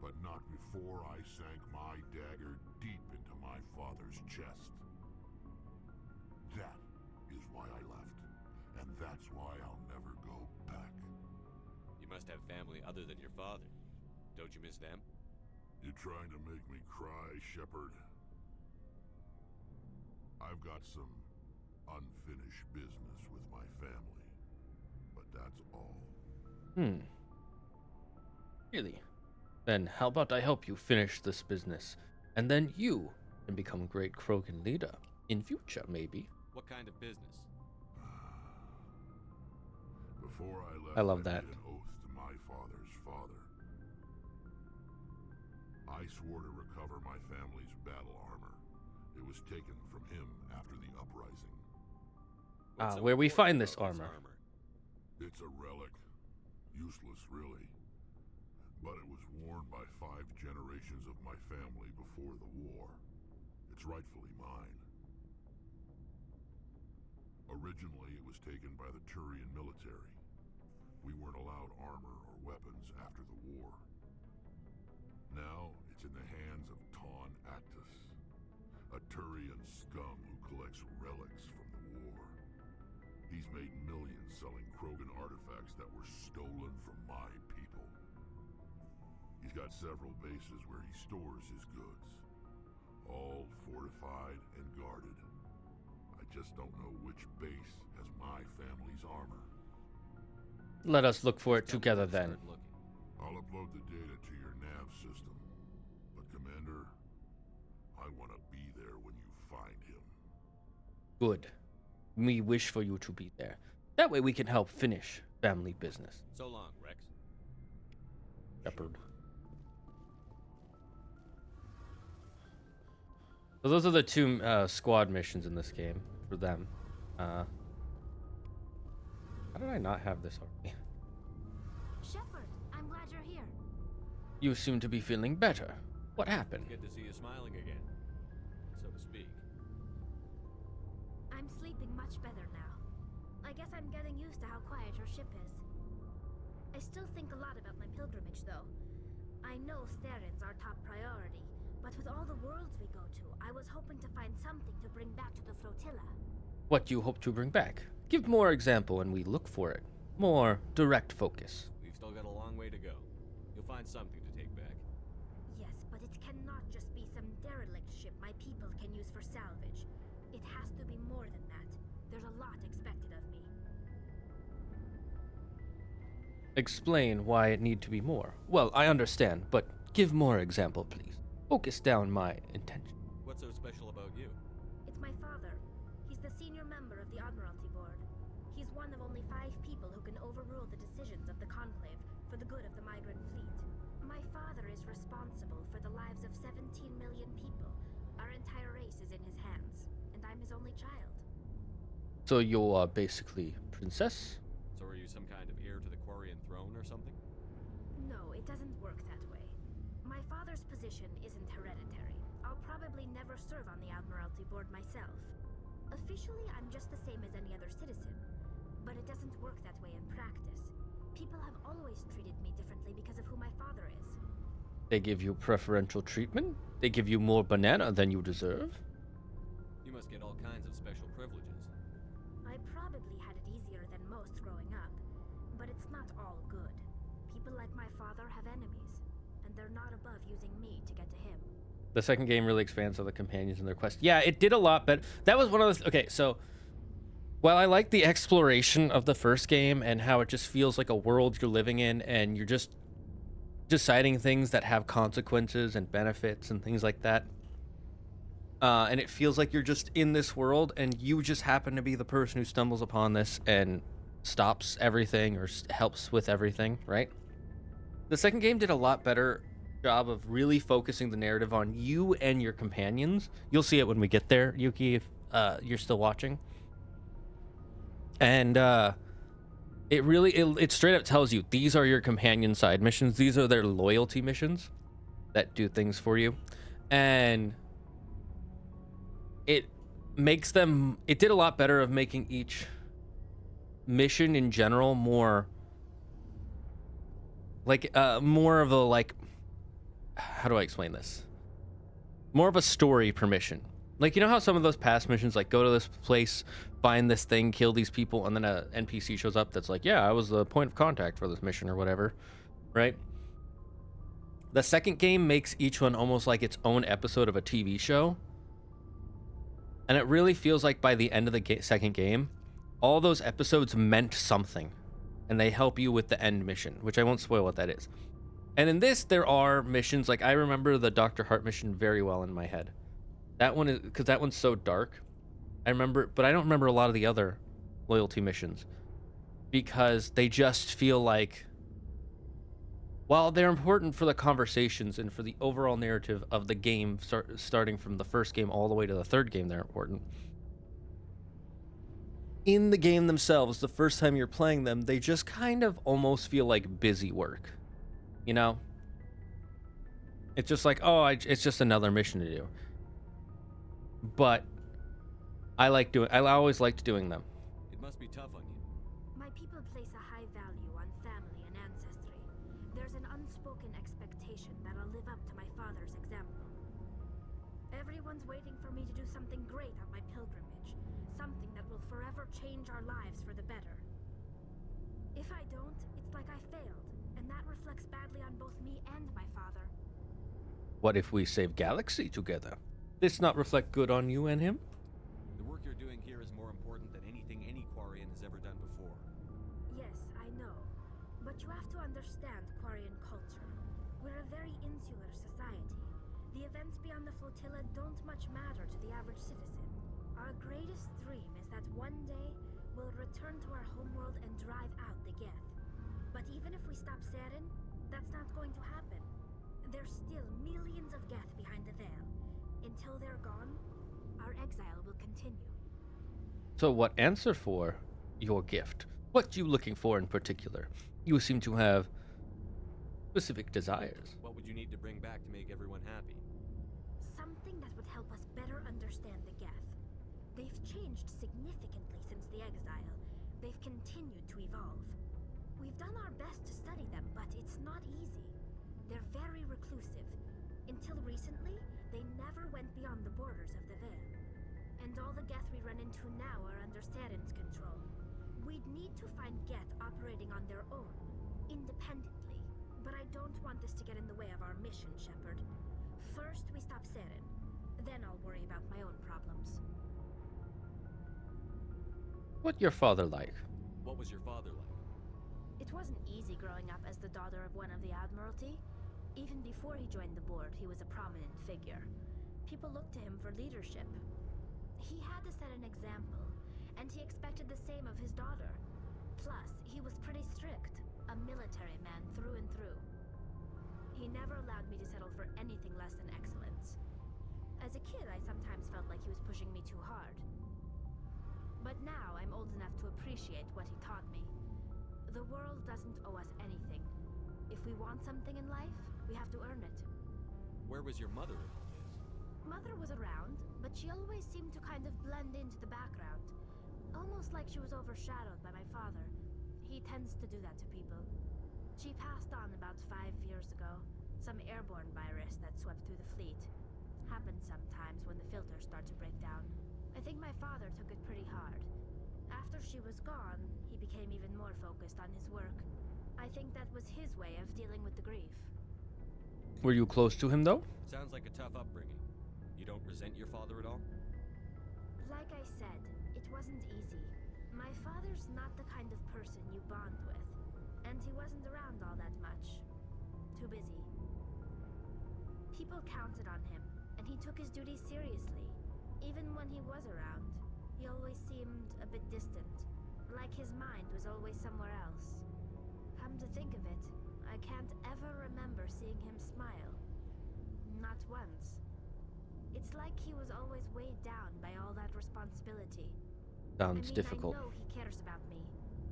but not before I sank my dagger deep into my father's chest. That is why I left, and that's why I'll never go back. You must have family other than your father. Don't you miss them? You trying to make me cry, Shepard? I've got some unfinished business with my family, but that's all. Really? Then how about I help you finish this business, and then you can become a great Krogan leader in future, maybe. What kind of business? Before I left, I love that. made an oath to my father's father. I swore to recover my family's battle armor. It was taken from him after the uprising. Where we find this armor. It's a relic. Useless, really. But it was worn by 5 generations of my family before the war. It's rightfully mine. Originally, it was taken by the Turian military. We weren't allowed armor or weapons after the war. Now, it's in the hands of Taun Actus, a Turian scum who collects relics from the war. He's made millions selling Krogan artifacts that were stolen from my people. He's got several bases where he stores his goods, all fortified and guarded. I just don't know which base has my family's armor. Let us look for it together then. I'll upload the data to your nav system. But Commander, I want to be there when you find him. Good. We wish for you to be there. That way we can help finish family business. So long, Rex. Shepard. So those are the 2 squad missions in this game for them. How did I not have this already? Shepard, I'm glad you're here. You seem to be feeling better. What happened? Good to see you smiling again, so to speak. I'm sleeping much better now. I guess I'm getting used to how quiet your ship is. I still think a lot about my pilgrimage, though. I know Theron's our top priority, but with all the worlds we go to, I was hoping to find something to bring back to the flotilla. What do you hope to bring back? Give more example and we look for it. More direct focus. We've still got a long way to go. You'll find something to take back. Yes, but it cannot just be some derelict ship my people can use for salvage. It has to be more than that. There's a lot expected of me. Explain why it need to be more. Well, I understand, but give more example, please. Focus down my intention. What's so special about you? It's my father. He's the senior member of the Admiralty Board. He's one of only 5 people who can overrule the decisions of the Conclave for the good of the migrant fleet. My father is responsible for the lives of 17 million people. Our entire race is in his hands, and I'm his only child. So you are basically princess? So are you some kind of heir to the Quarian throne or something? No, it doesn't work that way. My father's position isn't hereditary. I'll probably never serve on the Admiralty Board myself. Officially, I'm just the same as any other citizen. But it doesn't work that way in practice. People have always treated me differently because of who my father is. They give you preferential treatment? They give you more banana than you deserve? You must get all kinds of special privileges. I probably had it easier than most growing up, but it's not all good. People like my father have enemies, and they're not above using me to get to him. The second game really expands on the companions and their quest. Yeah, it did a lot, but that was one of the... Okay, so... While I like the exploration of the first game and how it just feels like a world you're living in and you're just deciding things that have consequences and benefits and things like that. And it feels like you're just in this world and you just happen to be the person who stumbles upon this and stops everything or helps with everything, right? The second game did a lot better job of really focusing the narrative on you and your companions. You'll see it when we get there, Yuki, if you're still watching. And it really it straight up tells you these are your companion side missions. These are their loyalty missions that do things for you. And it makes them... It did a lot better of making each mission in general more like more of a, like, how do I explain this? More of a story per mission. Like, you know how some of those past missions, like, go to this place, find this thing, kill these people, and then a NPC shows up that's like, yeah, I was the point of contact for this mission or whatever, right? The second game makes each one almost like its own episode of a TV show. And it really feels like by the end of the second game, all those episodes meant something. And they help you with the end mission, which I won't spoil what that is. And in this, there are missions, like, I remember the Dr. Hart mission very well in my head. That one is, because that one's so dark. I remember, but I don't remember a lot of the other loyalty missions. Because they just feel like, while they're important for the conversations and for the overall narrative of the game, starting from the first game all the way to the third game, they're important. In the game themselves, the first time you're playing them, they just kind of almost feel like busy work. You know? It's just like, oh, it's just another mission to do. But I always liked doing them. It must be tough on you. My people place a high value on family and ancestry. There's an unspoken expectation that I'll live up to my father's example. Everyone's waiting for me to do something great on my pilgrimage. Something that will forever change our lives for the better. If I don't, it's like I failed, and that reflects badly on both me and my father. What if we save Galaxy together? This not reflect good on you and him? The work you're doing here is more important than anything any Quarian has ever done before. Yes, I know. But you have to understand Quarian culture. We're a very insular society. The events beyond the flotilla don't much matter to the average citizen. Our greatest dream is that one day we'll return to our homeworld and drive out the Geth. But even if we stop Saren, that's not going to happen. There's still millions of Geth behind the veil. Until they're gone, our exile will continue. So what answer for your gift? What you looking for in particular? You seem to have specific desires. What would you need to bring back to make everyone happy? Something that would help us better understand the Geth. They've changed significantly since the exile. They've continued to evolve. We've done our best to study them, but it's not easy. They're very reclusive. Until recently, they never went beyond the borders of the Veil. And all the Geth we run into now are under Saren's control. We'd need to find Geth operating on their own, independently. But I don't want this to get in the way of our mission, Shepard. First, we stop Saren. Then I'll worry about my own problems. What your father like? What was your father like? It wasn't easy growing up as the daughter of one of the Admiralty. Even before he joined the board, he was a prominent figure. People looked to him for leadership. He had to set an example, and he expected the same of his daughter. Plus, he was pretty strict, a military man through and through. He never allowed me to settle for anything less than excellence. As a kid, I sometimes felt like he was pushing me too hard. But now, I'm old enough to appreciate what he taught me. The world doesn't owe us anything. If we want something in life, we have to earn it. Where was your mother in all this? Mother was around, but she always seemed to kind of blend into the background. Almost like she was overshadowed by my father. He tends to do that to people. She passed on about 5 years ago. Some airborne virus that swept through the fleet. Happens sometimes when the filters start to break down. I think my father took it pretty hard. After she was gone, he became even more focused on his work. I think that was his way of dealing with the grief. Were you close to him, though? Sounds like a tough upbringing. You don't resent your father at all? Like I said, it wasn't easy. My father's not the kind of person you bond with, and he wasn't around all that much. Too busy. People counted on him, and he took his duties seriously. Even when he was around, he always seemed a bit distant, like his mind was always somewhere else. Come to think of it, I can't ever remember seeing him smile. Not once. It's like he was always weighed down by all that responsibility. Sounds difficult. I know he cares about me,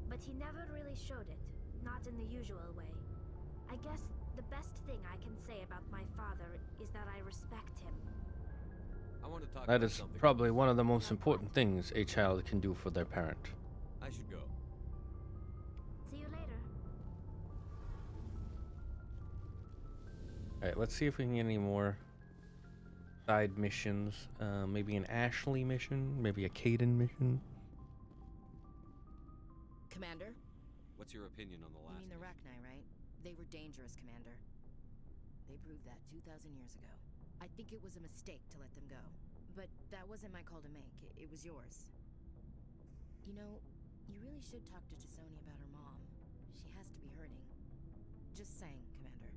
but he never really showed it, not in the usual way. I guess the best thing I can say about my father is that I respect him. I want to talk That about is something. probably one of the most important things a child can do for their parent. I should go. See you later. Alright, let's see if we can get any more side missions. Maybe an Ashley mission, maybe a Caden mission. Commander? What's your opinion on the You last mean the mission? Rachni, right? They were dangerous, Commander. They proved that 2,000 years ago. I think it was a mistake to let them go. But that wasn't my call to make. It was yours. You know, you really should talk to Chisoni about her mom. She has to be hurting. Just saying, Commander.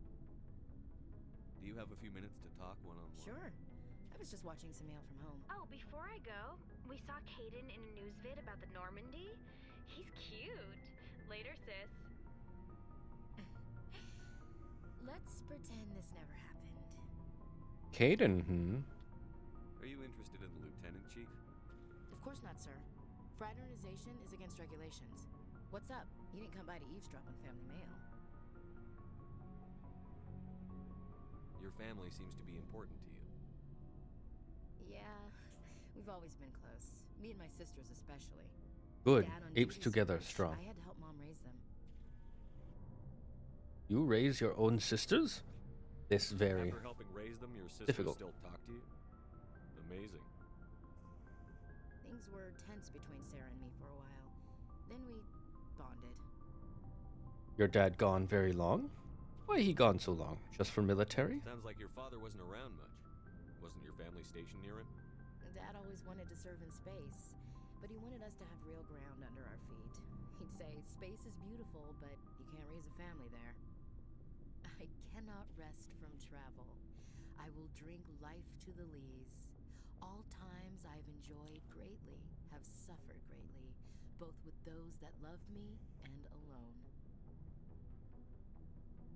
Do you have a few minutes to talk one-on-one? Sure. I was just watching some mail from home. Oh, before I go, we saw Caden in a news vid about the Normandy. He's cute. Later, sis. Let's pretend this never happened. Caden, Are you interested in the Lieutenant Chief? Of course not, sir. Fraternization is against regulations. What's up? You didn't come by to eavesdrop on family mail. Your family seems to be important to you. Yeah, we've always been close. Me and my sisters especially. Good. Dad on Apes duty together, switch. strong. I had to help Mom raise them. You raise your own sisters? This very After helping raise them, your sisters difficult. still talk to you? Amazing. Things were tense between Sarah and me for a while. Then we bonded. Your dad gone very long? Why he gone so long? Just for military? Sounds like your father wasn't around much. Wasn't your family stationed near him? Dad always wanted to serve in space, but he wanted us to have real ground under our feet. He'd say, space is beautiful, but you can't raise a family there. I cannot rest from travel. I will drink life to the lees. All times I've enjoyed greatly, have suffered greatly, both with those that loved me and alone.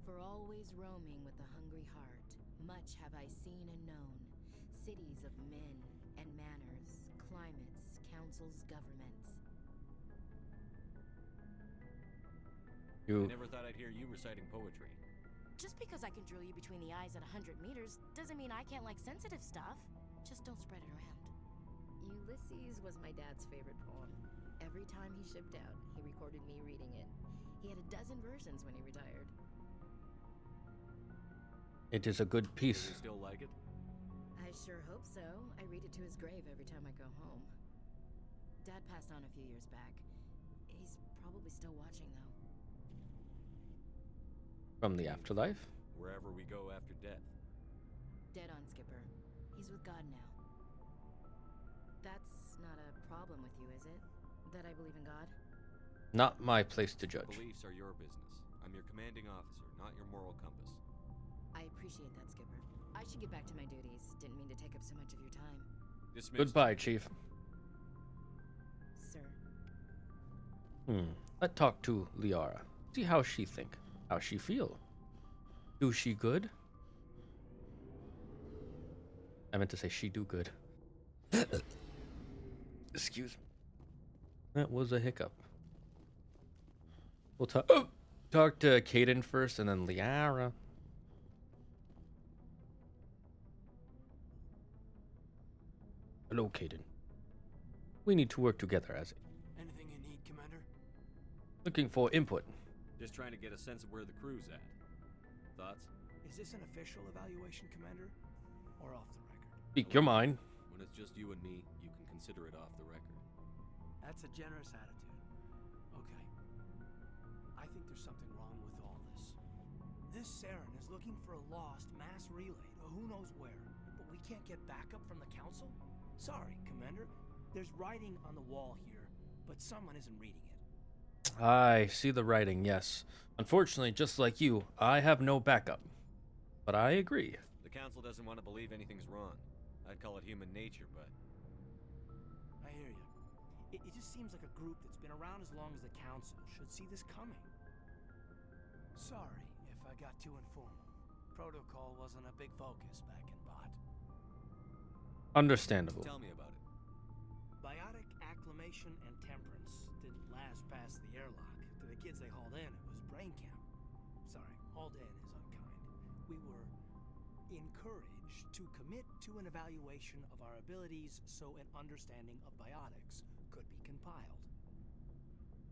For always roaming with a hungry heart, much have I seen and known, cities of men and manners, climates, councils, governments. I never thought I'd hear you reciting poetry. Just because I can drill you between the eyes at 100 meters doesn't mean I can't like sensitive stuff. Just don't spread it around. Ulysses was my dad's favorite poem. Every time he shipped out, he recorded me reading it. He had a dozen versions when he retired. It is a good piece. Do you still like it? I sure hope so. I read it to his grave every time I go home. Dad passed on a few years back. He's probably still watching, though. From the afterlife? Wherever we go after death. Dead on, Skipper. He's with God now. That's not a problem with you, is it? That I believe in God? Not my place to judge. Beliefs are your business. I'm your commanding officer, not your moral compass. I I appreciate that, Skipper. I should get back to my duties. Didn't mean to take up so much of your time. Dismissed. Goodbye, Chief. Sir. Let's talk to Liara. See how she think. How she feel. Do she good? I meant to say she do good. Excuse me. That was a hiccup. We'll talk to Caden first and then Liara. Hello, Caden. We need to work together as Anything you need, Commander? looking for input. Just trying to get a sense of where the crew's at. Thoughts? Is this an official evaluation, Commander? Or off the record? Speak your mind. When it's just you and me, you can consider it off the record. That's a generous attitude. Okay. I think there's something wrong with all this. This Saren is looking for a lost mass relay to who knows where, but we can't get backup from the Council? Sorry, Commander. There's writing on the wall here, but someone isn't reading it. I see the writing, yes. Unfortunately, just like you, I have no backup. But I agree. The Council doesn't want to believe anything's wrong. I'd call it human nature, but... I hear you. It just seems like a group that's been around as long as the Council should see this coming. Sorry if I got too informal. Protocol wasn't a big focus back in Bot. Understandable. Tell me about it. Biotic acclimation and temperance didn't last past the airlock. To the kids they hauled in, it was brain camp. Sorry, hauled in is unkind. We were encouraged to commit to an evaluation of our abilities so an understanding of biotics could be compiled.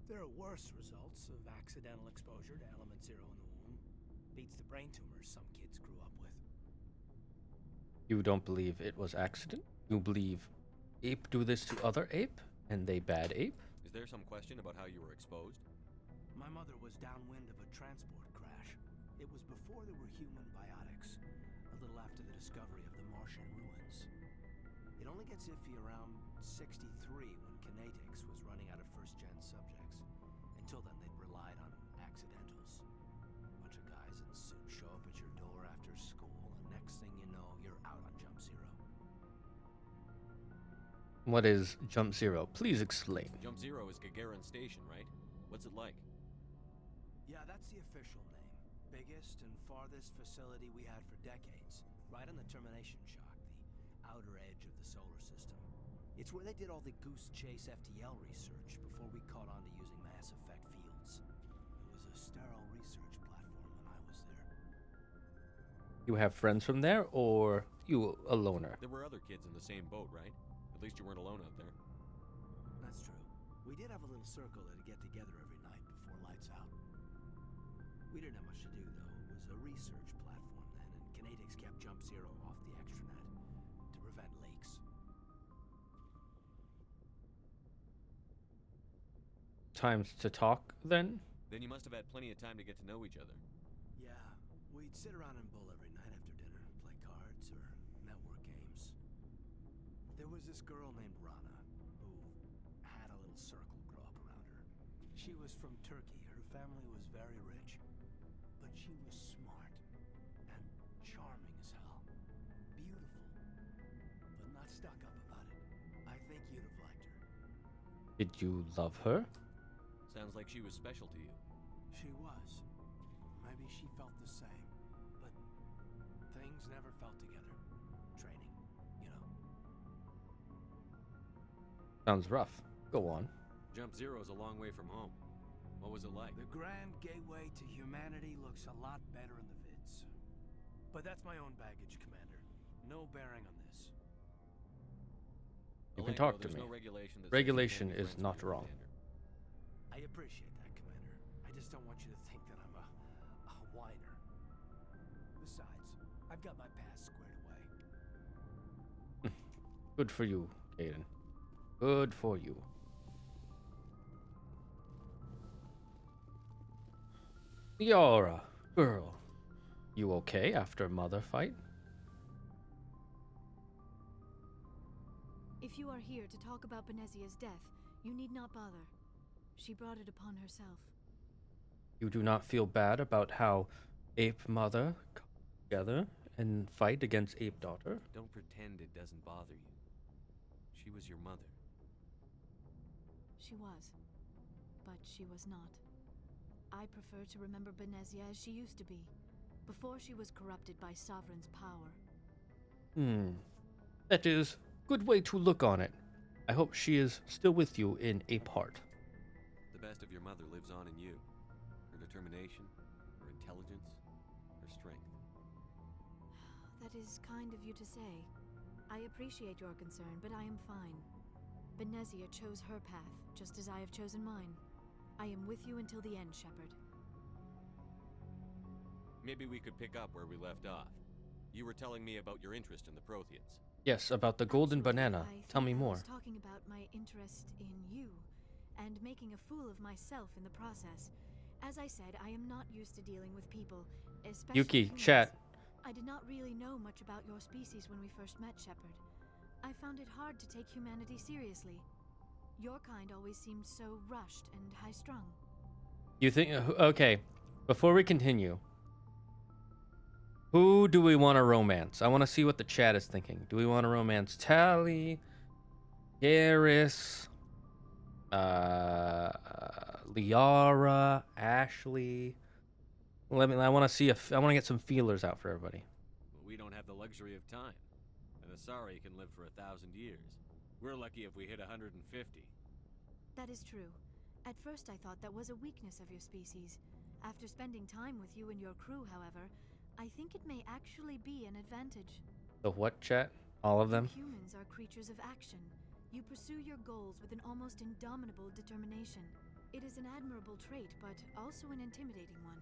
There are worse results of accidental exposure to element zero in the womb. Beats the brain tumors some kids grew up with. You don't believe it was accident? You believe ape do this to other ape, and they bad ape? Is there some question about how you were exposed? My mother was downwind of a transport crash. It was before there were human biotics, a little after the discovery of the Martian ruins. It only gets iffy around 63 when kinetics was running out of first-gen subjects. Until then, they'd relied on accidentals. A bunch of guys in suits show up at your door after school, and next thing you know, you're out on Jump Zero. What is Jump Zero? Please explain. Jump Zero is Gagarin Station, right? What's it like? Yeah, that's the official name. Biggest and farthest facility we had for decades. Right on the termination shock, the outer edge of the solar system. It's where they did all the Goose Chase FTL research before we caught on to using mass effect fields. It was a sterile research platform when I was there. You have friends from there, or you a loner? There were other kids in the same boat, right? At least you weren't alone out there. That's true. We did have a little circle that'd get together every night before lights out. We didn't have much to do, though. It was a research platform then, and kinetics kept Jump Zero off the extranet to prevent leaks. Times to talk, then? Then you must have had plenty of time to get to know each other. Yeah, we'd sit around and bull every night after dinner, play cards or network games. There was this girl named Rana, who had a little circle grow up around her. She was from Turkey. Her family was very rich. But she was smart and charming as hell. Beautiful, but not stuck up about it. I think you'd have liked her. Did you love her? Sounds like she was special to you. She was. Maybe she felt the same. But things never felt together. Training, you know. Sounds rough. Go on. Jump Zero's a long way from home. What was it like? The grand gateway to humanity looks a lot better in the vids. But that's my own baggage, Commander. No bearing on this. You can talk to me. No regulation that regulation is not wrong. I appreciate that, Commander. I just don't want you to think that I'm a whiner. Besides, I've got my past squared away. Good for you, Caden. Good for you. Liara, girl, you okay after mother fight? If you are here to talk about Benezia's death, you need not bother. She brought it upon herself. You do not feel bad about how Ape Mother together and fight against Ape Daughter? Don't pretend it doesn't bother you. She was your mother. She was. But she was not. I prefer to remember Benezia as she used to be, before she was corrupted by Sovereign's power. That is a good way to look on it. I hope she is still with you in Ape Heart. The best of your mother lives on in you. Her determination, her intelligence, her strength. That is kind of you to say. I appreciate your concern, but I am fine. Benezia chose her path, just as I have chosen mine. I am with you until the end, Shepard. Maybe we could pick up where we left off. You were telling me about your interest in the Protheans. Yes, about the golden banana. Tell me I more. was talking about my interest in you, and making a fool of myself in the process. As I said, I am not used to dealing with people, especially Yuki, humans. chat. I did not really know much about your species when we first met, Shepard. I found it hard to take humanity seriously. Your kind always seemed so rushed and high-strung. You think... Okay, before we continue, who do we want to romance? I want to see what the chat is thinking. Do we want to romance Tally, Garrus, Liara, Ashley? I want to see if I want to get some feelers out for everybody. But we don't have the luxury of time. An Asari can live for 1,000 years. We're lucky if we hit 150. That is true. At first I thought that was a weakness of your species. After spending time with you and your crew, however, I think it may actually be an advantage. The what, chat? All of them? Humans are creatures of action. You pursue your goals with an almost indomitable determination. It is an admirable trait, but also an intimidating one.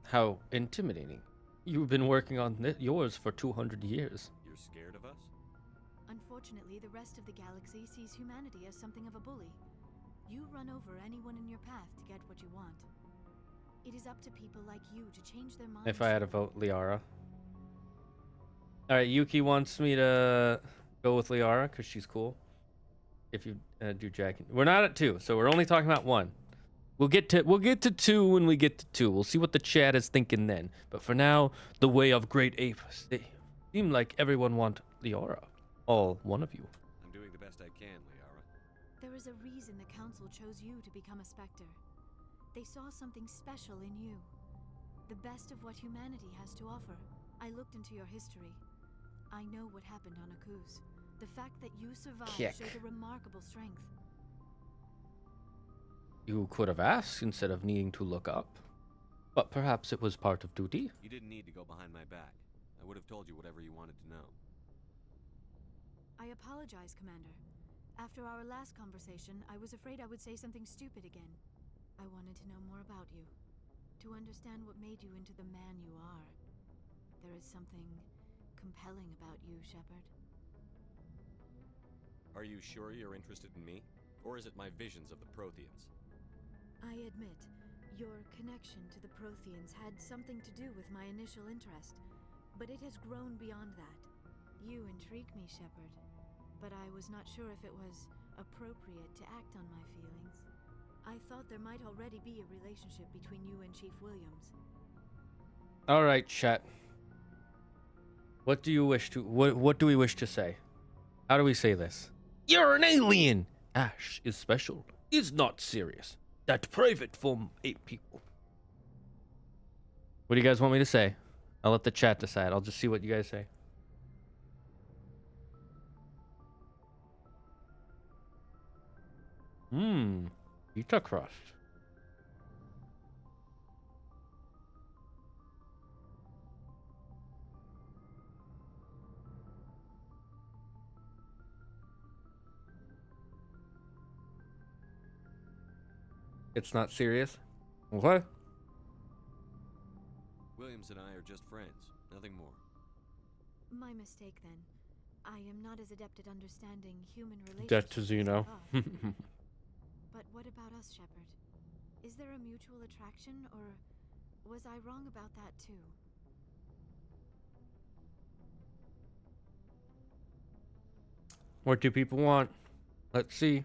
How intimidating. You've been working on yours for 200 years. You're scared of us? Unfortunately, the rest of the galaxy sees humanity as something of a bully. You run over anyone in your path to get what you want. It is up to people like you to change their minds. If I had to vote Liara. Alright, Yuki wants me to go with Liara because she's cool. If you do Jack. We're not at 2, so we're only talking about 1. We'll get to 2 when we get to 2. We'll see what the chat is thinking then. But for now, the way of great ape. They seem like everyone want Liara. All one of you. I'm doing the best I can, Liara. There is a reason the Council chose you to become a Spectre. They saw something special in you. The best of what humanity has to offer. I looked into your history. I know what happened on Akuz. The fact that you survived shows a remarkable strength. You could have asked instead of needing to look up. But perhaps it was part of duty. You didn't need to go behind my back. I would have told you whatever you wanted to know. I apologize, Commander. After our last conversation, I was afraid I would say something stupid again. I wanted to know more about you. To understand what made you into the man you are. There is something compelling about you, Shepard. Are you sure you're interested in me? Or is it my visions of the Protheans? I admit, your connection to the Protheans had something to do with my initial interest, but it has grown beyond that. You intrigue me, Shepard, but I was not sure if it was appropriate to act on my feelings. I thought there might already be a relationship between you and Chief Williams. All right, chat. What do you wish to? What do we wish to say? How do we say this? You're an alien. Ash is special. Is not serious. That private from ape people. What do you guys want me to say? I'll let the chat decide. I'll just see what you guys say. Pizza crust. It's not serious? What? Williams and I are just friends, nothing more. My mistake, then. I am not as adept at understanding human relationships. Death to Zeno. But what about us, Shepard? Is there a mutual attraction, or was I wrong about that too? What do people want? Let's see.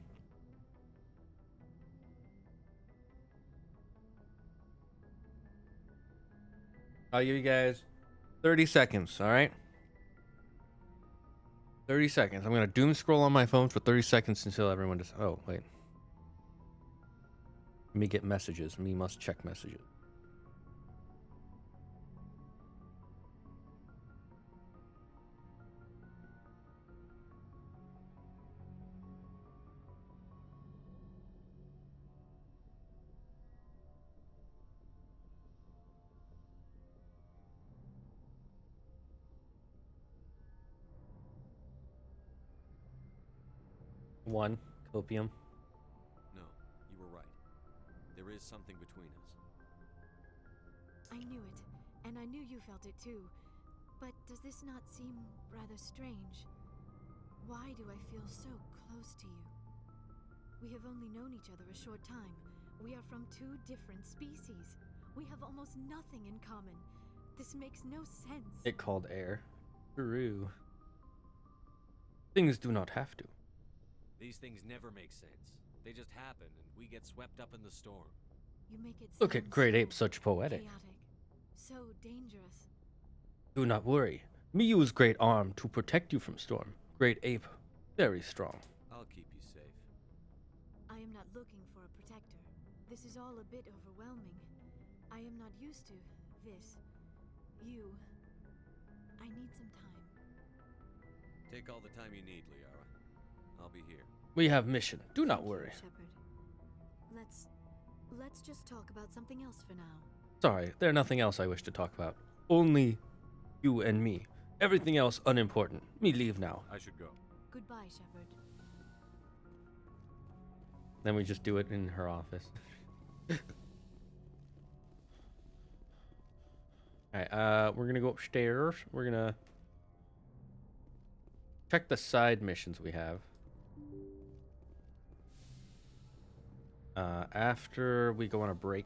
How you guys 30 seconds, all right? 30 seconds. I'm going to doom scroll on my phone for 30 seconds until everyone just... Oh, wait. Let me get messages. Me must check messages. One, copium. No, you were right. There is something between us. I knew it, and I knew you felt it too. But does this not seem rather strange? Why do I feel so close to you? We have only known each other a short time. We are from two different species. We have almost nothing in common. This makes no sense. It called air. True. Things do not have to. These things never make sense. They just happen, and we get swept up in the storm. You make it Look at Great Ape, such poetic. chaotic, so dangerous. Do not worry. Me use Great Arm to protect you from storm. Great Ape, very strong. I'll keep you safe. I am not looking for a protector. This is all a bit overwhelming. I am not used to this. You. I need some time. Take all the time you need, Liara. I'll be here. We have mission. Do not worry. Shepard. Let's just talk about something else for now. Sorry, there's nothing else I wish to talk about. Only you and me. Everything else unimportant. Me leave now. I should go. Goodbye, Shepard. Then we just do it in her office. Alright, we're gonna go upstairs. We're gonna check the side missions we have. After we go on a break.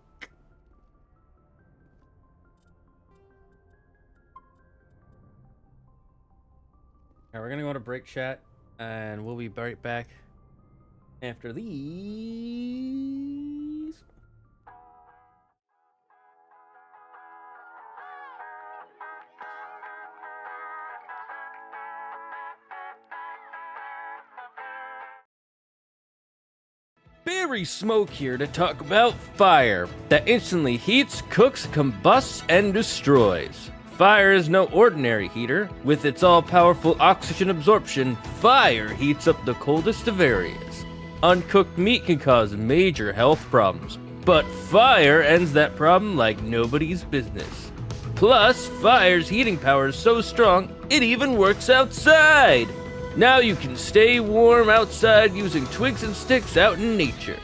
Alright, we're gonna go on a break, chat, and we'll be right back after these. Barry Smoke here to talk about fire that instantly heats, cooks, combusts, and destroys. Fire is no ordinary heater. With its all-powerful oxygen absorption, fire heats up the coldest of areas. Uncooked meat can cause major health problems, but fire ends that problem like nobody's business. Plus, fire's heating power is so strong, it even works outside! Now you can stay warm outside using twigs and sticks out in nature.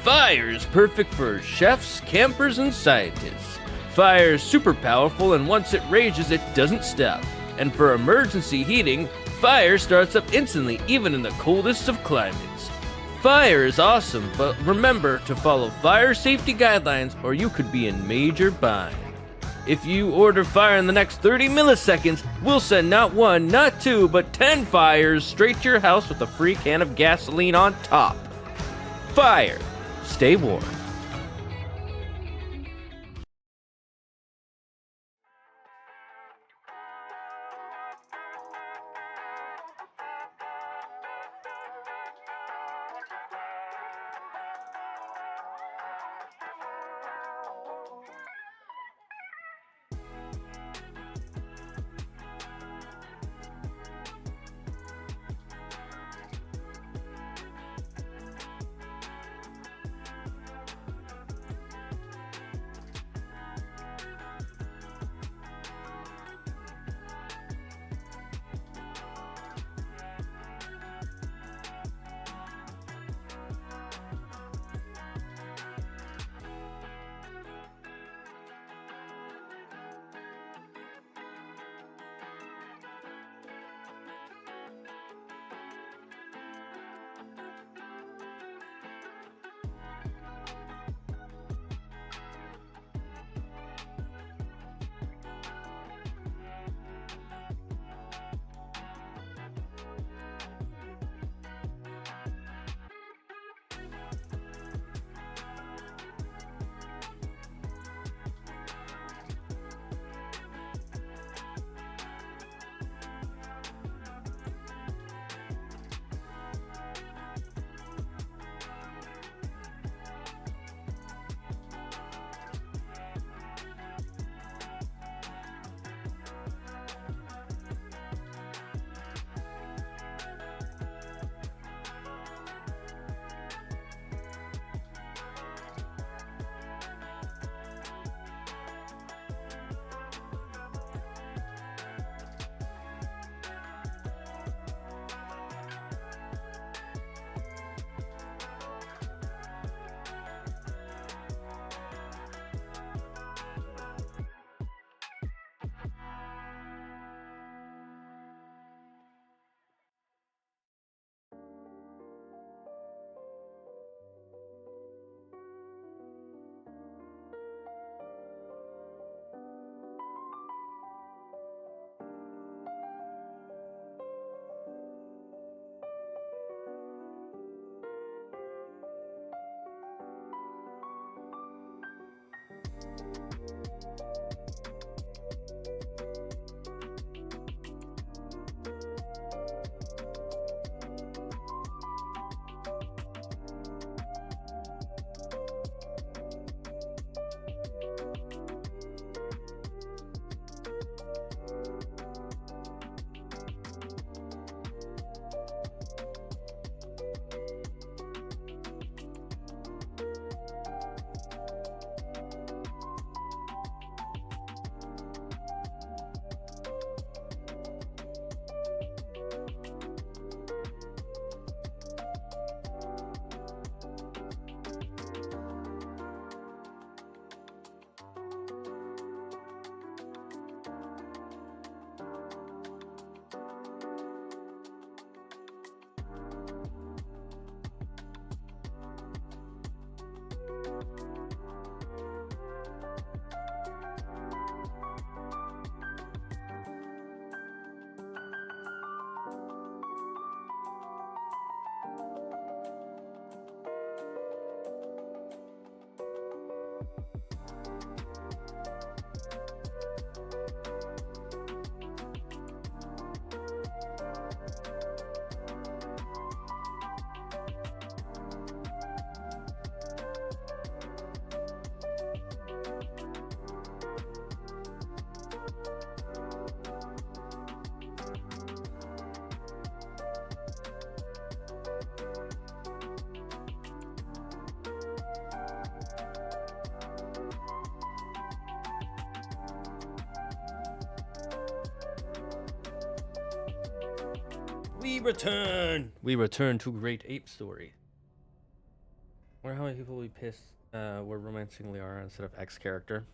Fire is perfect for chefs, campers, and scientists. Fire is super powerful, and once it rages, it doesn't stop. And for emergency heating, fire starts up instantly, even in the coldest of climates. Fire is awesome, but remember to follow fire safety guidelines or you could be in major bind. If you order fire in the next 30 milliseconds, we'll send not one, not two, but 10 fires straight to your house with a free can of gasoline on top. Fire. Stay warm. We return! We return to Great Ape Story. I wonder how many people will be pissed we're romancing Liara instead of X character.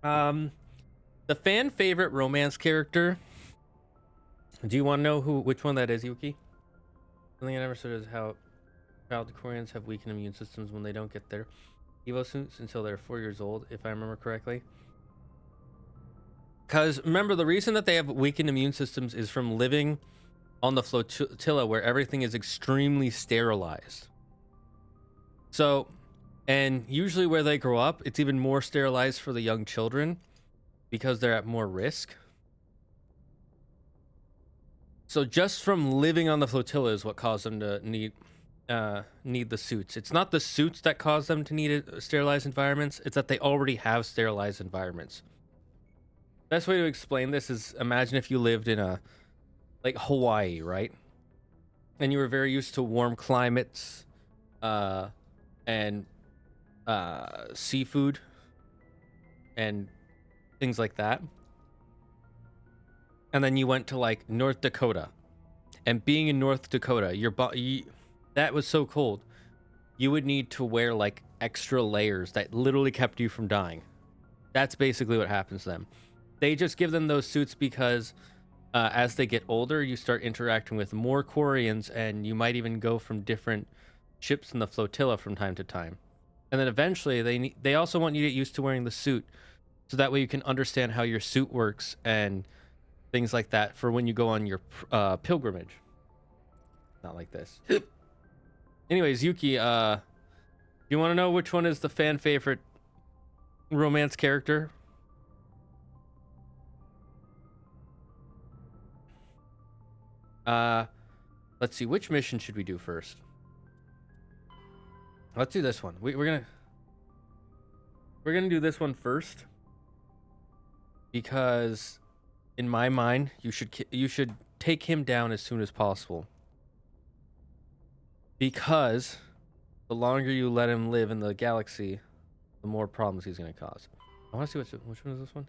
The fan favorite romance character. Do you want to know which one that is, Yuki? Something I never said is how Corians have weakened immune systems when they don't get their Evo suits until they're 4 years old, if I remember correctly. Because remember, the reason that they have weakened immune systems is from living on the flotilla where everything is extremely sterilized. So, and usually where they grow up, it's even more sterilized for the young children because they're at more risk. So just from living on the flotilla is what caused them to need the suits. It's not the suits that cause them to need sterilized environments. It's that they already have sterilized environments. Best way to explain this is imagine if you lived in like Hawaii, right? And you were very used to warm climates and seafood and things like that. And then you went to like North Dakota. And being in North Dakota, your body, that was so cold. You would need to wear like extra layers that literally kept you from dying. That's basically what happens to them. They just give them those suits because as they get older, you start interacting with more Quarians, and you might even go from different ships in the flotilla from time to time. And then eventually, they also want you to get used to wearing the suit, so that way you can understand how your suit works and things like that for when you go on your pilgrimage. Not like this. Anyways, Yuki, you want to know which one is the fan favorite romance character? Let's see, which mission should we do first? Let's do this one. We're gonna do this one first because, in my mind, you should take him down as soon as possible. Because the longer you let him live in the galaxy, the more problems he's gonna cause. I want to see which one is this one.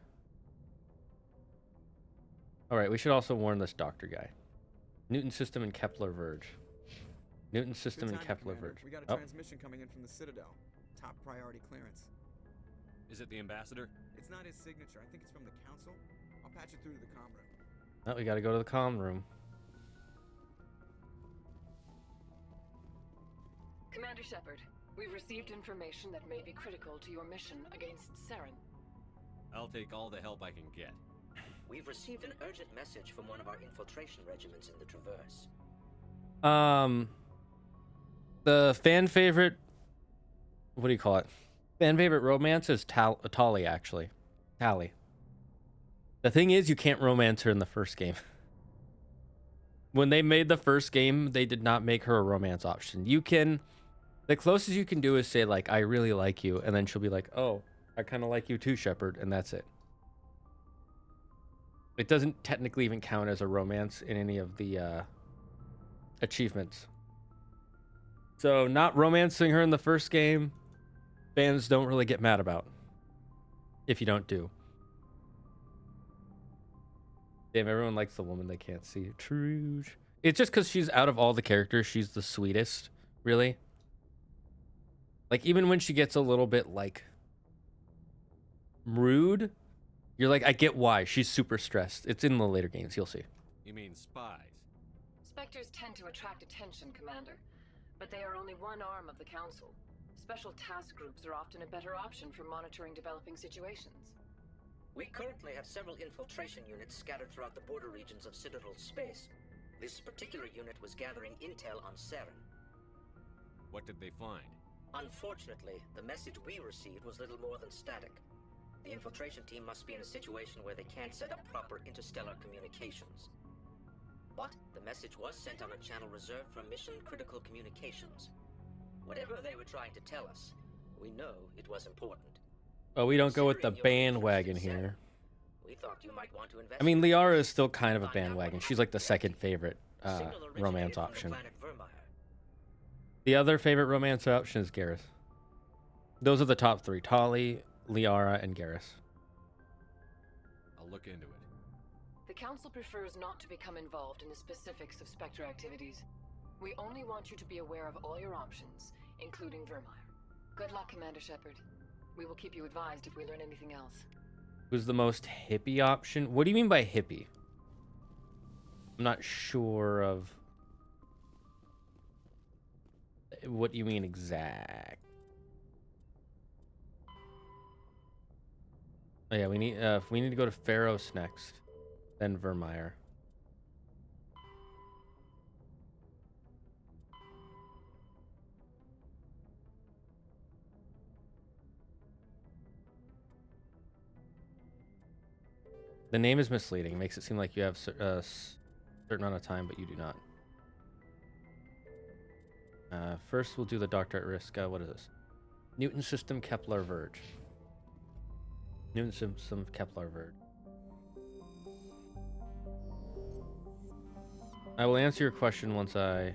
All right, we should also warn this doctor guy. Newton system and Kepler Verge. Newton system and Kepler Verge. We got a transmission coming in from the Citadel. Top priority clearance. Is it the ambassador? It's not his signature. I think it's from the council. I'll patch it through to the comm room. Oh, we gotta go to the comm room. Commander Shepard, we've received information that may be critical to your mission against Saren. I'll take all the help I can get. We've received an urgent message from one of our infiltration regiments in the Traverse. The fan favorite, what do you call it? Fan favorite romance is Tali, actually. Tali. The thing is, you can't romance her in the first game. When they made the first game, they did not make her a romance option. You can, the closest you can do is say like, I really like you. And then she'll be like, oh, I kind of like you too, Shepard. And that's it. It doesn't technically even count as a romance in any of the achievements. So not romancing her in the first game, fans don't really get mad about. If you don't do. Damn, everyone likes the woman they can't see. True. It's just because she's out of all the characters, she's the sweetest, really. Like, even when she gets a little bit, like, rude, you're like, I get why. She's super stressed. It's in the later games, you'll see. You mean spies? Spectres tend to attract attention, Commander. But they are only one arm of the Council. Special task groups are often a better option for monitoring developing situations. We currently have several infiltration units scattered throughout the border regions of Citadel space. This particular unit was gathering intel on Saren. What did they find? Unfortunately, the message we received was little more than static. The infiltration team must be in a situation where they can't set up proper interstellar communications. But the message was sent on a channel reserved for mission-critical communications. Whatever they were trying to tell us, we know it was important. Oh, we don't go with the bandwagon here. We thought you might want to invest. I mean, Liara is still kind of a bandwagon. She's like the second favorite romance option. The other favorite romance option is Garrus. Those are the top three. Tali, Liara, and Garrus. I'll look into it. The Council prefers not to become involved in the specifics of Spectre activities. We only want you to be aware of all your options, including Vermeer. Good luck, Commander Shepard. We will keep you advised if we learn anything else. Who's the most hippie option? What do you mean by hippie? I'm not sure of what you mean exact. Oh yeah, we need to go to Pharos next, then Vermeer. The name is misleading. It makes it seem like you have a certain amount of time, but you do not. First, we'll do the doctor at risk. What is this? Newton system Kepler Verge. Newton system Kepler Verge. I will answer your question once I...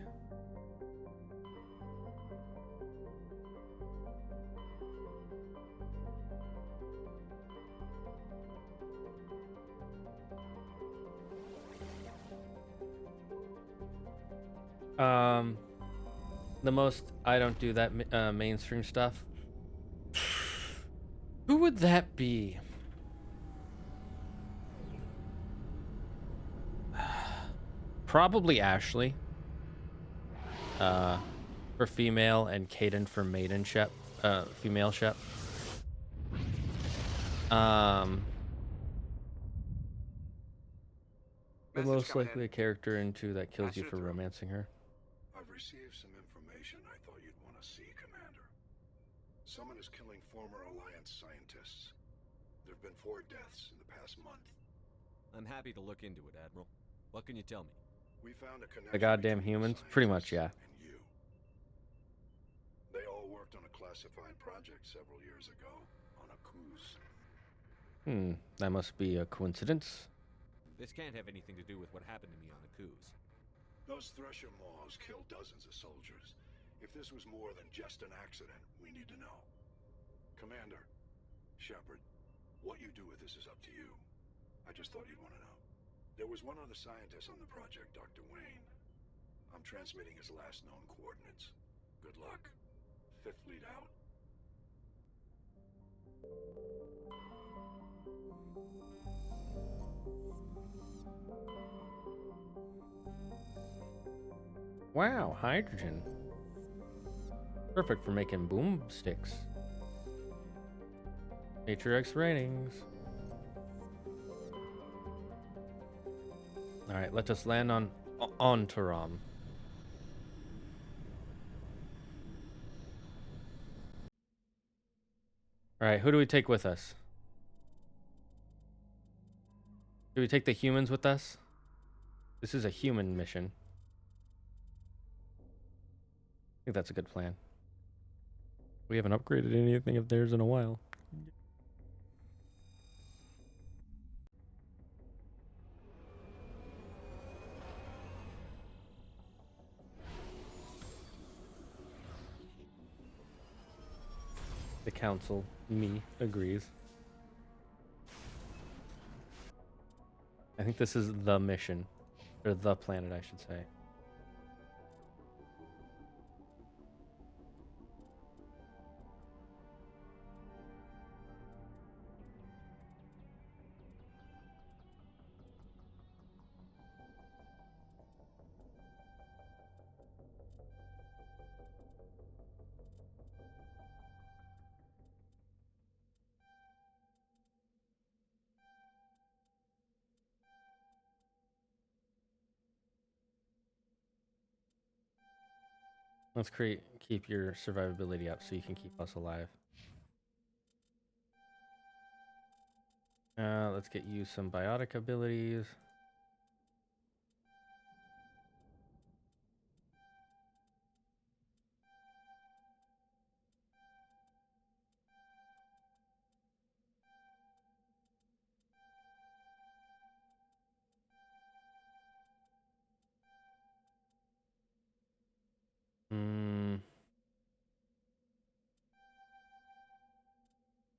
The most I don't do that mainstream stuff. Who would that be? Probably Ashley. For female, and Caden for maiden shep, female shep. The most likely a character into that kills you for romancing her. I've received some information I thought you'd want to see, Commander. Someone is killing former Alliance scientists. There have been 4 deaths in the past month. I'm happy to look into it, Admiral. What can you tell me? We found a connection. The goddamn humans? Pretty much, yeah. And you. They all worked on a classified project several years ago on a cruise. That must be a coincidence. This can't have anything to do with what happened to me on the Coos. Those Thresher Maws killed dozens of soldiers. If this was more than just an accident, we need to know. Commander, Shepard, what you do with this is up to you. I just thought you'd want to know. There was one other scientist on the project, Dr. Wayne. I'm transmitting his last known coordinates. Good luck. 5th Fleet out. Wow, hydrogen. Perfect for making boomsticks. Matrix ratings. Alright, let us land on Taram. Alright, who do we take with us? Do we take the humans with us? This is a human mission. I think that's a good plan. We haven't upgraded anything of theirs in a while. The council, me, agrees. I think this is the mission. Or the planet, I should say. Let's keep your survivability up so you can keep us alive. Let's get you some biotic abilities.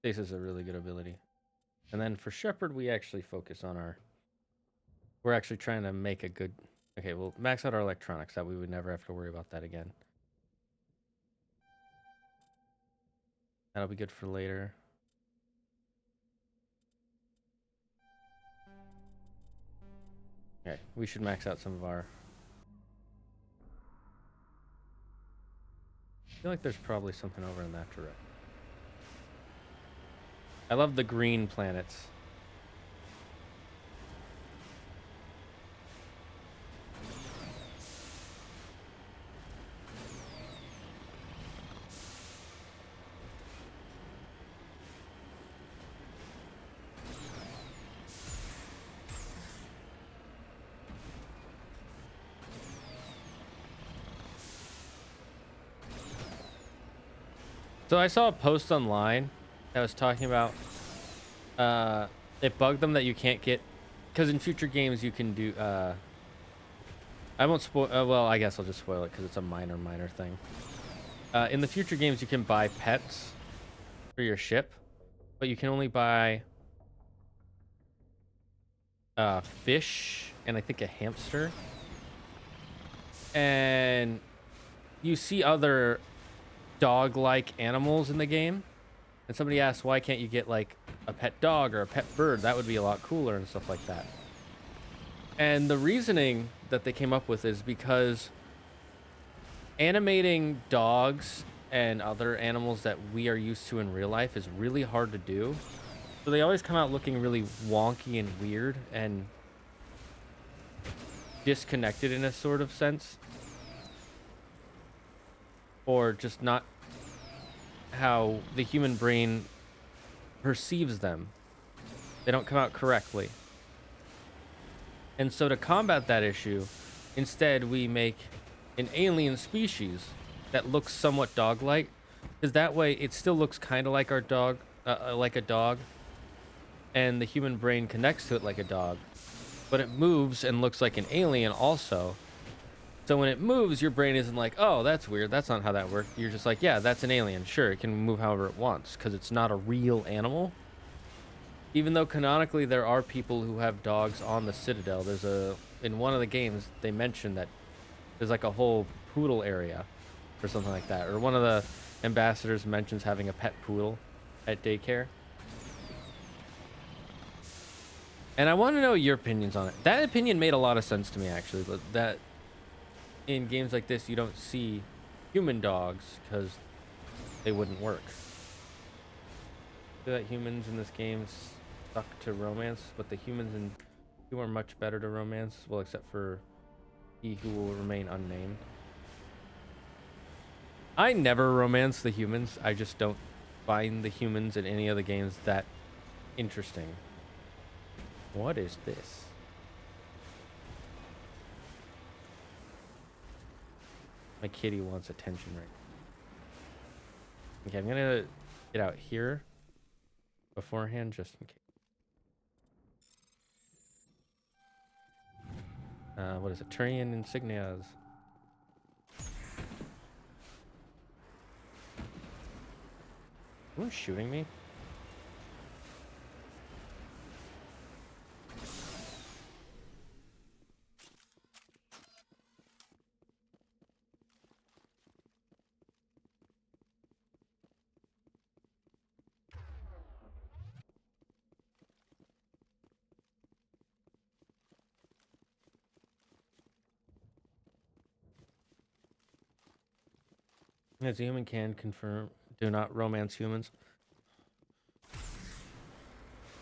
This is a really good ability. And then for Shepard, we actually focus on our... We're actually trying to make a good... Okay, we'll max out our electronics. That way we would never have to worry about that again. That'll be good for later. Okay, we should max out some of our... I feel like there's probably something over in that direction. I love the green planets. So I saw a post online that was talking about it bugged them that you can't get, because in future games you can do I won't spoil, well, I guess I'll just spoil it because it's a minor thing. In the future games you can buy pets for your ship, but you can only buy fish and I think a hamster. And you see other dog-like animals in the game, and somebody asked, why can't you get like a pet dog or a pet bird? That would be a lot cooler and stuff like that. And the reasoning that they came up with is because animating dogs and other animals that we are used to in real life is really hard to do. So they always come out looking really wonky and weird and disconnected in a sort of sense, or just not how the human brain perceives them. They don't come out correctly. And so to combat that issue, instead we make an alien species that looks somewhat dog-like, because that way it still looks kind of like our dog, like a dog, and the human brain connects to it like a dog, but it moves and looks like an alien also. So when it moves, your brain isn't like, oh, that's weird, that's not how that worked. You're just like, yeah, that's an alien. Sure, it can move however it wants, because it's not a real animal. Even though canonically there are people who have dogs on the Citadel. There's in one of the games, they mentioned that there's like a whole poodle area or something like that. Or one of the ambassadors mentions having a pet poodle at daycare. And I want to know your opinions on it. That opinion made a lot of sense to me, actually. That in games like this, you don't see human dogs because they wouldn't work. I feel that humans in this game stuck to romance, but the humans in 2 are much better to romance. Well, except for he who will remain unnamed. I never romance the humans. I just don't find the humans in any of the games that interesting. What is this? My kitty wants attention right now. Okay, I'm gonna get out here beforehand just in case. What is it? Turian insignias. Someone shooting me? As a human can confirm, do not romance humans.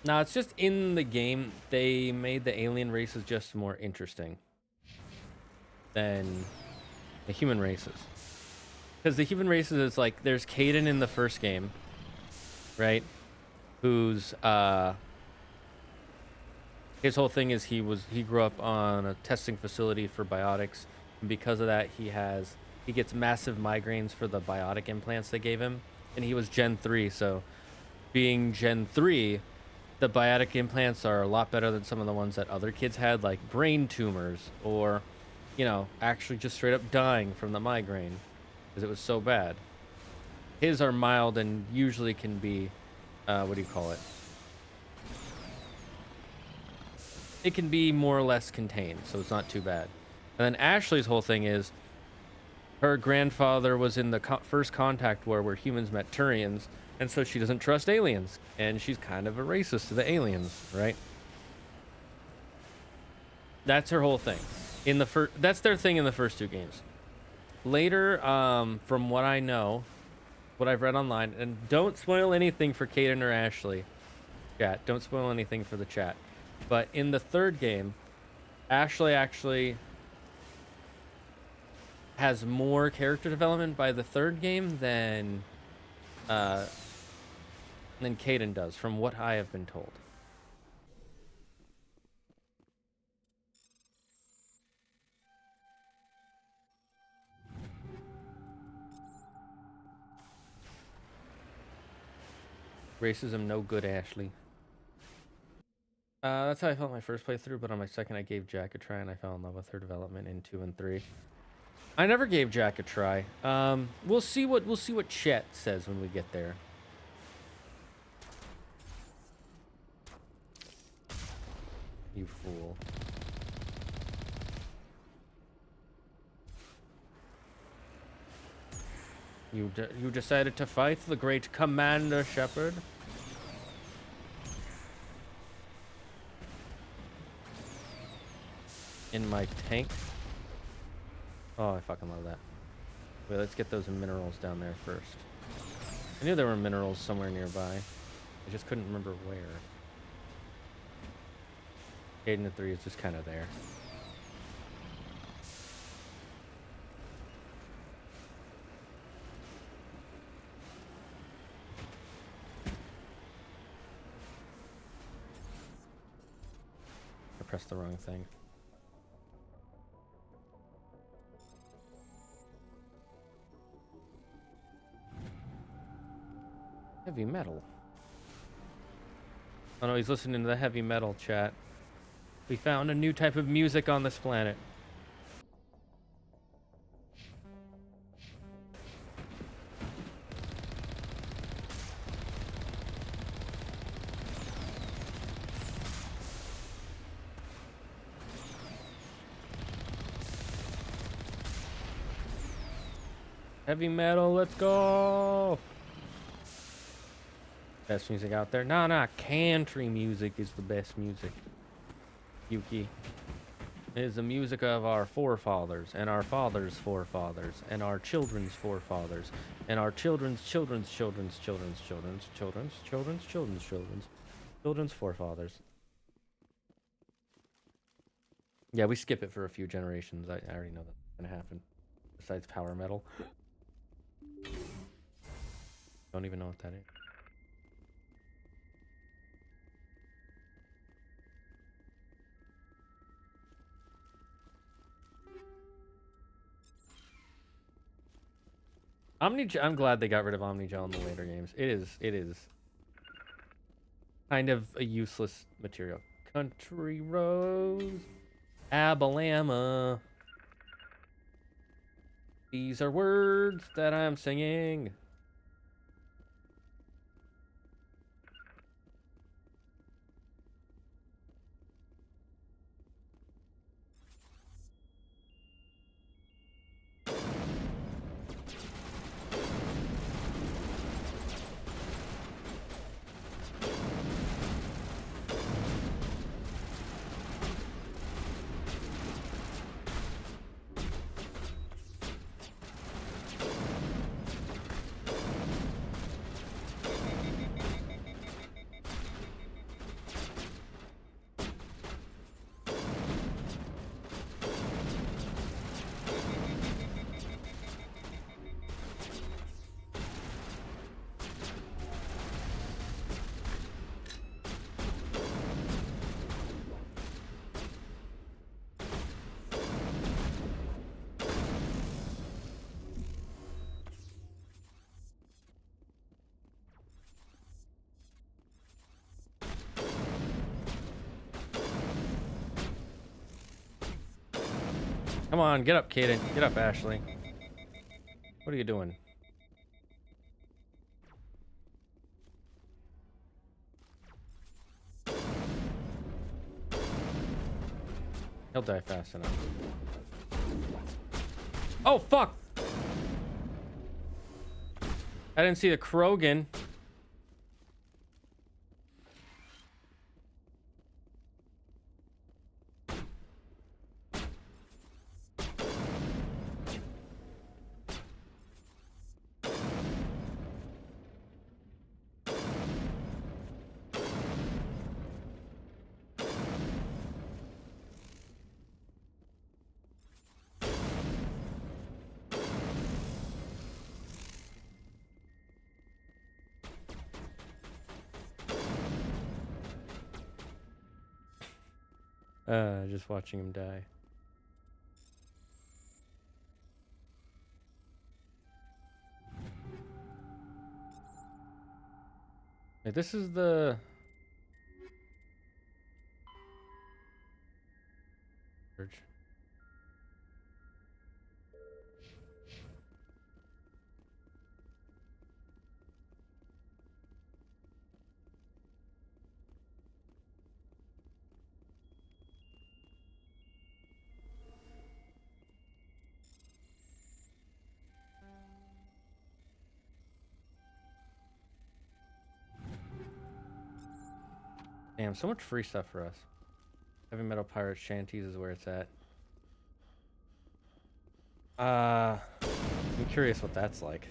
No, it's just in the game, they made the alien races just more interesting than the human races. Because the human races is like, there's Caden in the first game, right? Who's, his whole thing is he grew up on a testing facility for biotics. And because of that, he gets massive migraines for the biotic implants they gave him. And he was Gen 3, so being Gen 3, the biotic implants are a lot better than some of the ones that other kids had, like brain tumors or, you know, actually just straight up dying from the migraine because it was so bad. His are mild and usually can be, what do you call it? it can be more or less contained, so it's not too bad. And then Ashley's whole thing is her grandfather was in the first contact war where humans met Turians, and so she doesn't trust aliens, and she's kind of a racist to the aliens, right? That's her whole thing. That's their thing in the first 2 games. Later, from what I know, what I've read online, and don't spoil anything for Kaden or Ashley, chat. Don't spoil anything for the chat. But in the 3rd game, Ashley actually has more character development by the 3rd game than Kaden does, from what I have been told. Racism no good, Ashley. That's how I felt my first playthrough, but on my second I gave Jack a try and I fell in love with her development in 2 and 3. I never gave Jack a try. We'll see what Chet says when we get there. You fool. You decided to fight the great Commander Shepard? In my tank? Oh, I fucking love that. Wait, let's get those minerals down there first. I knew there were minerals somewhere nearby. I just couldn't remember where. Kaden at 3 is just kind of there. I pressed the wrong thing. Heavy metal. Oh no, he's listening to the heavy metal chat. We found a new type of music on this planet. Heavy metal, let's go! Best music out there? Nah, country music is the best music. Yuki. It is the music of our forefathers, and our fathers' forefathers, and our children's forefathers, and our children's children's children's children's children's children's children's children's children's children's forefathers. Yeah, we skip it for a few generations. I already know that's gonna happen. Besides power metal. Don't even know what that is. I'm glad they got rid of Omnigel in the later games. It is kind of a useless material. Country roads, Abalama. These are words that I'm singing. Come on, get up, Kaden. Get up, Ashley. What are you doing? He'll die fast enough. Oh, fuck! I didn't see the Krogan. Just watching him die. Hey, this is the... Damn, so much free stuff for us. Heavy metal pirate shanties is where it's at. I'm curious what that's like.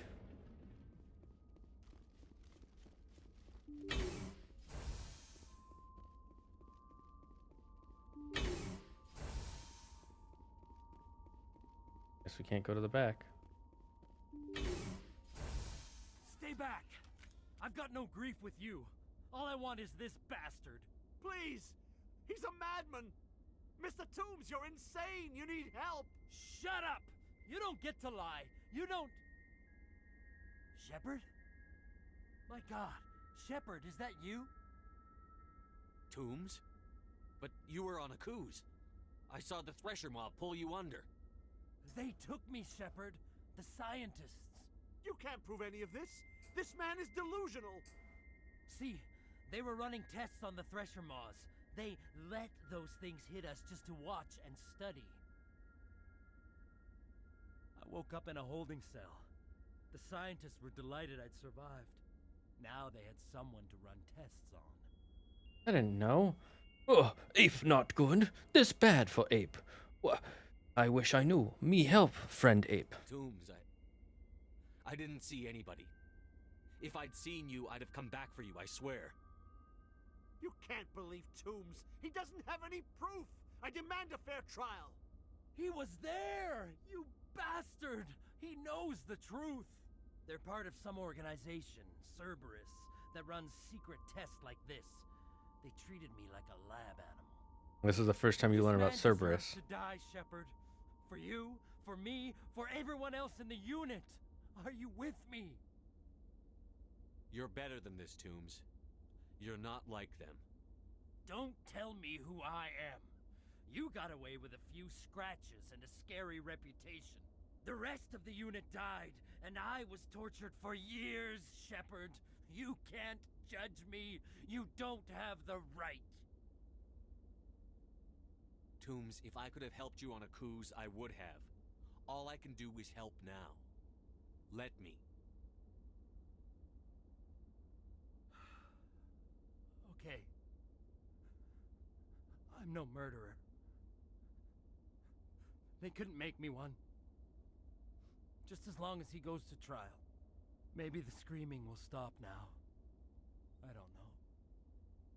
Guess we can't go to the back. Stay back! I've got no grief with you. All I want is this bastard. Please! He's a madman! Mr. Toombs, you're insane! You need help! Shut up! You don't get to lie. You don't... Shepard? My God. Shepard, is that you? Toombs? But you were on a cruise. I saw the Thresher mob pull you under. They took me, Shepard. The scientists. You can't prove any of this. This man is delusional. See, they were running tests on the Thresher moths. They let those things hit us just to watch and study. I woke up in a holding cell. The scientists were delighted I'd survived. Now they had someone to run tests on. I didn't know. Oh, Ape not good. This bad for Ape. I wish I knew. Me help, friend Ape. Toombs, I didn't see anybody. If I'd seen you, I'd have come back for you, I swear. You can't believe Toombs. He doesn't have any proof. I demand a fair trial. He was there! You bastard! He knows the truth. They're part of some organization, Cerberus, that runs secret tests like this. They treated me like a lab animal. This is the first time you learn about Cerberus. To die, Shepard. For you, for me, for everyone else in the unit. Are you with me? You're better than this, Toombs. You're not like them. Don't tell me who I am. You got away with a few scratches and a scary reputation. The rest of the unit died, and I was tortured for years, Shepard. You can't judge me. You don't have the right. Toombs, if I could have helped you on a cruise, I would have. All I can do is help now. Let me. Okay. I'm no murderer. They couldn't make me one. Just as long as he goes to trial. Maybe the screaming will stop now. I don't know.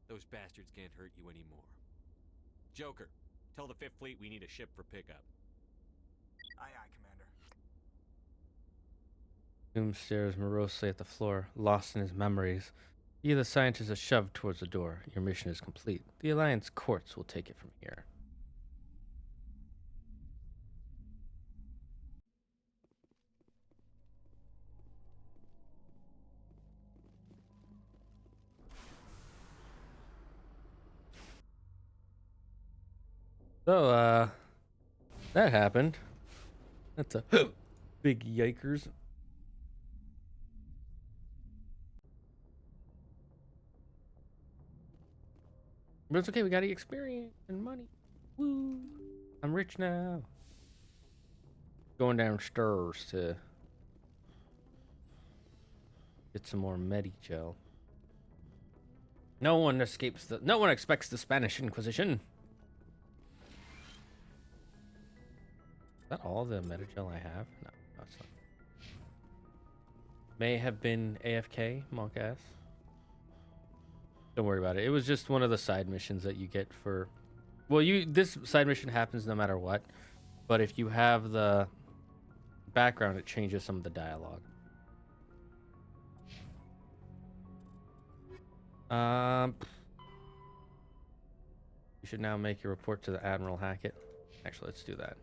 Those bastards can't hurt you anymore. Joker, tell the 5th Fleet we need a ship for pickup. Aye, aye, Commander. Doom stares morosely at the floor, lost in his memories. You, the scientist, is shoved towards the door. Your mission is complete. The Alliance courts will take it from here. So, that happened. That's a big yikers. But it's okay, we got the experience and money. Woo! I'm rich now. Going downstairs to get some more Medi-gel. No one expects the Spanish Inquisition. Is that all the Medi-gel I have? No, that's not. May have been AFK, monk ass. Don't worry about it. It was just one of the side missions that you get for... Well, this side mission happens no matter what. But if you have the background, it changes some of the dialogue. You should now make your report to the Admiral Hackett. Actually, let's do that.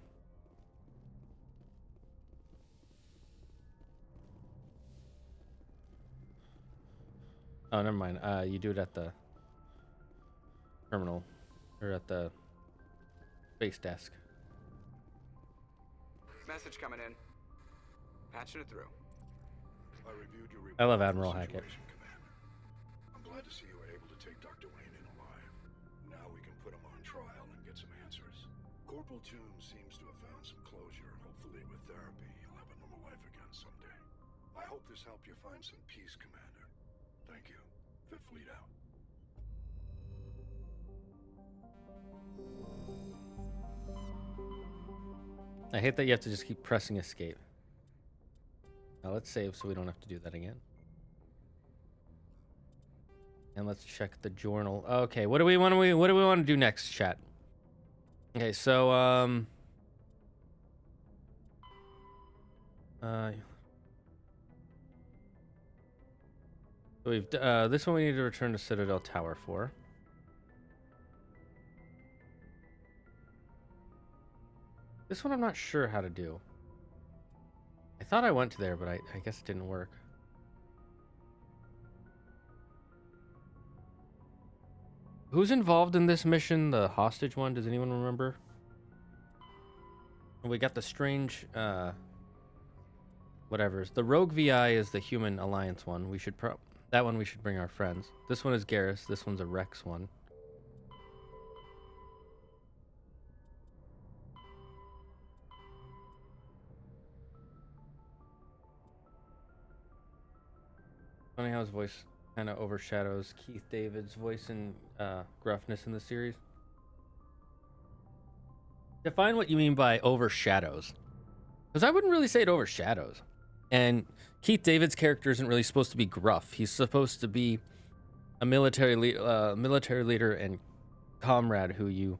Oh, never mind. You do it at the terminal, or at the base desk. Message coming in. Patching it through. I reviewed your report. I love Admiral Hackett. I'm glad to see you were able to take Dr. Wayne in alive. Now we can put him on trial and get some answers. Corporal Toombs seems to have found some closure, and hopefully with therapy, he'll have a normal life again someday. I hope this helped you find some peace, Commander. Thank you. Fifth Fleet out. I hate that you have to just keep pressing escape. Now let's save so we don't have to do that again. And let's check the journal. Okay, what do we want to do next, chat? Okay, so we've this one we need to return to Citadel Tower for. This one I'm not sure how to do. I thought I went to there, but I guess it didn't work. Who's involved in this mission? The hostage one? Does anyone remember? We got the strange, whatever. The Rogue VI is the Human Alliance one. We should that one we should bring our friends. This one is Garrus. This one's a Rex one. Funny how his voice kind of overshadows Keith David's voice and gruffness in the series. Define what you mean by overshadows. Because I wouldn't really say it overshadows. And Keith David's character isn't really supposed to be gruff. He's supposed to be a military leader and comrade who you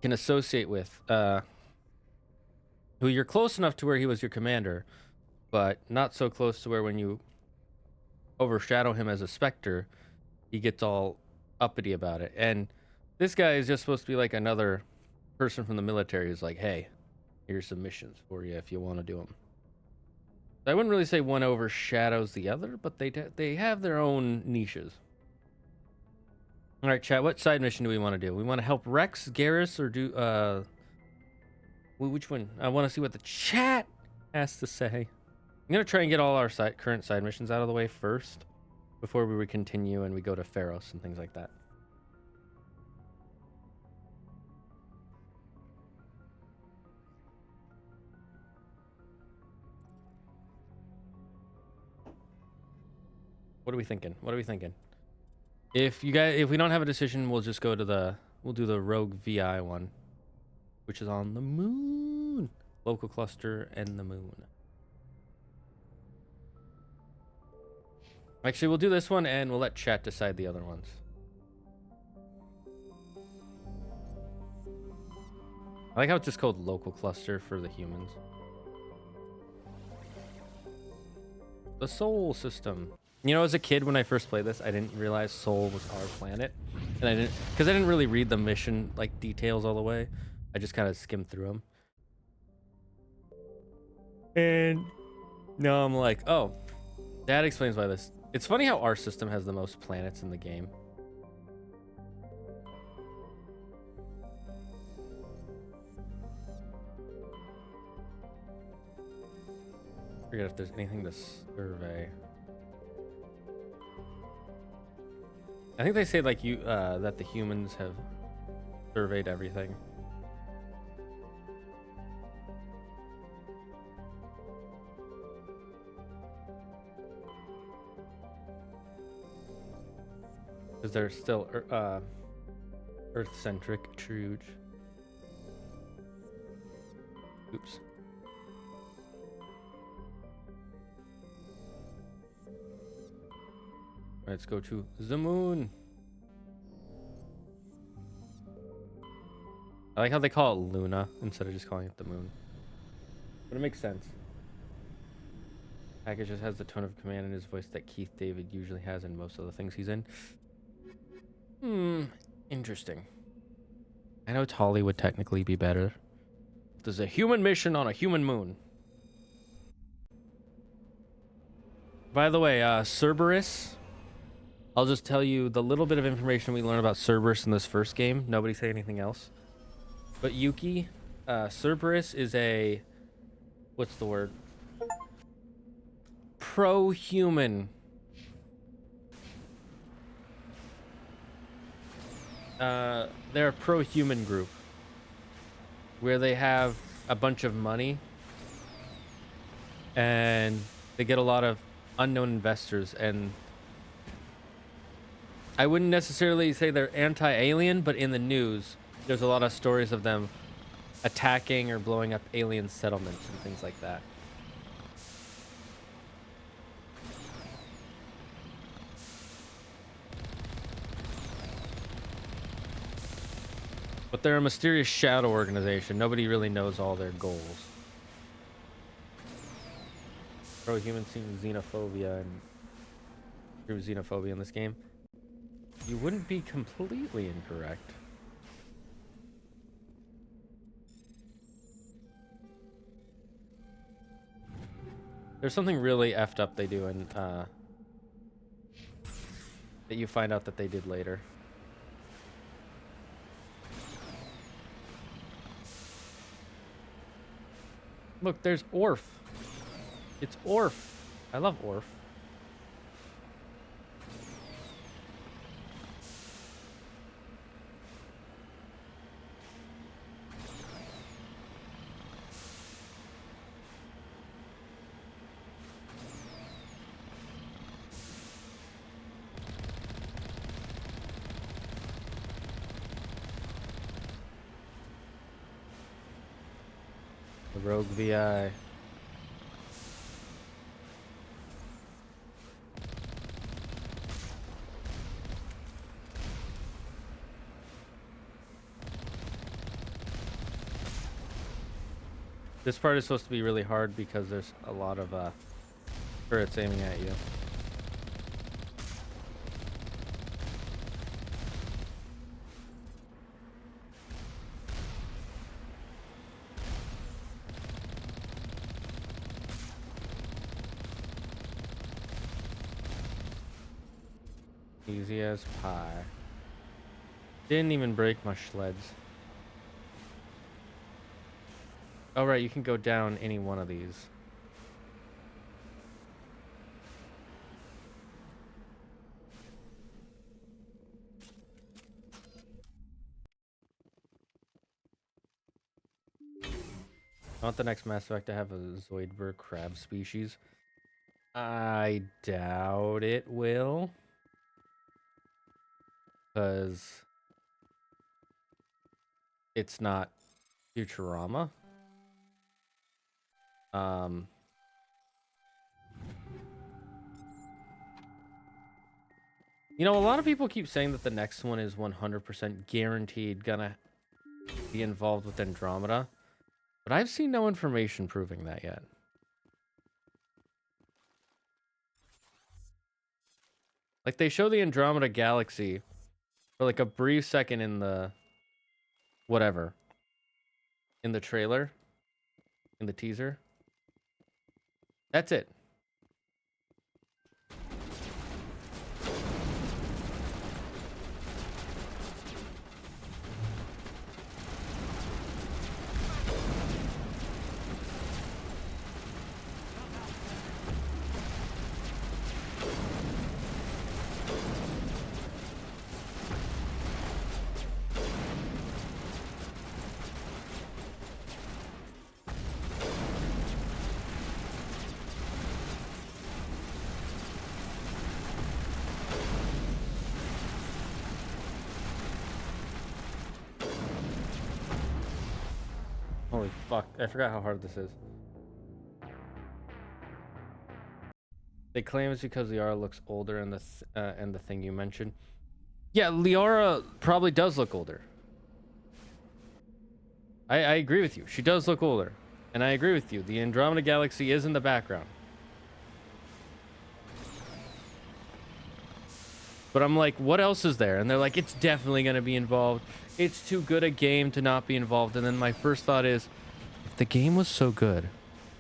can associate with. Who you're close enough to where he was your commander, but not so close to where when you overshadow him as a Spectre, he gets all uppity about it. And this guy is just supposed to be like another person from the military who's like, hey, here's some missions for you if you want to do them. I wouldn't really say one overshadows the other, but they have their own niches. All right, chat, what side mission do we want to do? We want to help Rex, Garrus, or do which one? I want to see what the chat has to say. I'm going to try and get all our current side missions out of the way first before we continue and we go to Pharos and things like that. What are we thinking? What are we thinking? If we don't have a decision, we'll just go to we'll do the Rogue VI one, which is on the moon. Local cluster and the moon. Actually, we'll do this one and we'll let chat decide the other ones. I like how it's just called local cluster for the humans. The Sol system. You know, as a kid, when I first played this, I didn't realize Sol was our planet. And because I didn't really read the mission, like, details all the way. I just kind of skimmed through them. And now I'm like, oh, that explains why this... It's funny how our system has the most planets in the game. I forget if there's anything to survey. I think they say like that the humans have surveyed everything. Because they're still Earth-centric. True. Oops. Let's go to the moon. I like how they call it Luna instead of just calling it the moon. But it makes sense. Package just has the tone of command in his voice that Keith David usually has in most of the things he's in. Interesting. I know Tolly would technically be better. There's a human mission on a human moon. By the way, Cerberus. I'll just tell you the little bit of information we learned about Cerberus in this first game. Nobody say anything else. But Yuki, Cerberus is a... What's the word? Pro-human. They're a pro-human group. Where they have a bunch of money. And they get a lot of unknown investors. And I wouldn't necessarily say they're anti-alien, but in the news, there's a lot of stories of them attacking or blowing up alien settlements and things like that. But they're a mysterious shadow organization. Nobody really knows all their goals. Pro-human seems xenophobia and true xenophobia in this game. You wouldn't be completely incorrect. There's something really effed up they do in that you find out that they did later. Look, there's Orf. It's Orf. I love Orf. Rogue VI. This part is supposed to be really hard because there's a lot of turrets aiming at you. Easy as pie. Didn't even break my sleds. Oh right, you can go down any one of these. I want the next Mass Effect to have a Zoidberg crab species. I doubt it will. Because it's not Futurama. You know, a lot of people keep saying that the next one is 100% guaranteed gonna be involved with Andromeda. But I've seen no information proving that yet. Like, they show the Andromeda Galaxy for like a brief second in the... whatever. In the trailer. In the teaser. That's it. Holy fuck, I forgot how hard this is. They claim it's because Liara looks older in the thing you mentioned. Yeah, Liara probably does look older. I agree with you. She does look older. And I agree with you. The Andromeda Galaxy is in the background. But I'm like, what else is there? And they're like, it's definitely going to be involved. It's too good a game to not be involved. And then my first thought is, if the game was so good,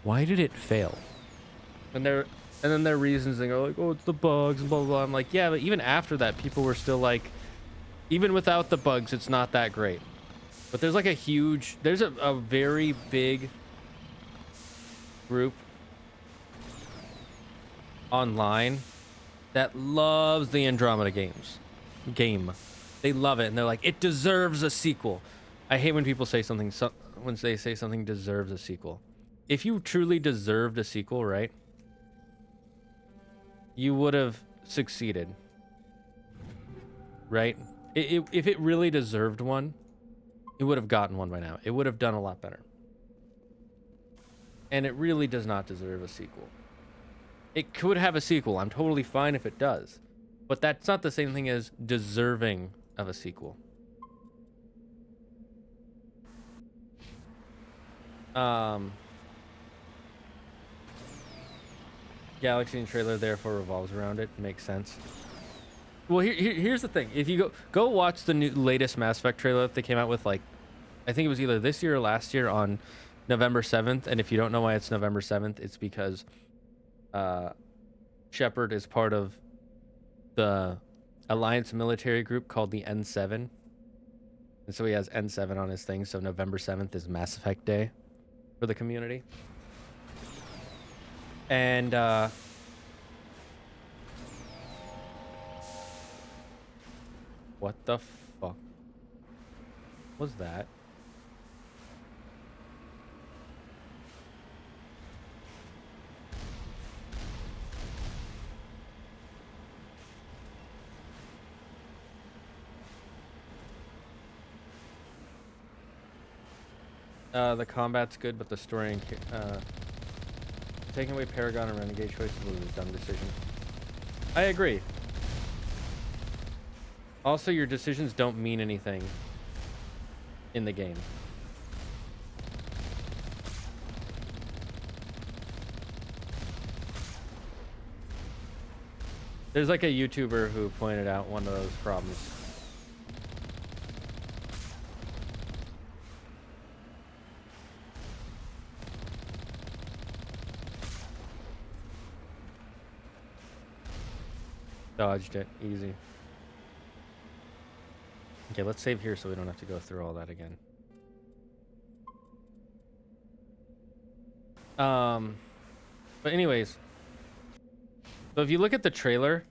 why did it fail? And then their reasons, they go like, oh, it's the bugs and blah, blah, blah. I'm like, yeah, but even after that, people were still like, even without the bugs, it's not that great. But there's like there's a very big group online that loves the Andromeda game. They love it, and they're like, it deserves a sequel. I hate when people say something, when they say something deserves a sequel. If you truly deserved a sequel, right, you would have succeeded, right? If it really deserved one, it would have gotten one by now. It would have done a lot better. And it really does not deserve a sequel. It could have a sequel. I'm totally fine if it does. But that's not the same thing as deserving of a sequel. Galaxy and trailer therefore revolves around it. Makes sense. Well, here's the thing. If you go watch the latest Mass Effect trailer that they came out with, like, I think it was either this year or last year on November 7th. And if you don't know why it's November 7th, it's because Shepard is part of the Alliance military group called the N7. And so he has N7 on his thing. So November 7th is Mass Effect Day for the community. And what the fuck was that? The combat's good, but the story and taking away Paragon and Renegade choices was a dumb decision. I agree. Also, your decisions don't mean anything in the game. There's like a YouTuber who pointed out one of those problems. Dodged it. Easy. Okay, let's save here so we don't have to go through all that again. But anyways, so if you look at the trailer,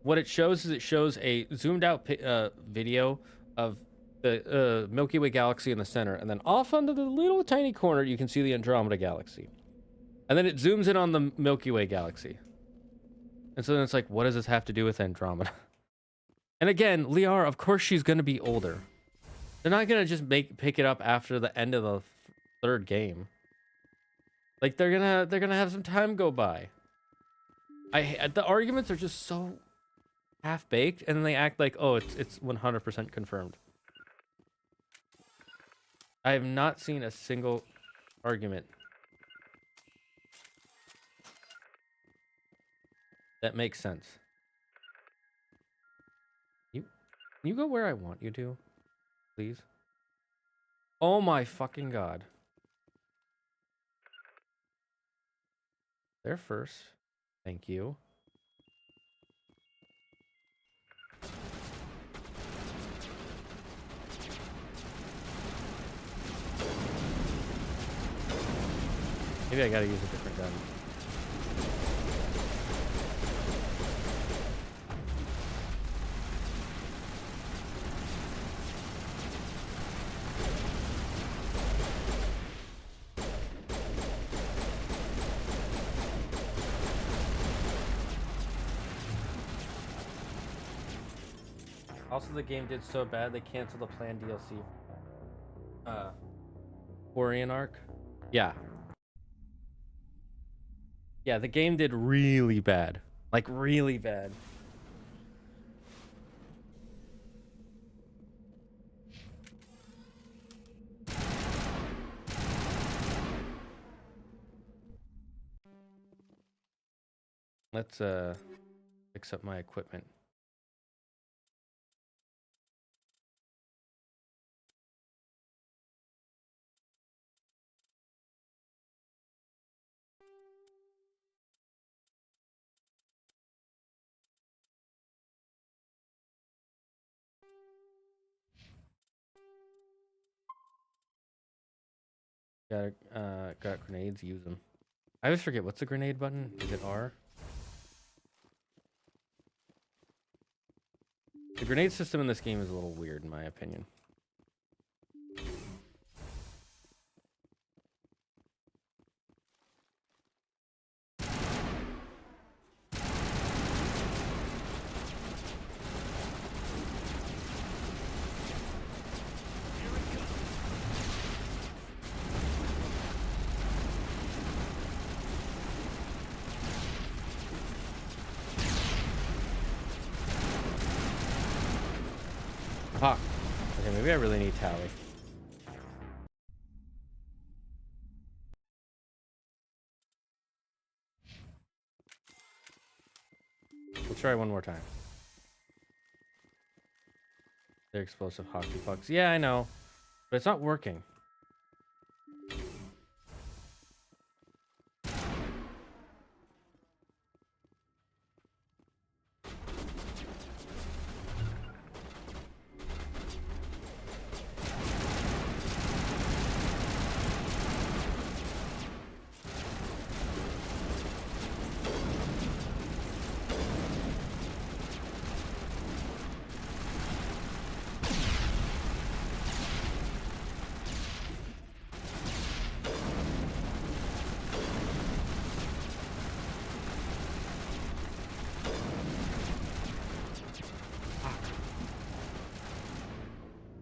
what it shows is it shows a zoomed out video of the Milky Way galaxy in the center, and then off onto the little tiny corner you can see the Andromeda galaxy, and then it zooms in on the Milky Way galaxy. And so then it's like, what does this have to do with Andromeda? And again, Liara, of course she's going to be older. They're not going to just pick it up after the end of the third game. Like they're going to have some time go by. The arguments are just so half-baked, and then they act like, oh, it's 100% confirmed. I have not seen a single argument that makes sense. You go where I want you to, please. Oh my fucking god. There first. Thank you. Maybe I gotta use a different gun. Also, the game did so bad they canceled the planned DLC. Quarian arc. Yeah. Yeah, the game did really bad. Like, really bad. Let's fix up my equipment. Got grenades, use them. I always forget, what's the grenade button? Is it R? The grenade system in this game is a little weird, in my opinion. Fuck. Okay, maybe I really need Tally. We'll try one more time. They're explosive hockey pucks. Yeah, I know. But it's not working.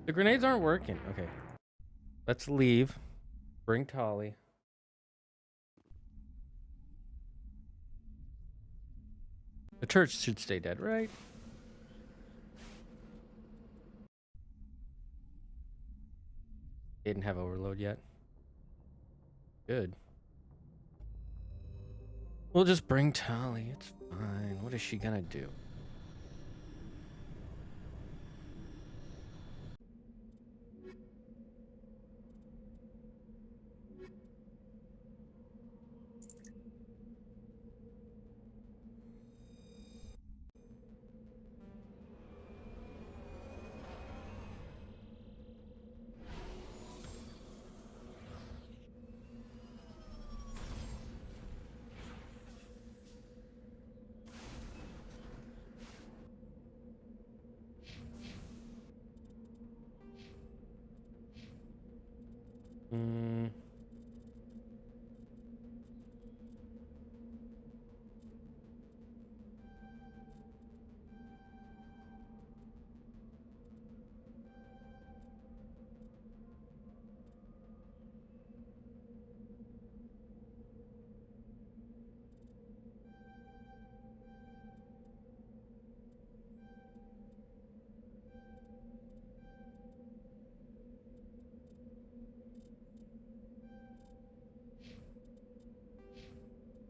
The grenades aren't working. Okay. Let's leave. Bring Tolly. The church should stay dead, right? Didn't have overload yet. Good. We'll just bring Tolly. It's fine. What is she gonna do?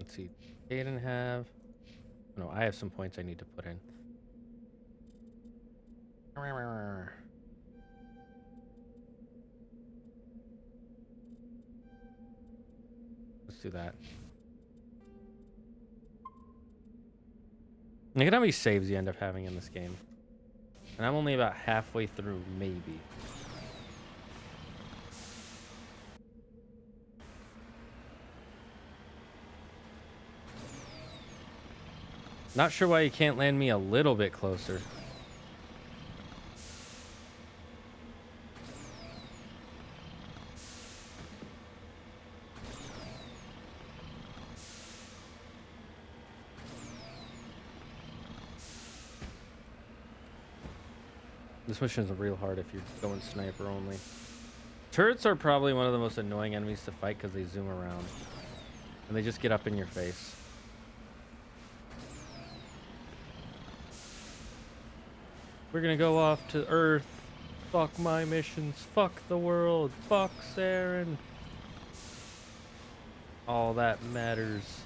Let's see. Aiden have. No, I have some points I need to put in. Let's do that. Look at how many saves you end up having in this game. And I'm only about halfway through, maybe. Not sure why you can't land me a little bit closer. This mission is real hard if you're going sniper only. Turrets are probably one of the most annoying enemies to fight because they zoom around. And they just get up in your face. We're gonna go off to Earth. Fuck my missions. Fuck the world. Fuck Saren. All that matters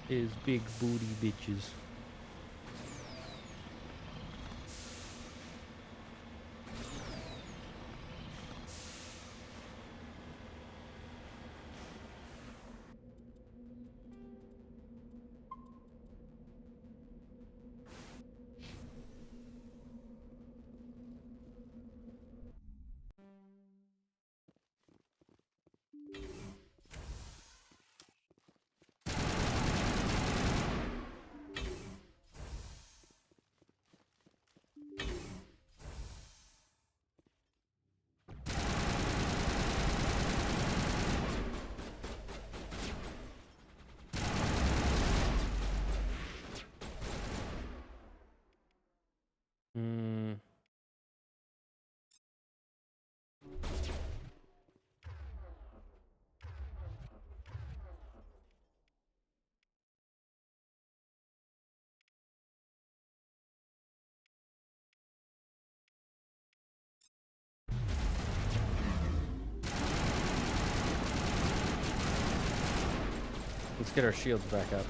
is big booty bitches. Let's get our shields back up.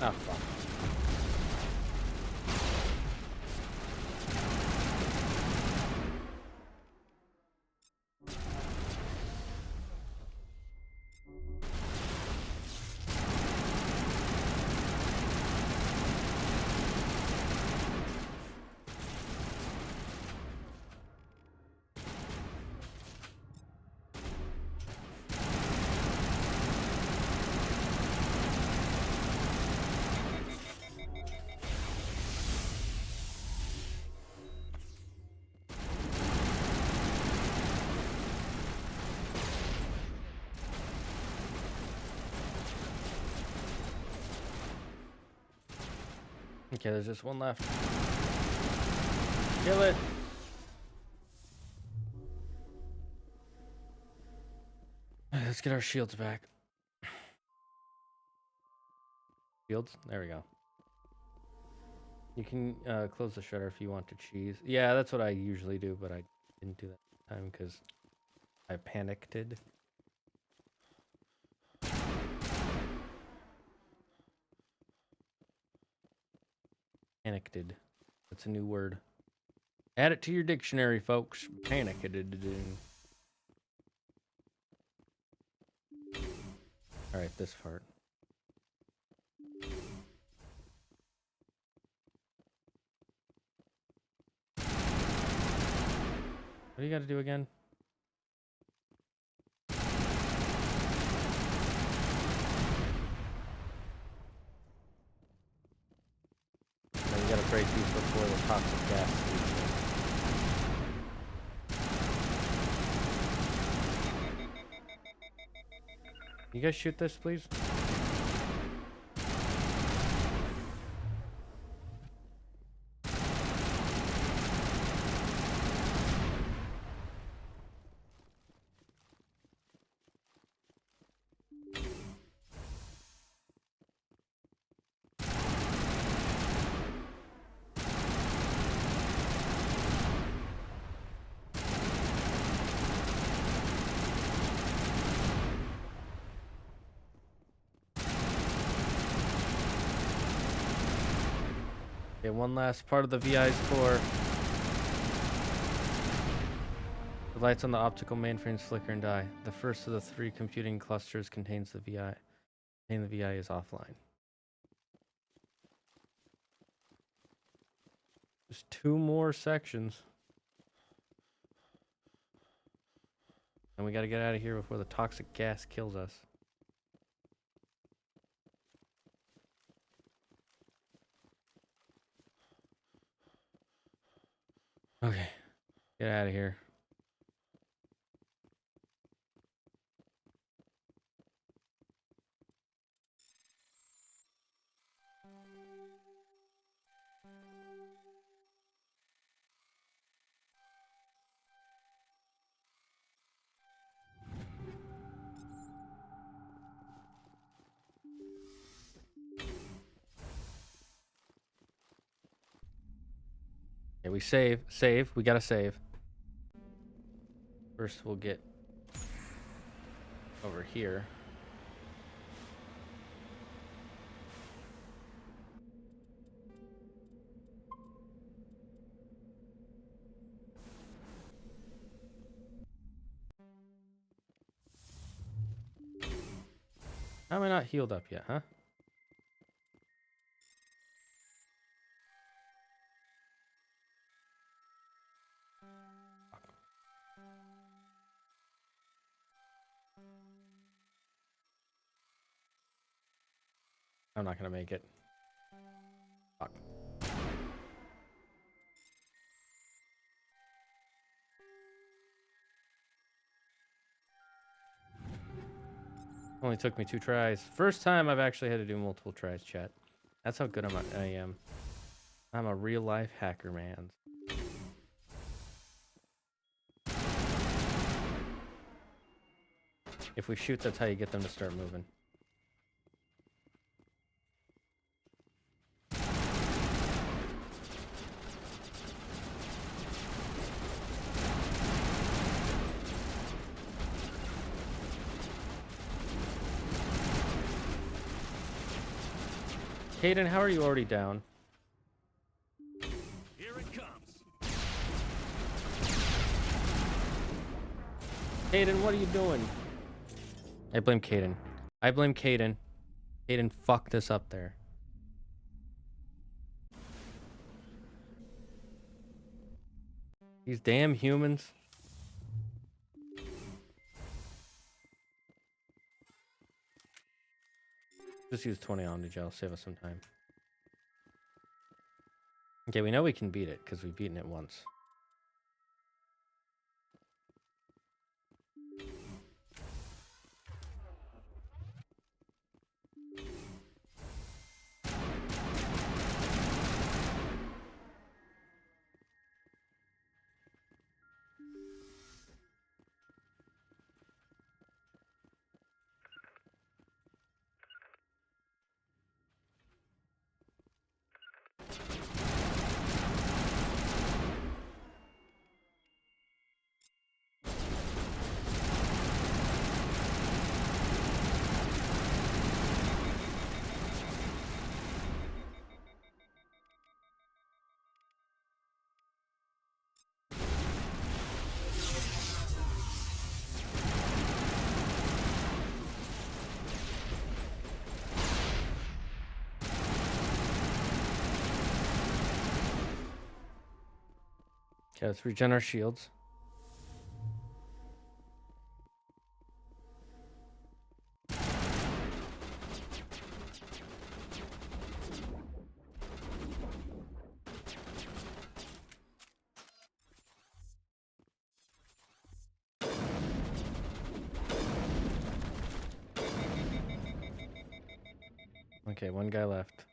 Ah, fuck. Okay, there's just one left. Kill it. Let's get our shields back. Shields? There we go. You can close the shutter if you want to cheese. Yeah, that's what I usually do, but I didn't do that this time because I panicked. Panicked. That's a new word. Add it to your dictionary, folks. Panicked. Alright, this part. What do you gotta do again? No, you gotta break these before the toxic gas leaves in. You guys shoot this, please? Okay, one last part of the VI's core. The lights on the optical mainframes flicker and die. The first of the 3 computing clusters contains the VI. And the VI is offline. Just 2 more sections. And we gotta get out of here before the toxic gas kills us. Okay, get out of here. Okay, we save. We gotta save. First, we'll get over here. How am I not healed up yet, huh? I'm not gonna make it. Fuck. Only took me 2 tries. First time I've actually had to do multiple tries, chat. That's how good I am. I'm a real life hacker, man. If we shoot, that's how you get them to start moving. Caden, how are you already down? Here it comes. Caden, what are you doing? I blame Caden. I blame Caden. Caden fucked this up there. These damn humans. Just use 20 Omnigel, save us some time. Okay, we know we can beat it because we've beaten it once. Okay, let's regen our shields. Okay, one guy left.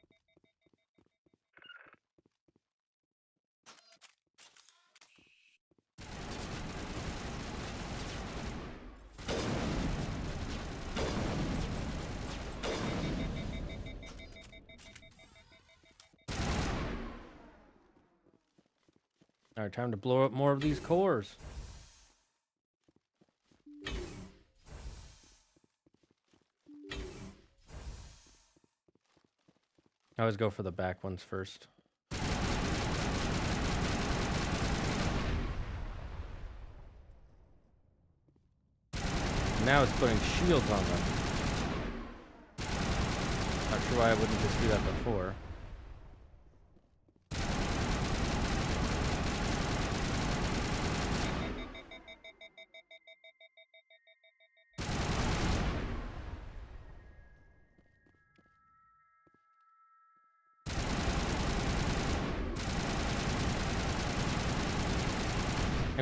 All right, time to blow up more of these cores. I always go for the back ones first. Now it's putting shields on them. Not sure why I wouldn't just do that before.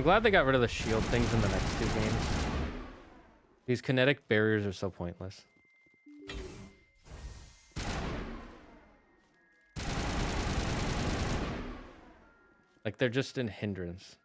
I'm glad they got rid of the shield things in the next two games. These kinetic barriers are so pointless. Like, they're just an hindrance.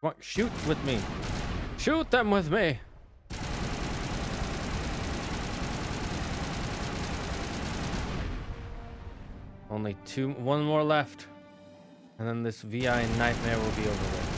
Come on, shoot with me. Shoot them with me. Only one more left. And then this VI nightmare will be over with.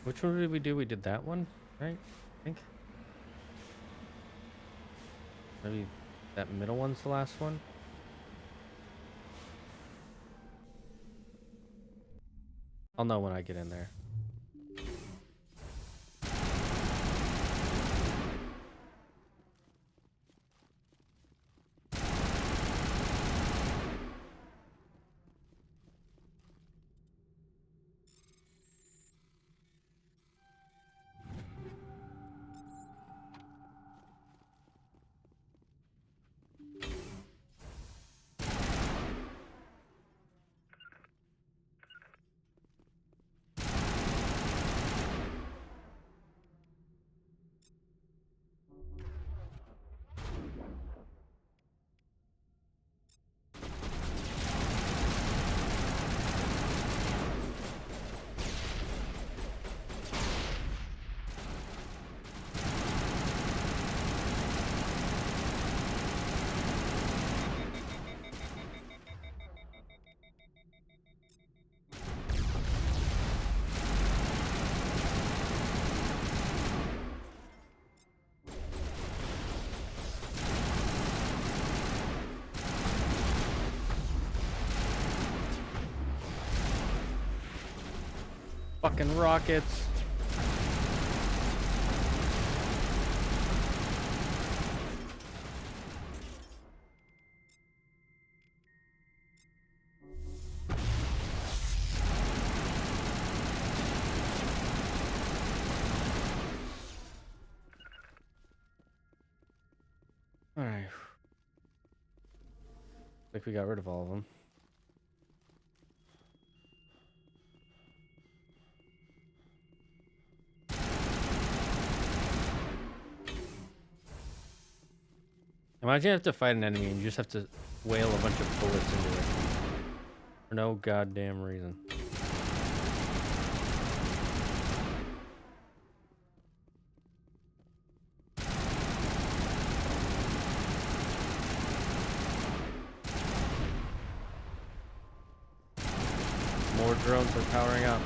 Which one did we do? We did that one, right? I think. Maybe that middle one's the last one. I'll know when I get in there. Fucking rockets. All right. Like we got rid of all of them. Imagine you have to fight an enemy and you just have to whale a bunch of bullets into it. For no goddamn reason. More drones are powering up.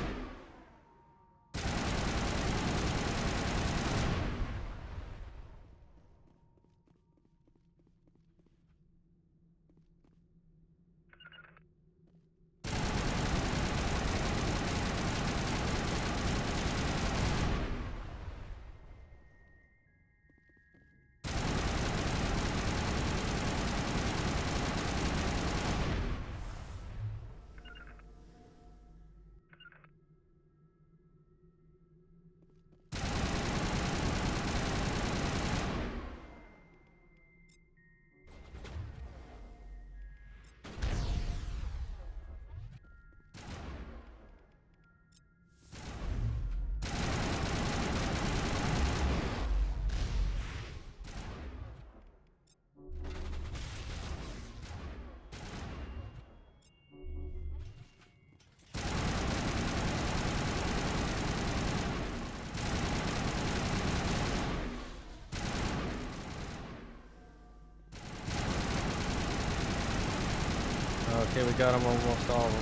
Okay, we got them almost all of them.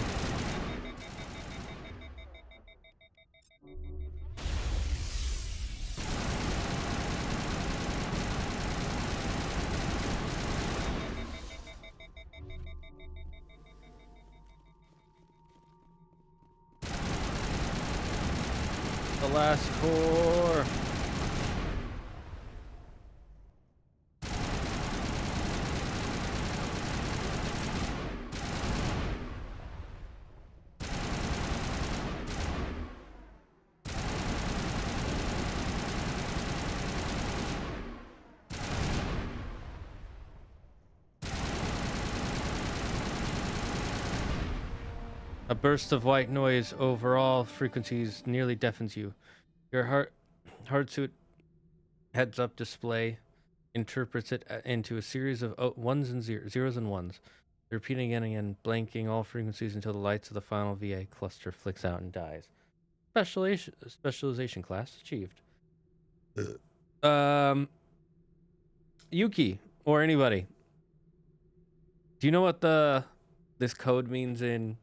The last core. A burst of white noise over all frequencies nearly deafens you. Your hard suit heads-up display interprets it into a series of ones and zeros and ones, repeating again and again, blanking all frequencies until the lights of the final VA cluster flicks out and dies. Specialization class achieved. Yuki or anybody, do you know what this code means in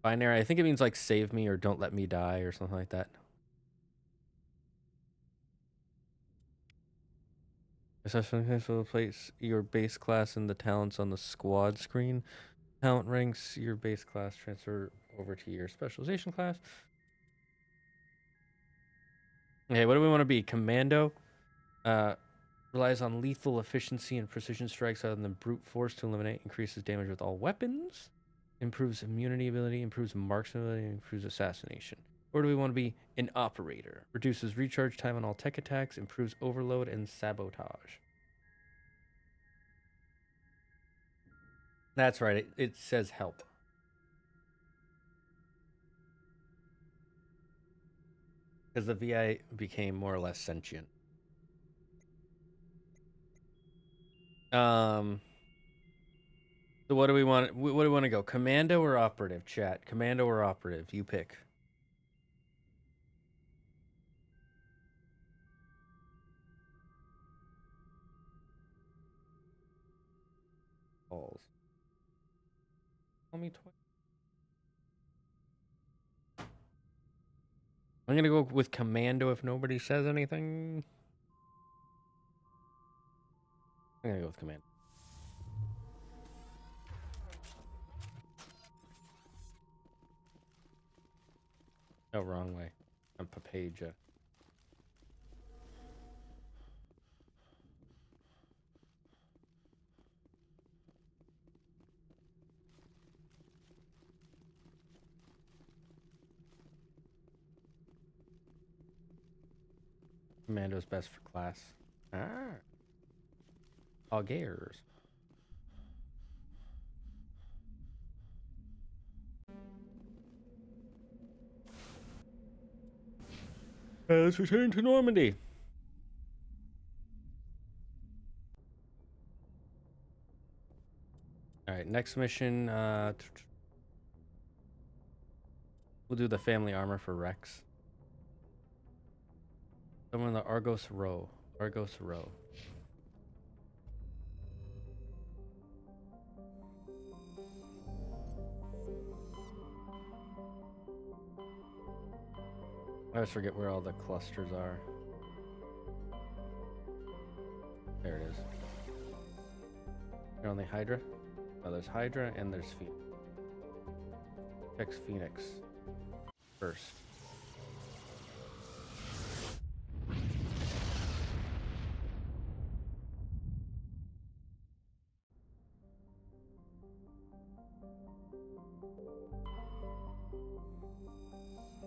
binary? I think it means like save me or don't let me die or something like that. Assessment will place your base class in the talents on the squad screen. Talent ranks your base class transfer over to your specialization class. Okay, what do we want to be? Commando. Relies on lethal efficiency and precision strikes other than brute force to eliminate. Increases damage with all weapons. Improves immunity ability. Improves marksman ability. Improves assassination. Or do we want to be an operator? Reduces recharge time on all tech attacks. Improves overload and sabotage. That's right. It says help. Because the VI became more or less sentient. So what do we want? What do we want to go? Commando or operative? Chat. Commando or operative? You pick. Balls. Call me twice. I'm gonna go with Commando if nobody says anything. I'm gonna go with Commando. No, wrong way. I'm Papaja. Commando's best for class. Augers. Let's return to Normandy. All right, next mission. We'll do the family armor for Rex. Someone in the Argos Row. Argos Row. I always forget where all the clusters are. There it is. You're on the Hydra? Oh, there's Hydra and there's Phoenix. Check Phoenix first.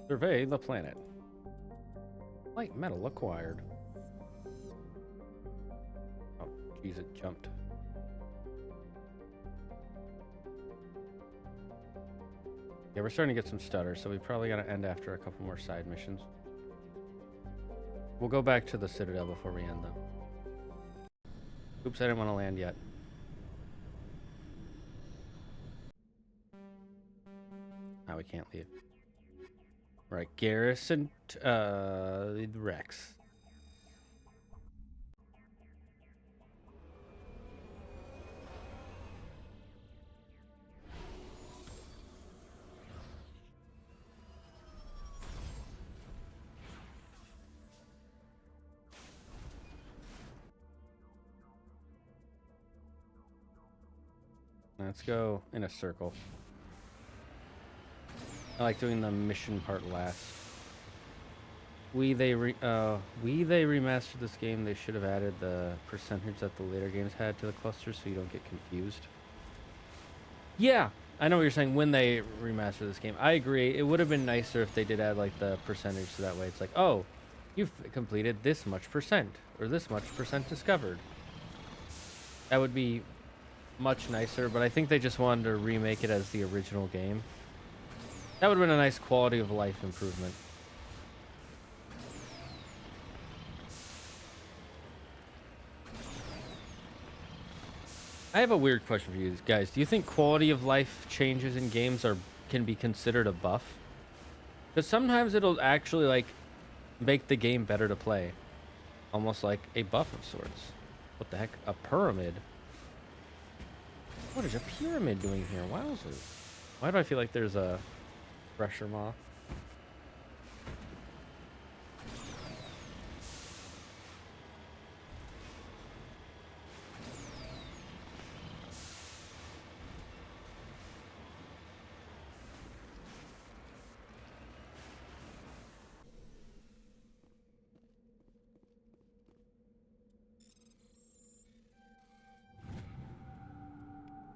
Survey the planet. Light metal acquired. Oh, geez, it jumped. Yeah, we're starting to get some stutter, so we probably gotta end after a couple more side missions. We'll go back to the Citadel before we end, though. Oops, I didn't want to land yet. Ah, we can't leave. Right, Garrison, Rex. Let's go in a circle. I like doing the mission part last. They remastered this game. They should have added the percentage that the later games had to the cluster so you don't get confused. Yeah, I know what you're saying. When they remaster this game, I agree. It would have been nicer if they did add like the percentage, so that way it's like, oh, you've completed this much percent or this much percent discovered. That would be much nicer, but I think they just wanted to remake it as the original game. That would have been a nice quality of life improvement. I have a weird question for you guys. Do you think quality of life changes in games can be considered a buff? Because sometimes it'll actually like make the game better to play. Almost like a buff of sorts. What the heck? A pyramid? What is a pyramid doing here? Wowzers. Why do I feel like there's a pressure maw?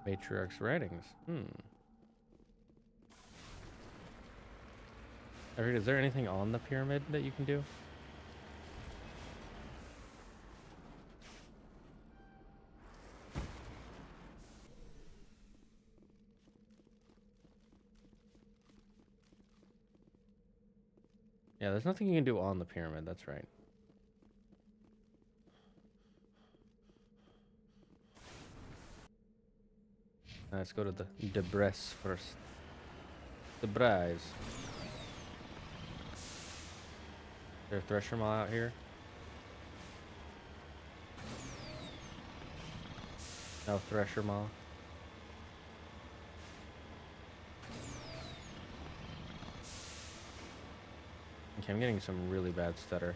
Matriarch's writings. Is there anything on the pyramid that you can do? Yeah, there's nothing you can do on the pyramid, that's right. Let's go to the debris first. Debris. Is there a thresher maw out here? No thresher maw. Okay, I'm getting some really bad stutter.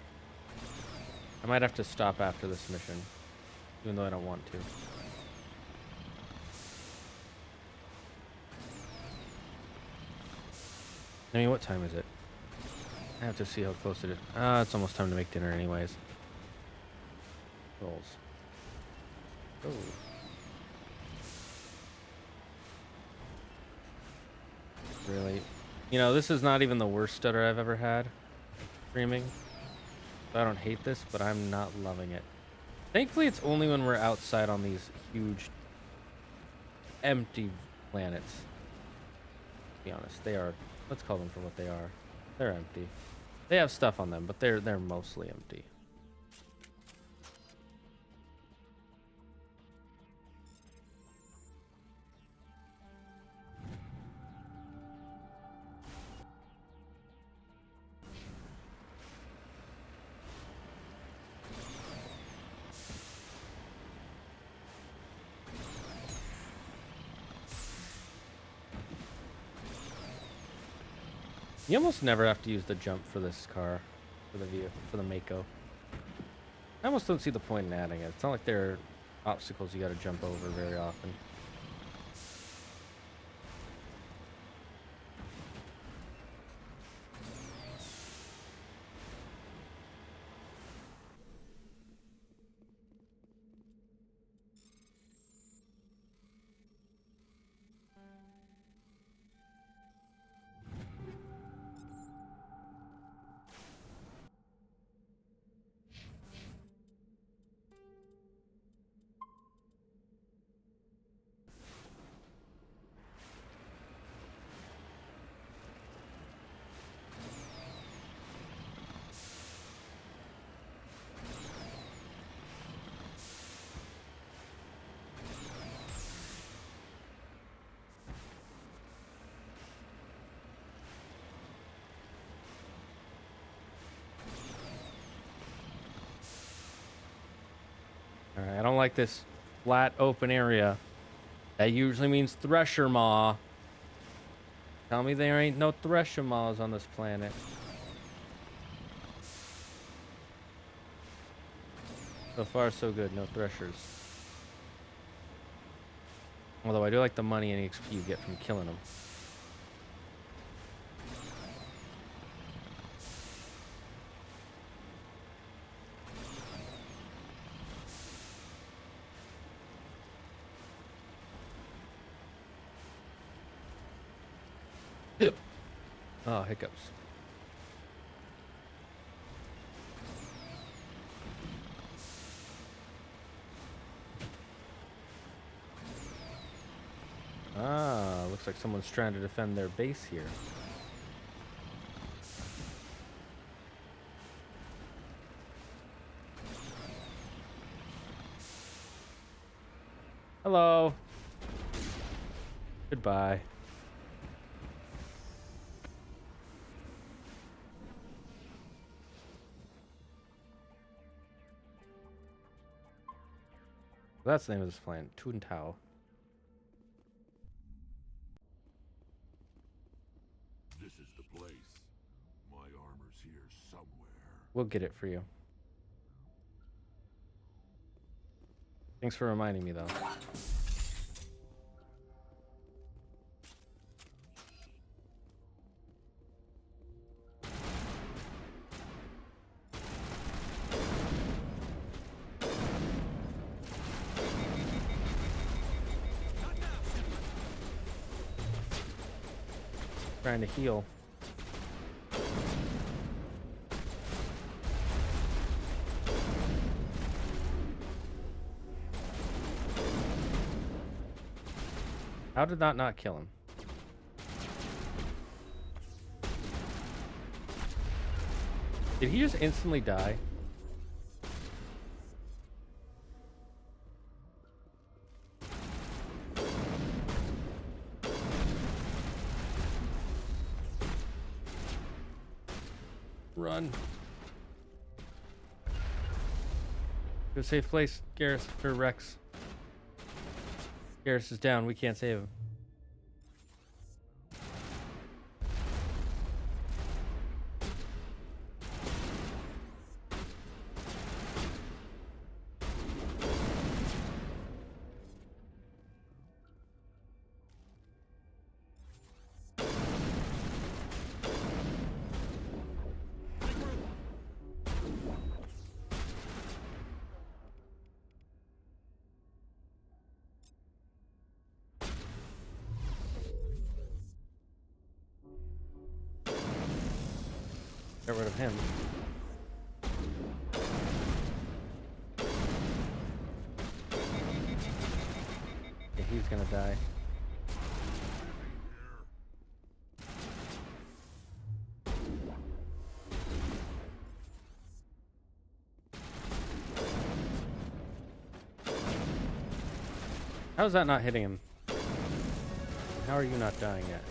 I might have to stop after this mission, even though I don't want to. I mean, what time is it? I have to see how close it is. It's almost time to make dinner anyways. Rolls. Oh. Really? You know, this is not even the worst stutter I've ever had streaming. I don't hate this, but I'm not loving it. Thankfully, it's only when we're outside on these huge empty planets. To be honest, they are, let's call them for what they are. They're empty. They have stuff on them, but they're mostly empty. You almost never have to use the jump for this car, for the Mako. I almost don't see the point in adding it. It's not like there are obstacles you gotta jump over very often. Alright, I don't like this flat open area. That usually means thresher maw. Tell me there ain't no thresher maws on this planet. So far, so good. No threshers. Although I do like the money and XP you get from killing them. Oh, hiccups. Ah, looks like someone's trying to defend their base here. Hello. Goodbye. That's the name of this planet, Toontown. This is the place. My armor's here somewhere. We'll get it for you. Thanks for reminding me, though. Trying to heal. How did that not kill him? Did he just instantly die? Run. Go safe place, Garrus, or Rex. Garrus is down, we can't save him. Get rid of him. Okay, he's gonna die. How is that not hitting him? How are you not dying yet?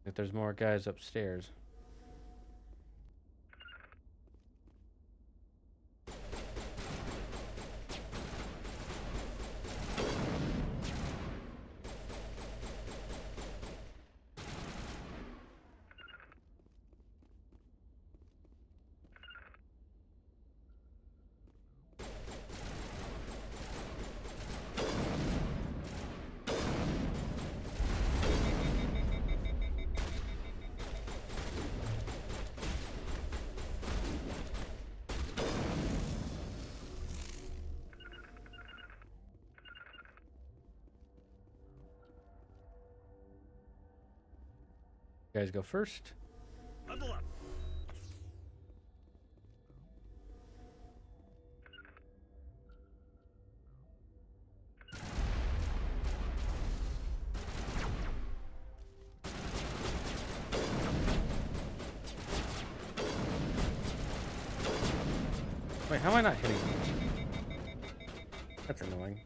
If there's more guys upstairs. You guys go first. Level up. Wait, how am I not hitting him? That's annoying.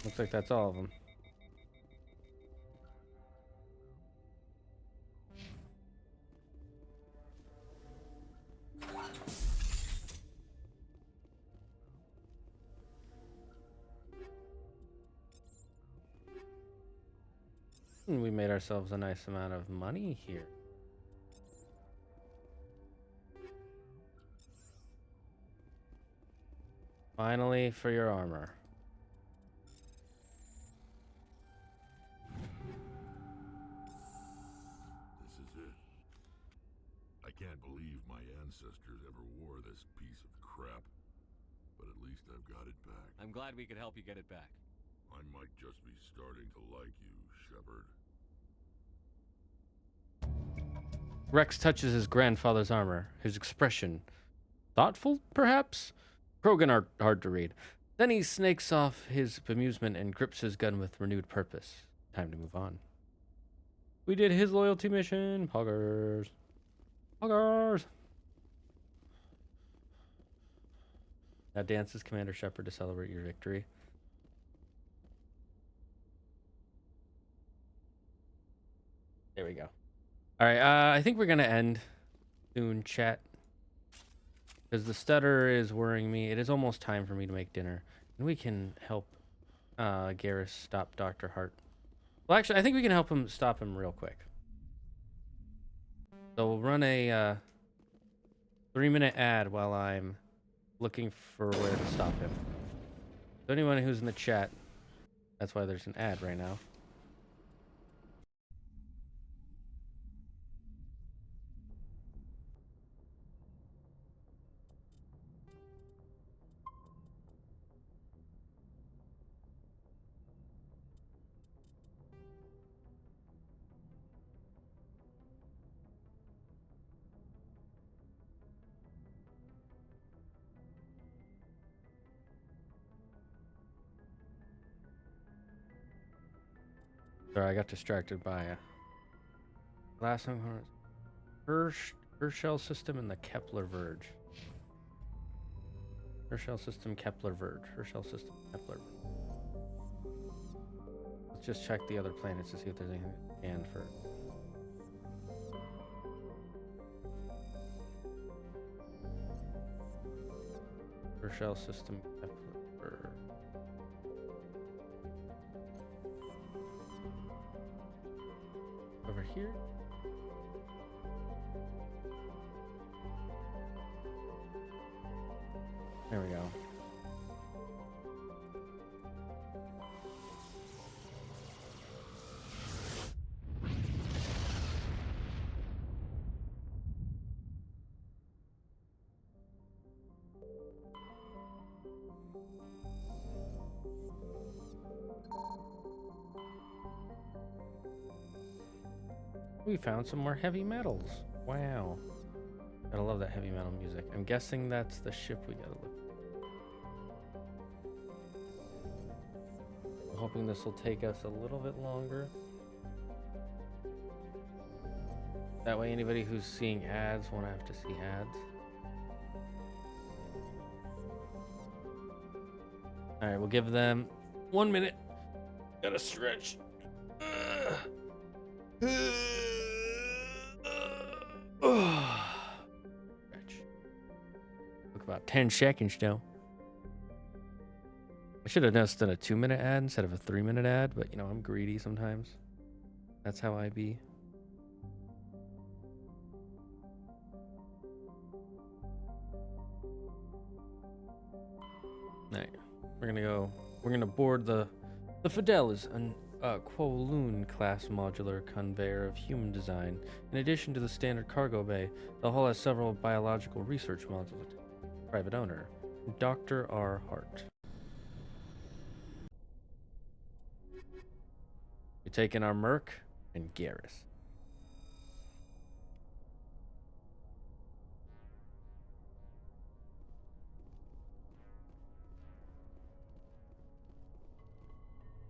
Looks like that's all of them. And we made ourselves a nice amount of money here. Finally, for your armor. This is it. I can't believe my ancestors ever wore this piece of crap. But at least I've got it back. I'm glad we could help you get it back. I might just be starting to like you, Shepard. Rex touches his grandfather's armor. His expression, thoughtful, perhaps? Krogan are hard to read. Then he snakes off his bemusement and grips his gun with renewed purpose. Time to move on. We did his loyalty mission. Poggers. Poggers. Now dances Commander Shepard to celebrate your victory. There we go. All right, I think we're going to end soon, chat. Because the stutter is worrying me. It is almost time for me to make dinner. And we can help Garrus stop Dr. Hart. Well, actually, I think we can help him stop him real quick. So we'll run a 3-minute ad while I'm looking for where to stop him. So anyone who's in the chat, that's why there's an ad right now. Sorry, I got distracted by last one. Herschel system and the Kepler Verge. Herschel system, Kepler Verge. Herschel system, Kepler Verge. Let's just check the other planets to see if there's anything scanned for. Herschel system, Kepler Verge. Over here. There we go. We found some more heavy metals. Wow. Gotta love that heavy metal music. I'm guessing that's the ship we gotta look for. I'm hoping this will take us a little bit longer. That way anybody who's seeing ads won't have to see ads. Alright, we'll give them 1 minute. Gotta stretch. Took about 10 seconds though. I should have just done a 2-minute ad instead of a 3-minute ad, but you know, I'm greedy sometimes. That's how I be. Alright, we're gonna board the Fidelis, an Kowloon class modular conveyor of human design. In addition to the standard cargo bay, the hull has several biological research modules. Private owner, Dr. R. Hart. We're taking our Merc and Garrus.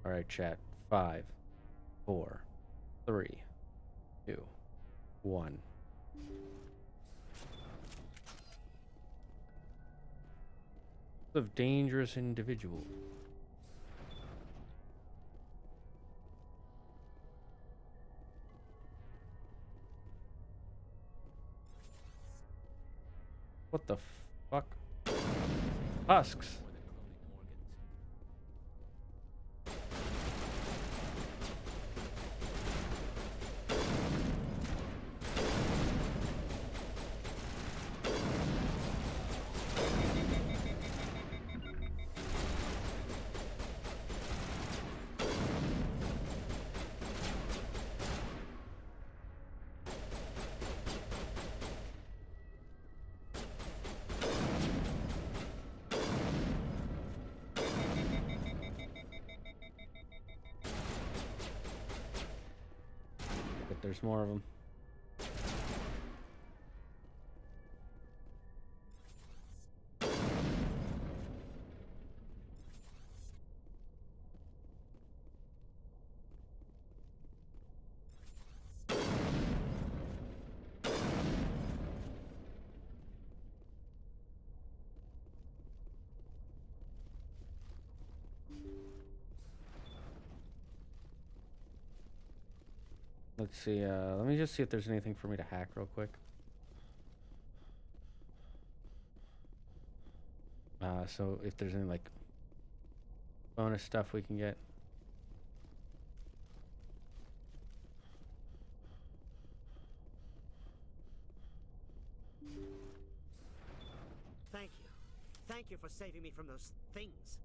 All right, chat. 5, 4, 3, 2, 1. Of dangerous individuals. What the fuck? Husks. there's more of them. Let's see, let me just see if there's anything for me to hack real quick. So if there's any, like, bonus stuff we can get. Thank you. Thank you for saving me from those things.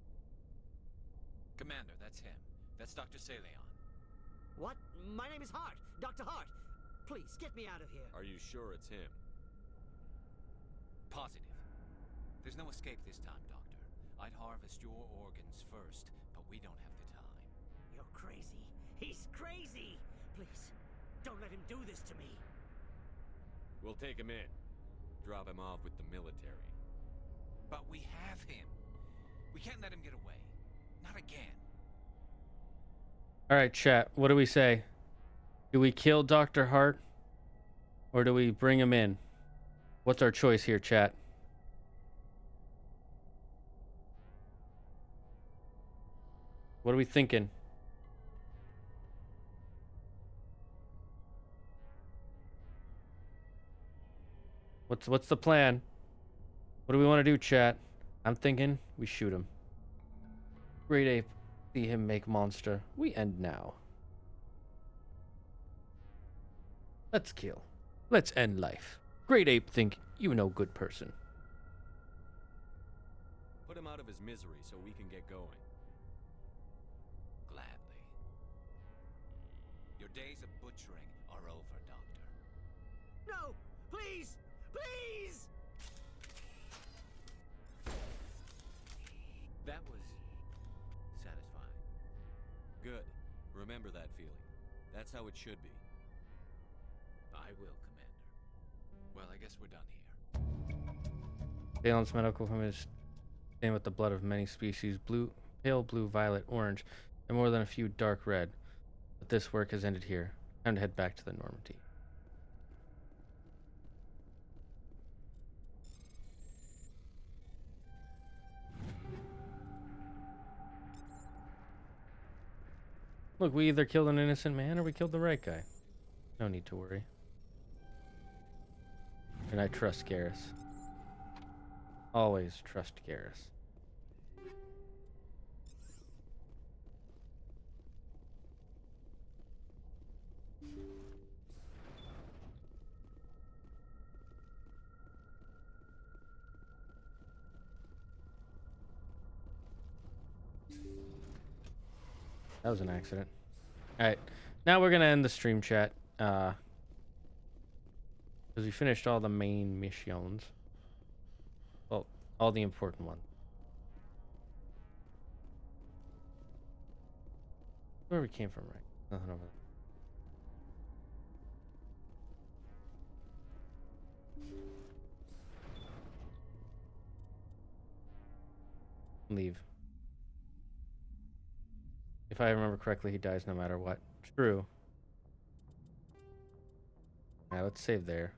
Commander, that's him. That's Dr. Saleon. What? My name is Hart. Dr. Hart. Please, get me out of here. Are you sure it's him? Positive. There's no escape this time, Doctor. I'd harvest your organs first, but we don't have the time. You're crazy. He's crazy. Please, don't let him do this to me. We'll take him in. Drop him off with the military. But we have him. We can't let him get away. Not again. All right, chat. What do we say? Do we kill Dr. Hart? Or do we bring him in? What's our choice here, chat? What are we thinking? What's the plan? What do we want to do, chat? I'm thinking we shoot him. Great Ape, see him make monster. We end now. Let's kill. Let's end life. Great Ape think you no good person. Put him out of his misery so we can get going. Gladly. Your days of butchering are over, Doctor. No! Please! Please! That was satisfying. Good. Remember that feeling. That's how it should be. I will, Commander. Well, I guess we're done here. Valence medical equipment is stained with the blood of many species, blue, pale blue, violet, orange, and more than a few dark red. But this work has ended here. Time to head back to the Normandy. Look, we either killed an innocent man or we killed the right guy. No need to worry. And I trust Garrus. Always trust Garrus. That was an accident. Alright, now we're gonna end the stream, chat. Because we finished all the main missions. Well, all the important ones. Where we came from, right? Nothing over there. Leave. If I remember correctly, he dies no matter what. True. Alright, let's save there.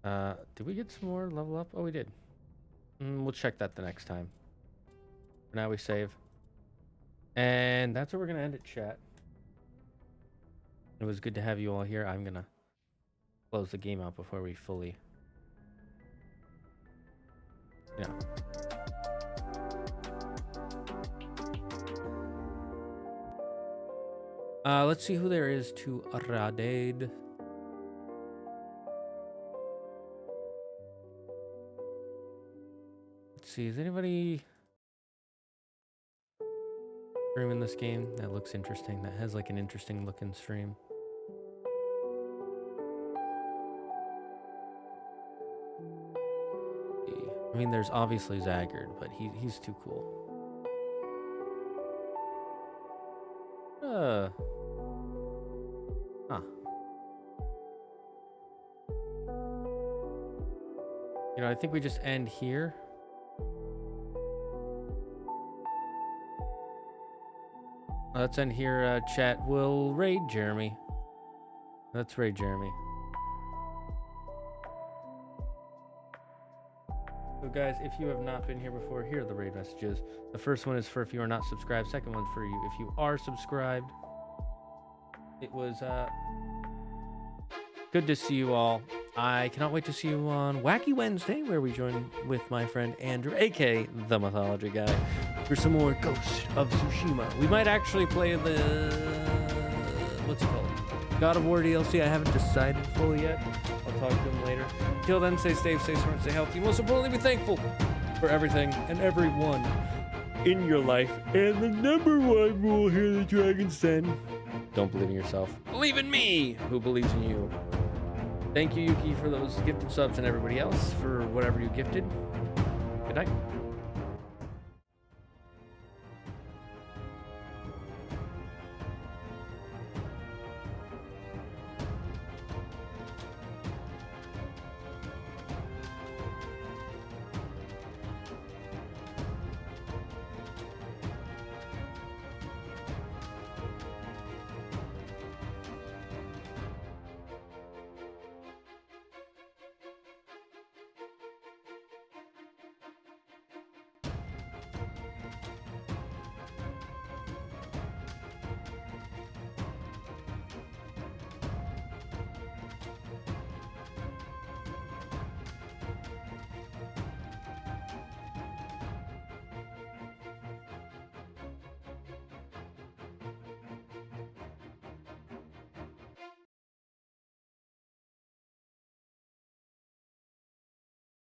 Did we get some more level up? Oh, we did. We'll check that the next time. For now, we save. And that's where we're going to end it, chat. It was good to have you all here. I'm going to close the game out before we fully... Yeah. Let's see who there is to Radade. Let's see, is anybody streaming this game that looks interesting, that has like an interesting looking stream? I mean, there's obviously Zaggard, but he's too cool. You know, I think we just end here. Let's end here, chat. We'll raid Jeremy. Let's raid Jeremy. So guys, if you have not been here before, here are the raid messages. The first one is for if you are not subscribed. Second one's for you if you are subscribed. It was good to see you all. I cannot wait to see you on Wacky Wednesday, where we join with my friend Andrew AKA TheMythologyGuy for some more Ghost of Tsushima. We might actually play the what's it called? God of War DLC. I haven't decided fully yet. I'll talk to him later. Until then, stay safe, stay smart, stay healthy. Most importantly, be thankful for everything and everyone in your life. And the number one rule here in the Dragon's Den: don't believe in yourself. Believe in me, who believes in you. Thank you, Yuki, for those gifted subs, and everybody else for whatever you gifted. Good night.